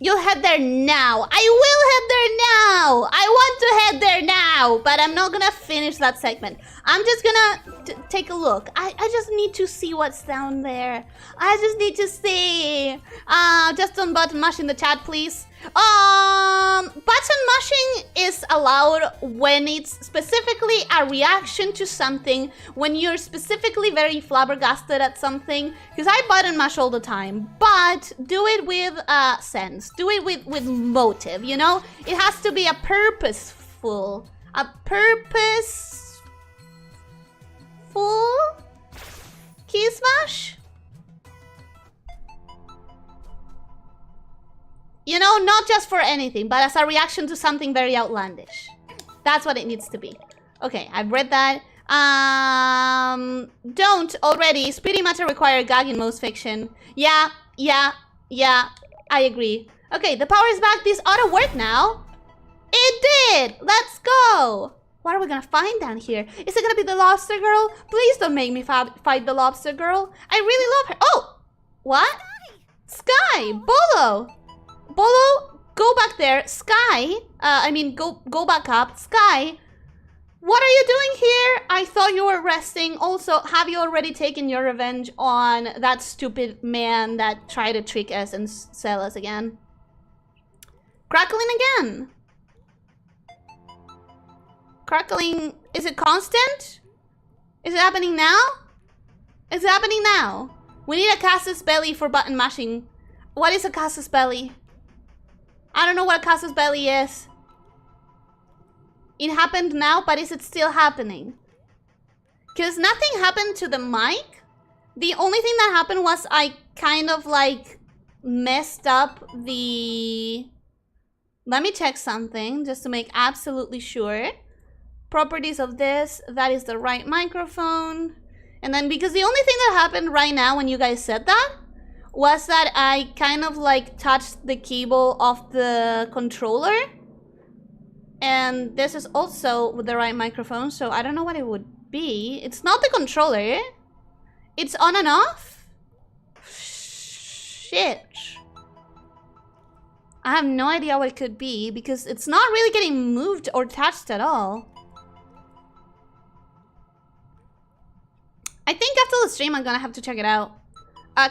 You'll head there now. I will head there now. I want to head there now, but I'm not gonna finish that segment. I'm just gonna take a look. I just need to see what's down there. I just need to see. Just don't button mash in the chat, please. Button mashing is allowed when it's specifically a reaction to something, when you're specifically very flabbergasted at something. Because I button mash all the time, but do it with sense. Do it with motive, you know? It has to be a purposeful key smash? You know, not just for anything, but as a reaction to something very outlandish. That's what it needs to be. Okay, I've read that. Don't already. It's pretty much a required gag in most fiction. Yeah, I agree. Okay, the power is back. This ought to work now. It did! Let's go! What are we gonna find down here? Is it gonna be the lobster girl? Please don't make me fight the lobster girl. I really love her. Oh! What? Sky! Bolo! Bolo, go back there. Sky, go back up. Sky, what are you doing here? I thought you were resting. Also, have you already taken your revenge on that stupid man that tried to trick us and sell us again? Crackling again. Crackling, is it constant? Is it happening now? Is it happening now? We need a casus belli for button mashing. What is a casus belli? I don't know what a casus belli is. It happened now, but is it still happening? Because nothing happened to the mic. The only thing that happened was I kind of like messed up the... Let me check something just to make absolutely sure. Properties of this, that is the right microphone. And then because the only thing that happened right now when you guys said that was that I kind of like touched the cable of the controller. And this is also with the right microphone, so I don't know what it would be. It's not the controller. It's on and off? Shit. I have no idea what it could be because it's not really getting moved or touched at all. I think after the stream I'm gonna have to check it out.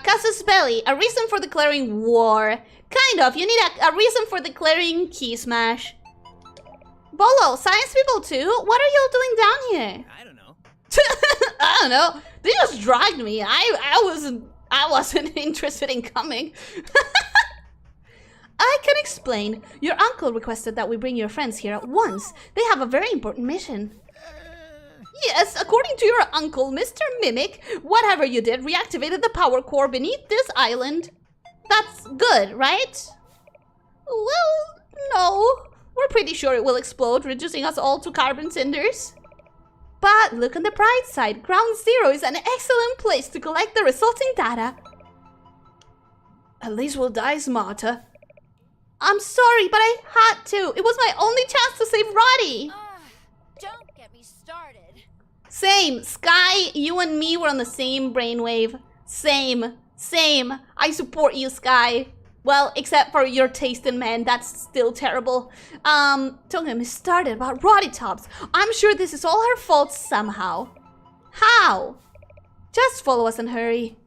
Casus belli, a reason for declaring war. Kind of, you need a reason for declaring key smash. Bolo, science people too? What are y'all doing down here? I don't know. I don't know. They just dragged me. I was I wasn't interested in coming. I can explain. Your uncle requested that we bring your friends here at once. They have a very important mission. Yes, according to your uncle, Mr. Mimic, whatever you did reactivated the power core beneath this island. That's good, right? Well, no. We're pretty sure it will explode, reducing us all to carbon cinders. But look on the bright side. Ground Zero is an excellent place to collect the resulting data. At least we'll die smarter. I'm sorry, but I had to. It was my only chance to save Roddy. Don't get me started. Same. Sky, you and me were on the same brainwave. Same. I support you, Sky. Well, except for your taste in men, that's still terrible. Don't get me started about Rottytops. I'm sure this is all her fault somehow. How? Just follow us and hurry.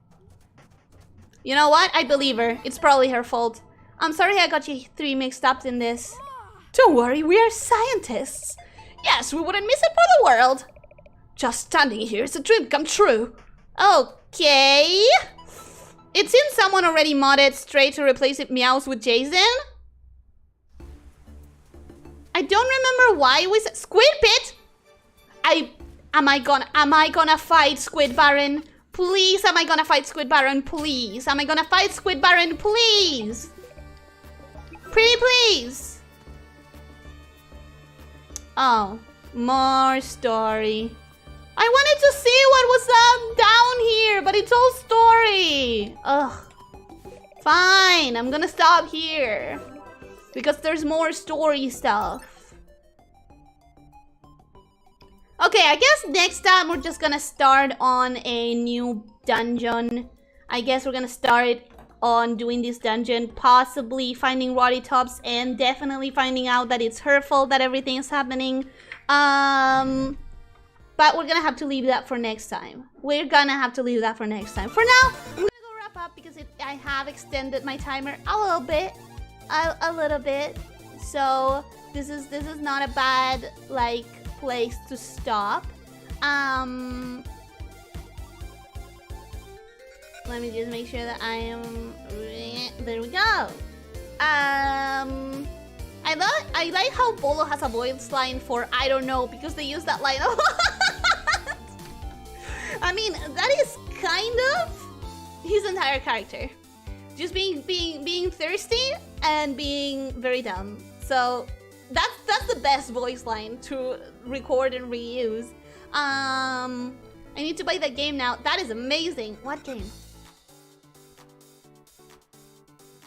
You know what? I believe her. It's probably her fault. I'm sorry I got you three mixed up in this. Don't worry, we are scientists. Yes, we wouldn't miss it for the world. Just standing here is a dream come true. Okay. It seems someone already modded Stray to replace it Meows with Jason. I don't remember why we said Squid Pit. Am I gonna fight Squid Baron? Please, am I gonna fight Squid Baron? Please. Am I gonna fight Squid Baron? Please. Pretty please. Oh, more story. I wanted to see what was down here, but it's all story. Ugh. Fine, I'm gonna stop here. Because there's more story stuff. Okay, I guess next time we're just gonna start on a new dungeon. I guess we're gonna start on doing this dungeon, possibly finding Rottytops and definitely finding out that it's her fault that everything is happening. But we're gonna have to leave that for next time. For now, I'm gonna go wrap up because I have extended my timer a little bit. A little bit. So this is not a bad like place to stop. Let me just make sure that I am... There we go. I like how Bolo has a voice line for I don't know because they use that line a lot. I mean, that is kind of his entire character. Just being thirsty and being very dumb. So that's the best voice line to record and reuse. I need to buy that game now. That is amazing. What game?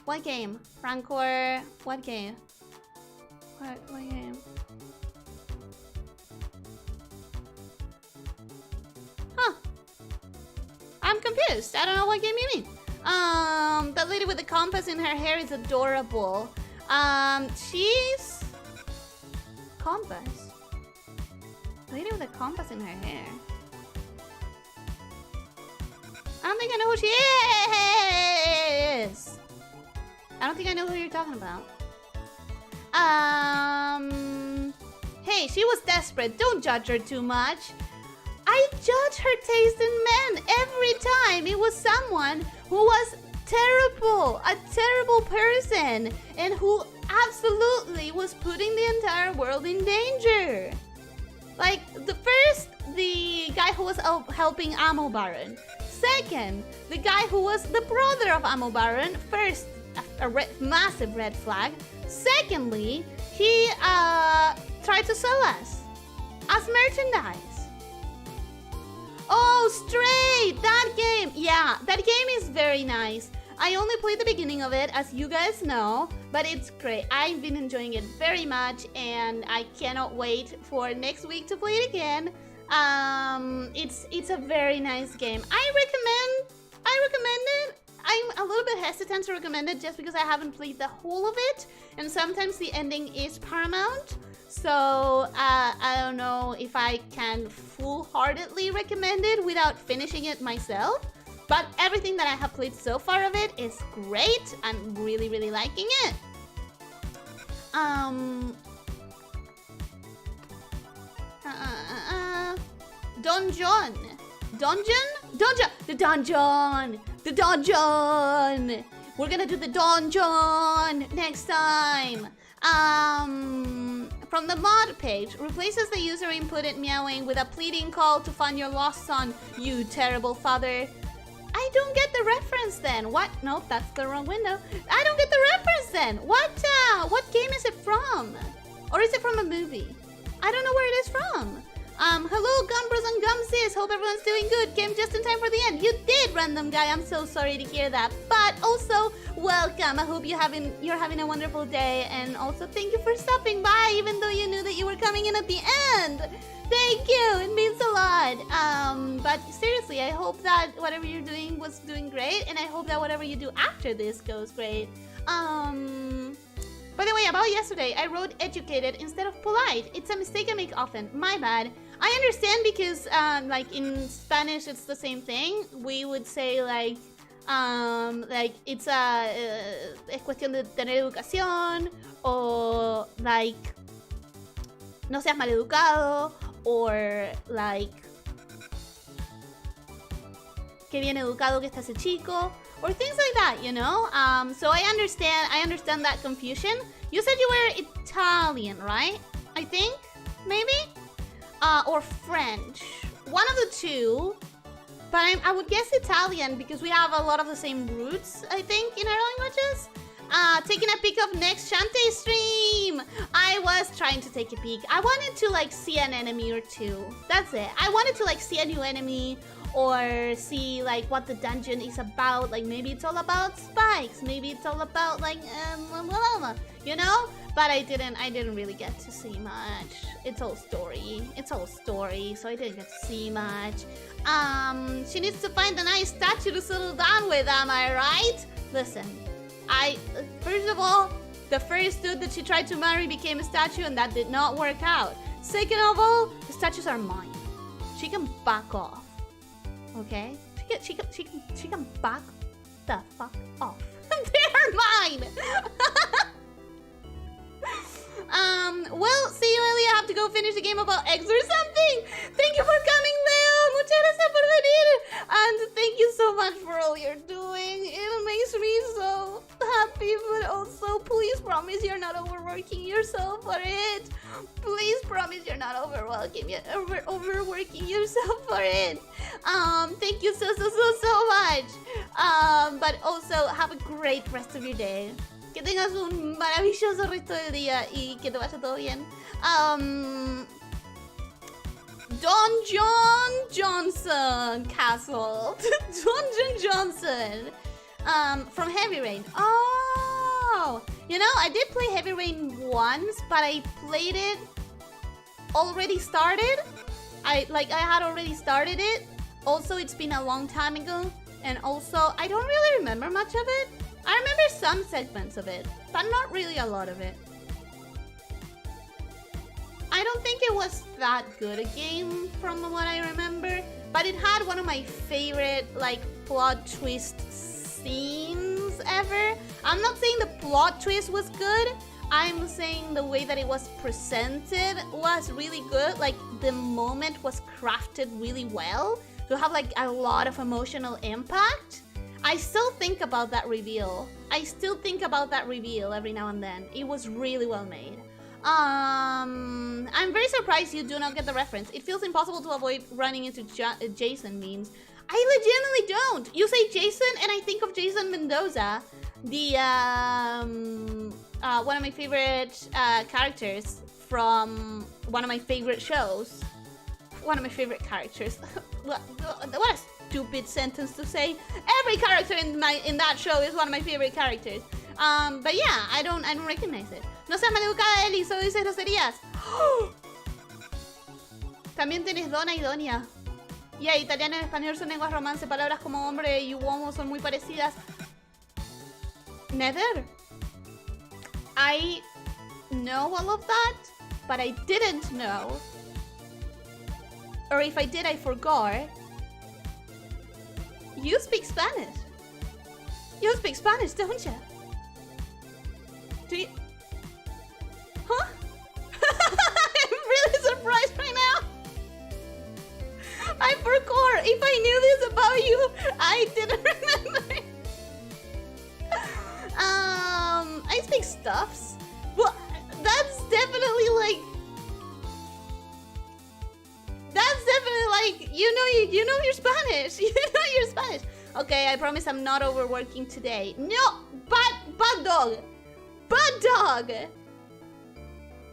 What game? Rancor. What game? What game? Huh. I'm confused. I don't know what game you mean. That lady with the compass in her hair is adorable. She's... Compass? Lady with a compass in her hair. I don't think I know who she is. I don't think I know who you're talking about. Hey, she was desperate. Don't judge her too much. I judge her taste in men every time. It was someone who was terrible, a terrible person, and who absolutely was putting the entire world in danger. Like, the guy who was helping Ammo Baron. Second, the guy who was the brother of Ammo Baron. First, a massive red flag. Secondly, he tried to sell us as merchandise. Oh, Stray! That game! Yeah, that game is very nice. I only played the beginning of it, as you guys know, but it's great. I've been enjoying it very much, and I cannot wait for next week to play it again. It's a very nice game. I recommend it. I'm a little bit hesitant to recommend it just because I haven't played the whole of it, and sometimes the ending is paramount. So I don't know if I can full-heartedly recommend it without finishing it myself. But everything that I have played so far of it is great. I'm really, really liking it. Donjon. The donjon. The dungeon! We're gonna do the dungeon next time. From the mod page, replaces the user inputted meowing with a pleading call to find your lost son, you terrible father. I don't get the reference then. What? No, that's the wrong window. I don't get the reference then. What game is it from? Or is it from a movie? I don't know where it is from. Hello, Gumbros and Gumsies. Hope everyone's doing good. Came just in time for the end. You did, random guy. I'm so sorry to hear that. But also, welcome. I hope you're having a wonderful day. And also, thank you for stopping by, even though you knew that you were coming in at the end. Thank you. It means a lot. But seriously, I hope that whatever you're doing was doing great. And I hope that whatever you do after this goes great. By the way, about yesterday, I wrote educated instead of polite. It's a mistake I make often. My bad. I understand because, like, in Spanish, it's the same thing. We would say, like it's es cuestión de tener educación, or, like, no seas maleducado, or, like, qué bien educado que está ese chico. Or things like that, you know? So I understand that confusion. You said you were Italian, right? I think? Maybe? Or French. One of the two. But I would guess Italian because we have a lot of the same roots, I think, in our languages. Taking a peek of next Shantae stream. I was trying to take a peek. I wanted to, like, see an enemy or two. That's it. I wanted to, like, see a new enemy. Or see, like, what the dungeon is about. Like, maybe it's all about spikes. Maybe it's all about, like, you know? But I didn't really get to see much. It's all story, so I didn't get to see much. She needs to find a nice statue to settle down with, am I right? Listen, first of all, the first dude that she tried to marry became a statue and that did not work out. Second of all, the statues are mine. She can back off. Okay? She can back the fuck off. They're mine! Well, see you, Ellie. I have to go finish the game about eggs or something. Thank you for coming, Leo. Muchas gracias por venir. And thank you so much for all you're doing. It makes me so happy, but also please promise you're not overworking yourself for it. Please promise you're not overworking yourself for it. Thank you so much. But also have a great rest of your day. Que tengas un maravilloso resto del día y que te vaya todo bien. Don John Johnson Castle. Don John Johnson. From Heavy Rain. Oh! You know, I did play Heavy Rain once, but I played it already started. I had already started it. Also, it's been a long time ago. And also, I don't really remember much of it. I remember some segments of it, but not really a lot of it. I don't think it was that good a game from what I remember, but it had one of my favorite, like, plot twist scenes ever. I'm not saying the plot twist was good. I'm saying the way that it was presented was really good. Like, the moment was crafted really well to have, like, a lot of emotional impact. I still think about that reveal. Every now and then. It was really well made. I'm very surprised you do not get the reference. It feels impossible to avoid running into Jason memes. I legitimately don't. You say Jason and I think of Jason Mendoza, the one of my favorite characters from one of my favorite shows. One of my favorite characters. What a stupid sentence to say. Every character in that show is one of my favorite characters. But yeah, I don't recognize it. No seas maleducada, Eli, solo dices groserías. También tienes dona y donia. Yeah, italiano y español son lenguas romance. Palabras como hombre y uomo son muy parecidas. Never. I know all of that, but I didn't know. Or if I did, I forgot. You speak Spanish. You speak Spanish, don't you? Do you? Huh? I'm really surprised right now. I forgot. If I knew this about you, I didn't remember. I speak stuffs. Well, that's definitely like. That's definitely like you know your Spanish. You know your Spanish. Okay, I promise I'm not overworking today. No, bad dog. Bad dog.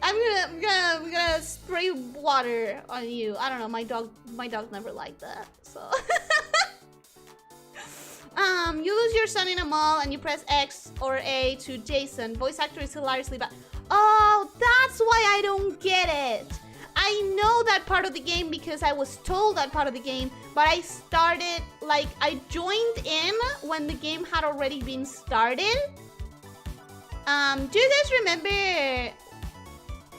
I'm gonna spray water on you. I don't know, my dog never liked that. So you lose your son in a mall and you press X or A to Jason. Voice actor is hilariously bad. Oh, that's why I don't get it. I know that part of the game because I was told that part of the game, but I started, like, I joined in when the game had already been started. Do you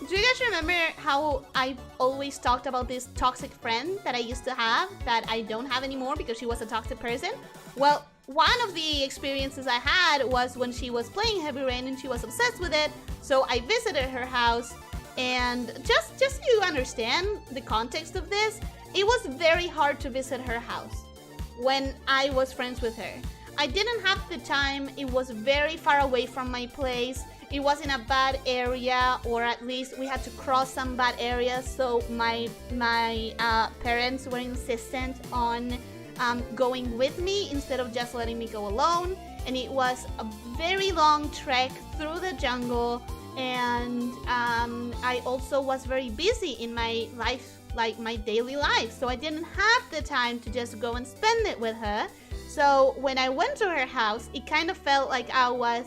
guys remember how I always talked about this toxic friend that I used to have that I don't have anymore because she was a toxic person? Well, one of the experiences I had was when she was playing Heavy Rain and she was obsessed with it. So I visited her house, and just so you understand the context of this, it was very hard to visit her house when I was friends with her. I didn't have the time. It was very far away from my place. It was in a bad area, or at least we had to cross some bad areas. So my parents were insistent on going with me instead of just letting me go alone. And it was a very long trek through the jungle. And I also was very busy in my life, like my daily life. So I didn't have the time to just go and spend it with her. So when I went to her house, it kind of felt like I was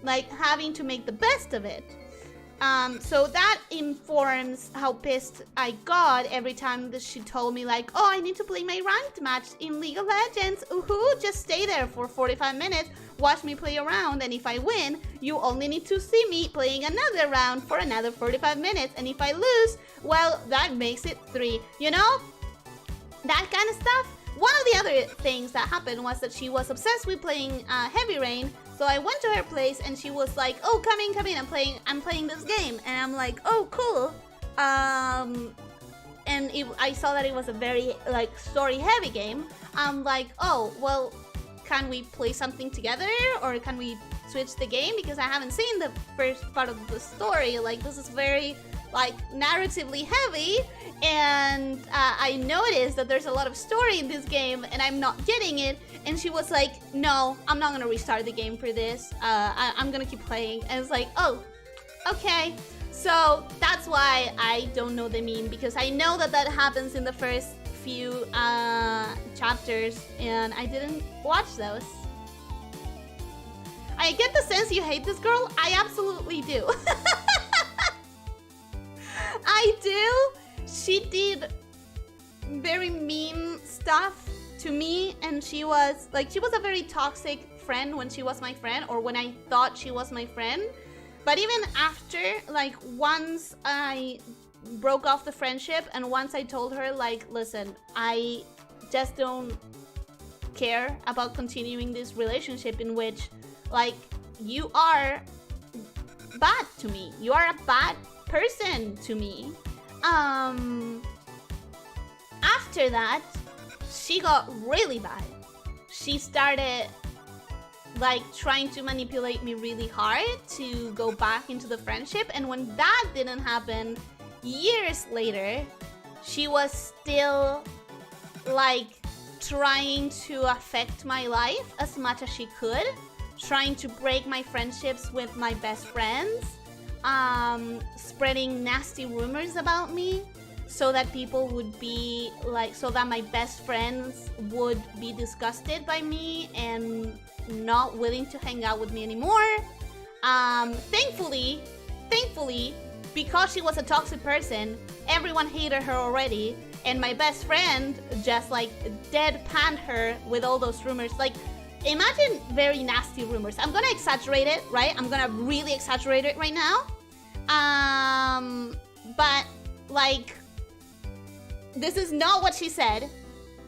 like having to make the best of it. So that informs how pissed I got every time that she told me like, oh, I need to play my ranked match in League of Legends. Ooh, just stay there for 45 minutes, watch me play around, and if I win, you only need to see me playing another round for another 45 minutes. And if I lose, well, that makes it 3, you know? That kind of stuff. One of the other things that happened was that she was obsessed with playing Heavy Rain. So I went to her place and she was like, oh, come in, I'm playing this game. And I'm like, oh, cool. And I saw that it was a very like story heavy game. I'm like, oh, well, can we play something together, or can we switch the game? Because I haven't seen the first part of the story. Like, this is very like narratively heavy, and I noticed that there's a lot of story in this game and I'm not getting it. And she was like, no, I'm not gonna restart the game for this. I'm gonna keep playing. And it's like, oh, okay. So that's why I don't know the meme, because I know that that happens in the first few chapters and I didn't watch those. I get the sense you hate this girl. I absolutely do. I do. She did very mean stuff to me, and she was a very toxic friend when she was my friend, or when I thought she was my friend. But even after, like, once I broke off the friendship and once I told her, like, listen, I just don't care about continuing this relationship in which, like, you are bad to me. You are a bad person to me. After that, she got really bad. She started like trying to manipulate me really hard to go back into the friendship, and when that didn't happen, years later, she was still like trying to affect my life as much as she could, trying to break my friendships with my best friends, spreading nasty rumors about me so that people would be like, so that my best friends would be disgusted by me and not willing to hang out with me anymore. Thankfully, because she was a toxic person, everyone hated her already, and my best friend just like deadpanned her with all those rumors. Like, imagine very nasty rumors. I'm gonna exaggerate it, right? I'm gonna really exaggerate it right now. But like, this is not what she said.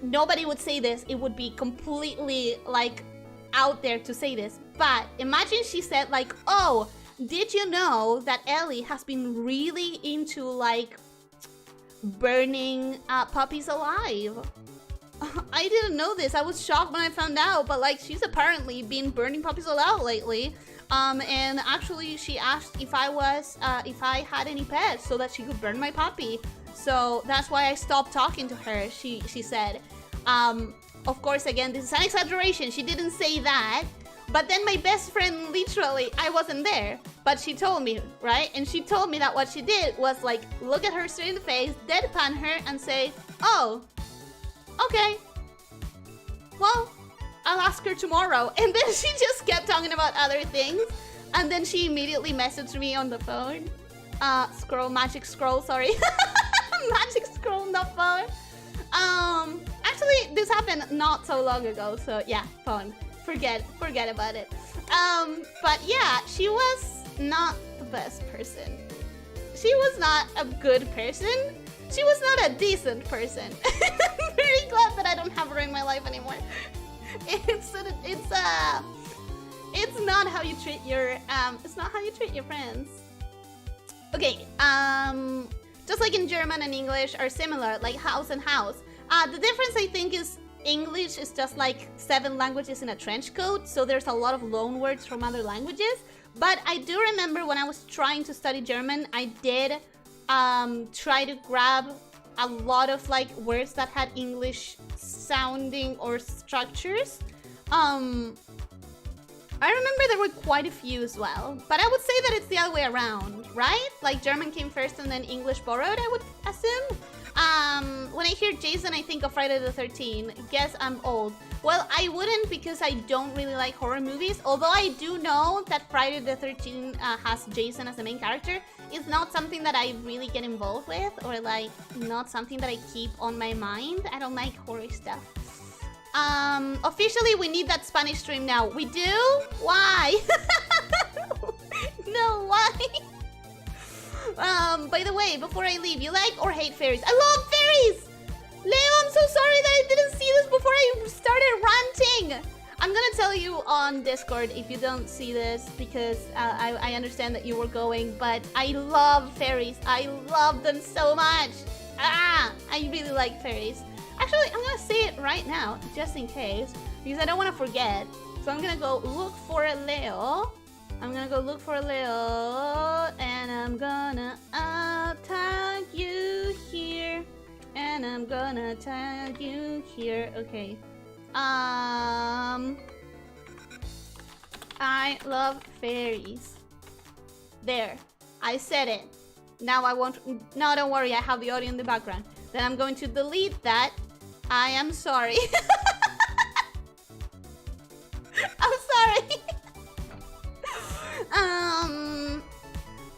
Nobody would say this. It would be completely like out there to say this. But imagine she said like, oh, did you know that Ellie has been really into like burning puppies alive. I didn't know this. I was shocked when I found out, but like she's apparently been burning puppies alive lately. And actually she asked if I had any pets so that she could burn my puppy. So that's why I stopped talking to her, she said. Of course, again, this is an exaggeration. She didn't say that. But then my best friend, literally, I wasn't there, but she told me, right? And she told me that what she did was like, look at her straight in the face, deadpan her and say, oh, okay, well, I'll ask her tomorrow. And then she just kept talking about other things. And then she immediately messaged me on the phone. Magic scroll, sorry. Magic scroll on the phone. Actually, this happened not so long ago, so yeah, phone. Forget about it. But yeah, she was not the best person. She was not a good person. She was not a decent person. I'm very glad that I don't have her in my life anymore. It's not how you treat your friends. Okay, just like in German and English are similar, like house and house. The difference I think is English is just like 7 languages in a trench coat, so there's a lot of loan words from other languages. But I do remember when I was trying to study German, I did try to grab a lot of like words that had English sounding or structures. I remember there were quite a few as well, but I would say that it's the other way around, right? Like German came first and then English borrowed, I would assume. When I hear Jason, I think of Friday the 13th. Guess I'm old. Well, I wouldn't because I don't really like horror movies, although I do know that Friday the 13th has Jason as the main character. It's not something that I really get involved with, or like not something that I keep on my mind. I don't like horror stuff. Officially, we need that Spanish stream now. We do? Why? No, why? By the way, before I leave, you like or hate fairies? I love fairies! Leo, I'm so sorry that I didn't see this before I started ranting! I'm gonna tell you on Discord if you don't see this, because I understand that you were going, but I love fairies. I love them so much! I really like fairies. Actually, I'm gonna say it right now, just in case, because I don't want to forget. So I'm gonna go look for a Leo. I'm gonna go look for a Leo, and I'm gonna tag you here, and I'm gonna tag you here. Okay. I love fairies. There, I said it. Now I won't. No, don't worry. I have the audio in the background. Then I'm going to delete that. I am sorry. I'm sorry.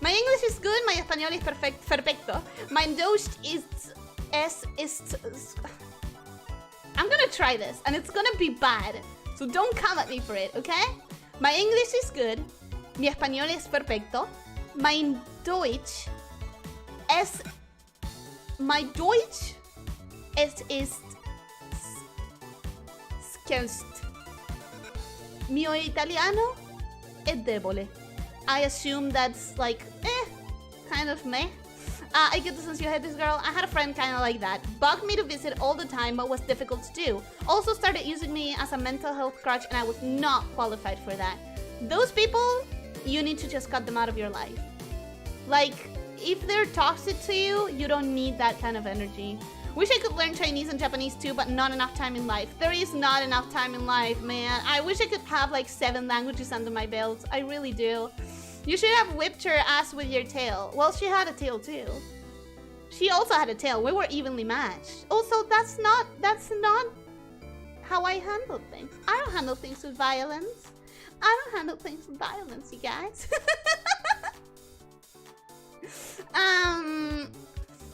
My English is good, my español is perfecto. Mein Deutsch ist I'm gonna try this, and it's gonna be bad. So don't come at me for it, okay? My English is good, mi español es perfecto. Mein Deutsch ist scarce. Mio italiano è debole. I assume that's like, kind of meh. I get the sense you hate this girl. I had a friend kind of like that. Bugged me to visit all the time, but was difficult to do. Also started using me as a mental health crutch, and I was not qualified for that. Those people, you need to just cut them out of your life. Like, if they're toxic to you, you don't need that kind of energy. Wish I could learn Chinese and Japanese too, but not enough time in life. There is not enough time in life, man. I wish I could have like 7 languages under my belt. I really do. You should have whipped her ass with your tail. Well, she had a tail too. She also had a tail. We were evenly matched. Also, that's not how I handle things. I don't handle things with violence. I don't handle things with violence, you guys.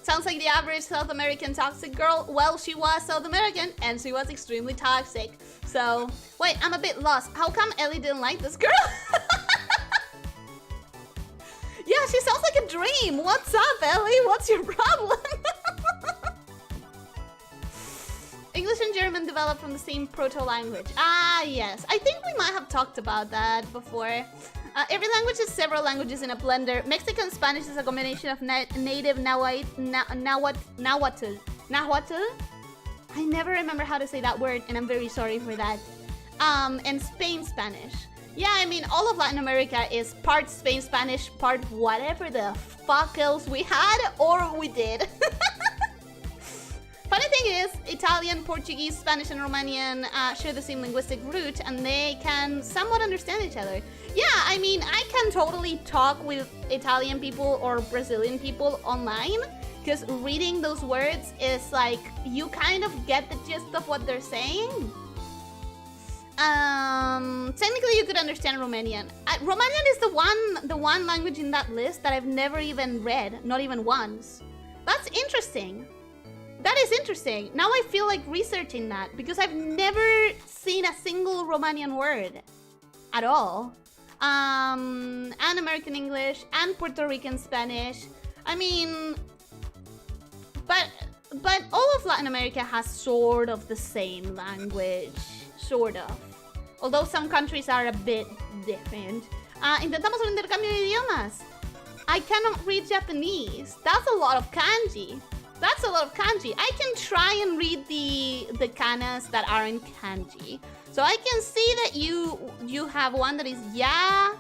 Sounds like the average South American toxic girl. Well, she was South American and she was extremely toxic. So, wait, I'm a bit lost. How come Ellie didn't like this girl? Yeah, she sounds like a dream. What's up, Ellie? What's your problem? English and German developed from the same proto-language. Ah, yes. I think we might have talked about that before. Every language is several languages in a blender. Mexican Spanish is a combination of native Nahuatl. I never remember how to say that word, and I'm very sorry for that. And Spain Spanish. Yeah, I mean, all of Latin America is part Spain Spanish, part whatever the fuck else we had or we did. Funny thing is, Italian, Portuguese, Spanish, and Romanian share the same linguistic root, and they can somewhat understand each other. Yeah, I mean, I can totally talk with Italian people or Brazilian people online, because reading those words is like, you kind of get the gist of what they're saying. Technically you could understand Romanian. Romanian is the one language in that list that I've never even read, not even once. That's interesting. That is interesting. Now I feel like researching that because I've never seen a single Romanian word at all. And American English and Puerto Rican Spanish. I mean, but all of Latin America has sort of the same language, sort of. Although some countries are a bit different. Intentamos un intercambio de idiomas. I cannot read Japanese. That's a lot of kanji. That's a lot of kanji. I can try and read the kanas that are in kanji. So I can see that you have one that is ya.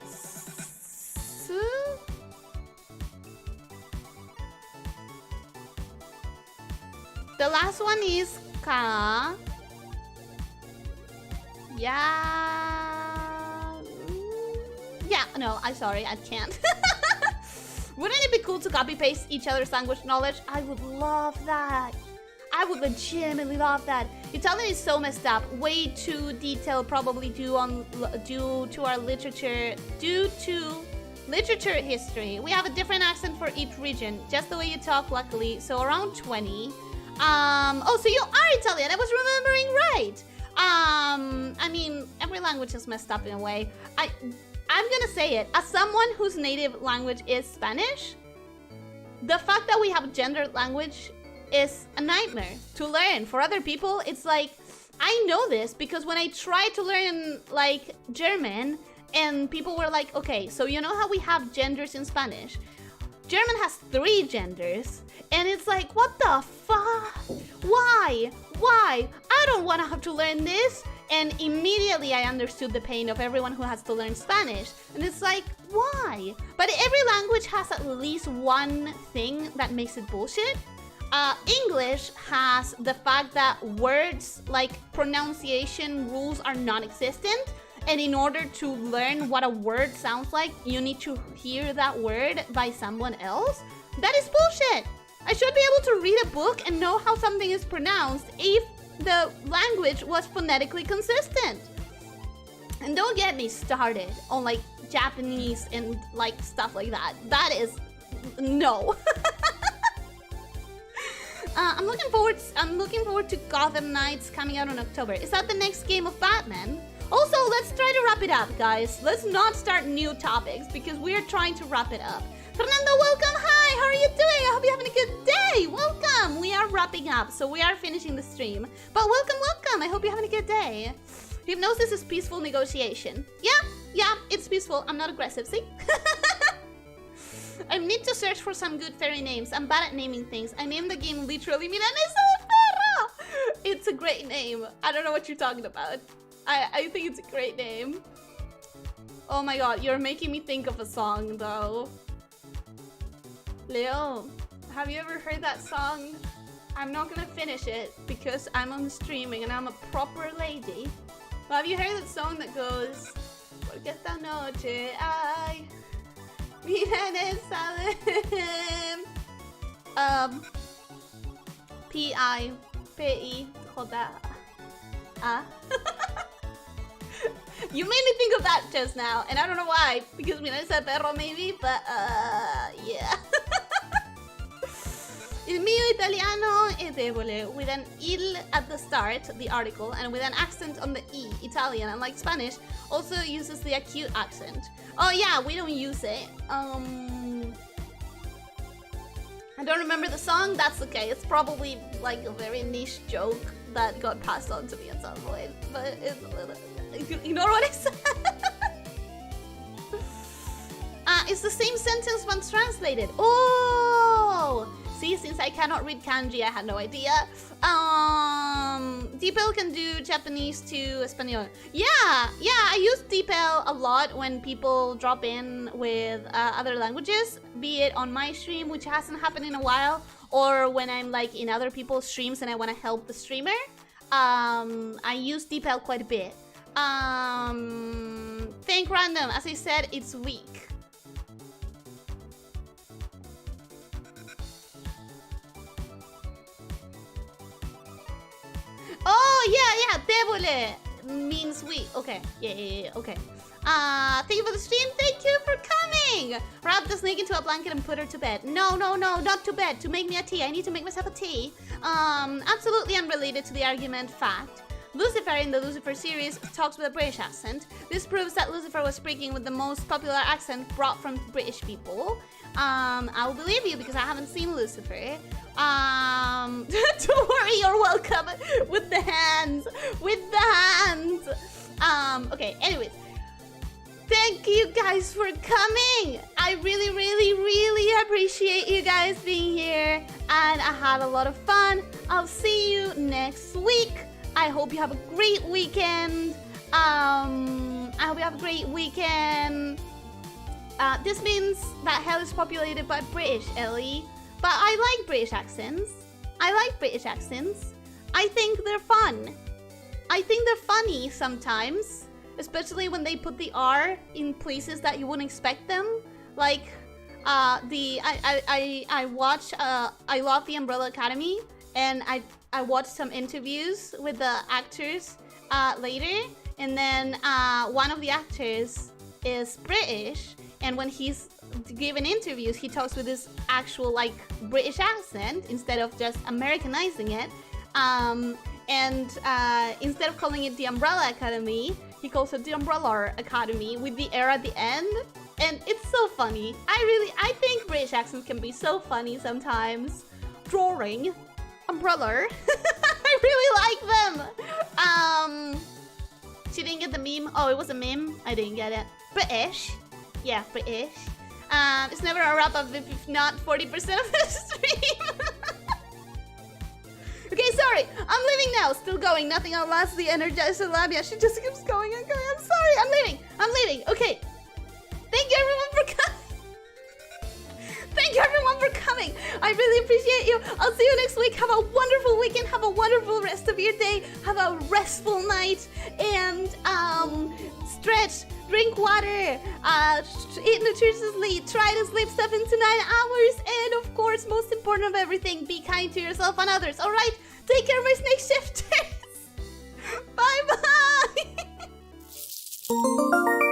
Su. The last one is ka. Yeah, no, I'm sorry, I can't. Wouldn't it be cool to copy paste each other's language knowledge? I would love that. I would legitimately love that. Italian is so messed up, way too detailed, probably due to literature history. We have a different accent for each region, just the way you talk, luckily. So around 20. Oh, so you are Italian. I was remembering right. I mean, every language is messed up in a way. I'm gonna say it. As someone whose native language is Spanish, the fact that we have gendered language is a nightmare to learn. For other people, it's like, I know this because when I tried to learn like German and people were like, okay, so you know how we have genders in Spanish? German has 3 genders. And it's like, what the fuck? Why? I don't want to have to learn this. And immediately I understood the pain of everyone who has to learn Spanish. And it's like, why? But every language has at least one thing that makes it bullshit. English has the fact that words like pronunciation rules are non-existent. And in order to learn what a word sounds like, you need to hear that word by someone else. That is bullshit. I should be able to read a book and know how something is pronounced if the language was phonetically consistent. And don't get me started on like Japanese and like stuff like that. That is no. I'm looking forward to Gotham Knights coming out in October. Is that the next game of Batman? Also, let's try to wrap it up, guys. Let's not start new topics because we are trying to wrap it up. Fernando, welcome. Hi, how are you doing? I hope you're having a good day. Welcome. We are wrapping up, so we are finishing the stream. But welcome. I hope you're having a good day. Hypnosis is peaceful negotiation. Yeah, it's peaceful. I'm not aggressive, see? I need to search for some good fairy names. I'm bad at naming things. I named the game literally Milanesa de Ferro. It's a great name. I don't know what you're talking about. I think it's a great name. Oh my god, you're making me think of a song though. Leo, have you ever heard that song? I'm not gonna finish it because I'm on streaming and I'm a proper lady. But have you heard that song that goes, porque esta noche ay milanesa de P-I-P-I-J-A. You made me think of that just now, and I don't know why, because milanesa de perro maybe, but yeah. Il mio italiano è debole, with an il at the start, the article, and with an accent on the E, Italian, unlike Spanish, also uses the acute accent. Oh yeah, we don't use it. I don't remember the song, that's okay. It's probably like a very niche joke that got passed on to me at some point, but it's a little... Ignore what I said. It's the same sentence once translated. Oh! See, since I cannot read kanji, I had no idea. DeepL can do Japanese to Espanol. Yeah, I use DeepL a lot when people drop in with other languages, be it on my stream, which hasn't happened in a while, or when I'm like in other people's streams and I want to help the streamer. I use DeepL quite a bit. Think random. As I said, it's weak. Oh, yeah, debole means weak. Okay, yeah, okay. Thank you for the stream. Thank you for coming. Wrap the snake into a blanket and put her to bed. No, not to bed. To make me a tea. I need to make myself a tea. Absolutely unrelated to the argument. Fact. Lucifer in the Lucifer series talks with a British accent. This proves that Lucifer was speaking with the most popular accent brought from British people. I will believe you because I haven't seen Lucifer. Don't worry, you're welcome. With the hands. Okay, anyways. Thank you guys for coming. I really appreciate you guys being here. And I had a lot of fun. I'll see you next week. I hope you have a great weekend. This means that hell is populated by British, Ellie. But I like British accents. I think they're fun. I think they're funny sometimes. Especially when they put the R in places that you wouldn't expect them. Like, I watch, I love the Umbrella Academy. And I watched some interviews with the actors later. And then one of the actors is British. And when he's given interviews, he talks with his actual, like, British accent instead of just Americanizing it. Instead of calling it the Umbrella Academy, he calls it the Umbrella Academy with the air at the end. And it's so funny. I think British accents can be so funny sometimes. Drawing. Umbrella. I really like them. She didn't get the meme. Oh, it was a meme. I didn't get it. British. Yeah, British. It's never a wrap up if not 40% of the stream. Okay, sorry. I'm leaving now. Still going. Nothing outlasts the energizer lamia. She just keeps going and going. I'm sorry. I'm leaving. Okay. Thank you everyone for coming. Thank you everyone for coming. I really appreciate you. I'll see you next week. Have a wonderful weekend. Have a wonderful rest of your day. Have a restful night. And stretch. Drink water. Eat nutritiously. Try to sleep 7 to 9 hours. And of course, most important of everything, be kind to yourself and others. Alright? Take care, my snake shifters. Bye bye.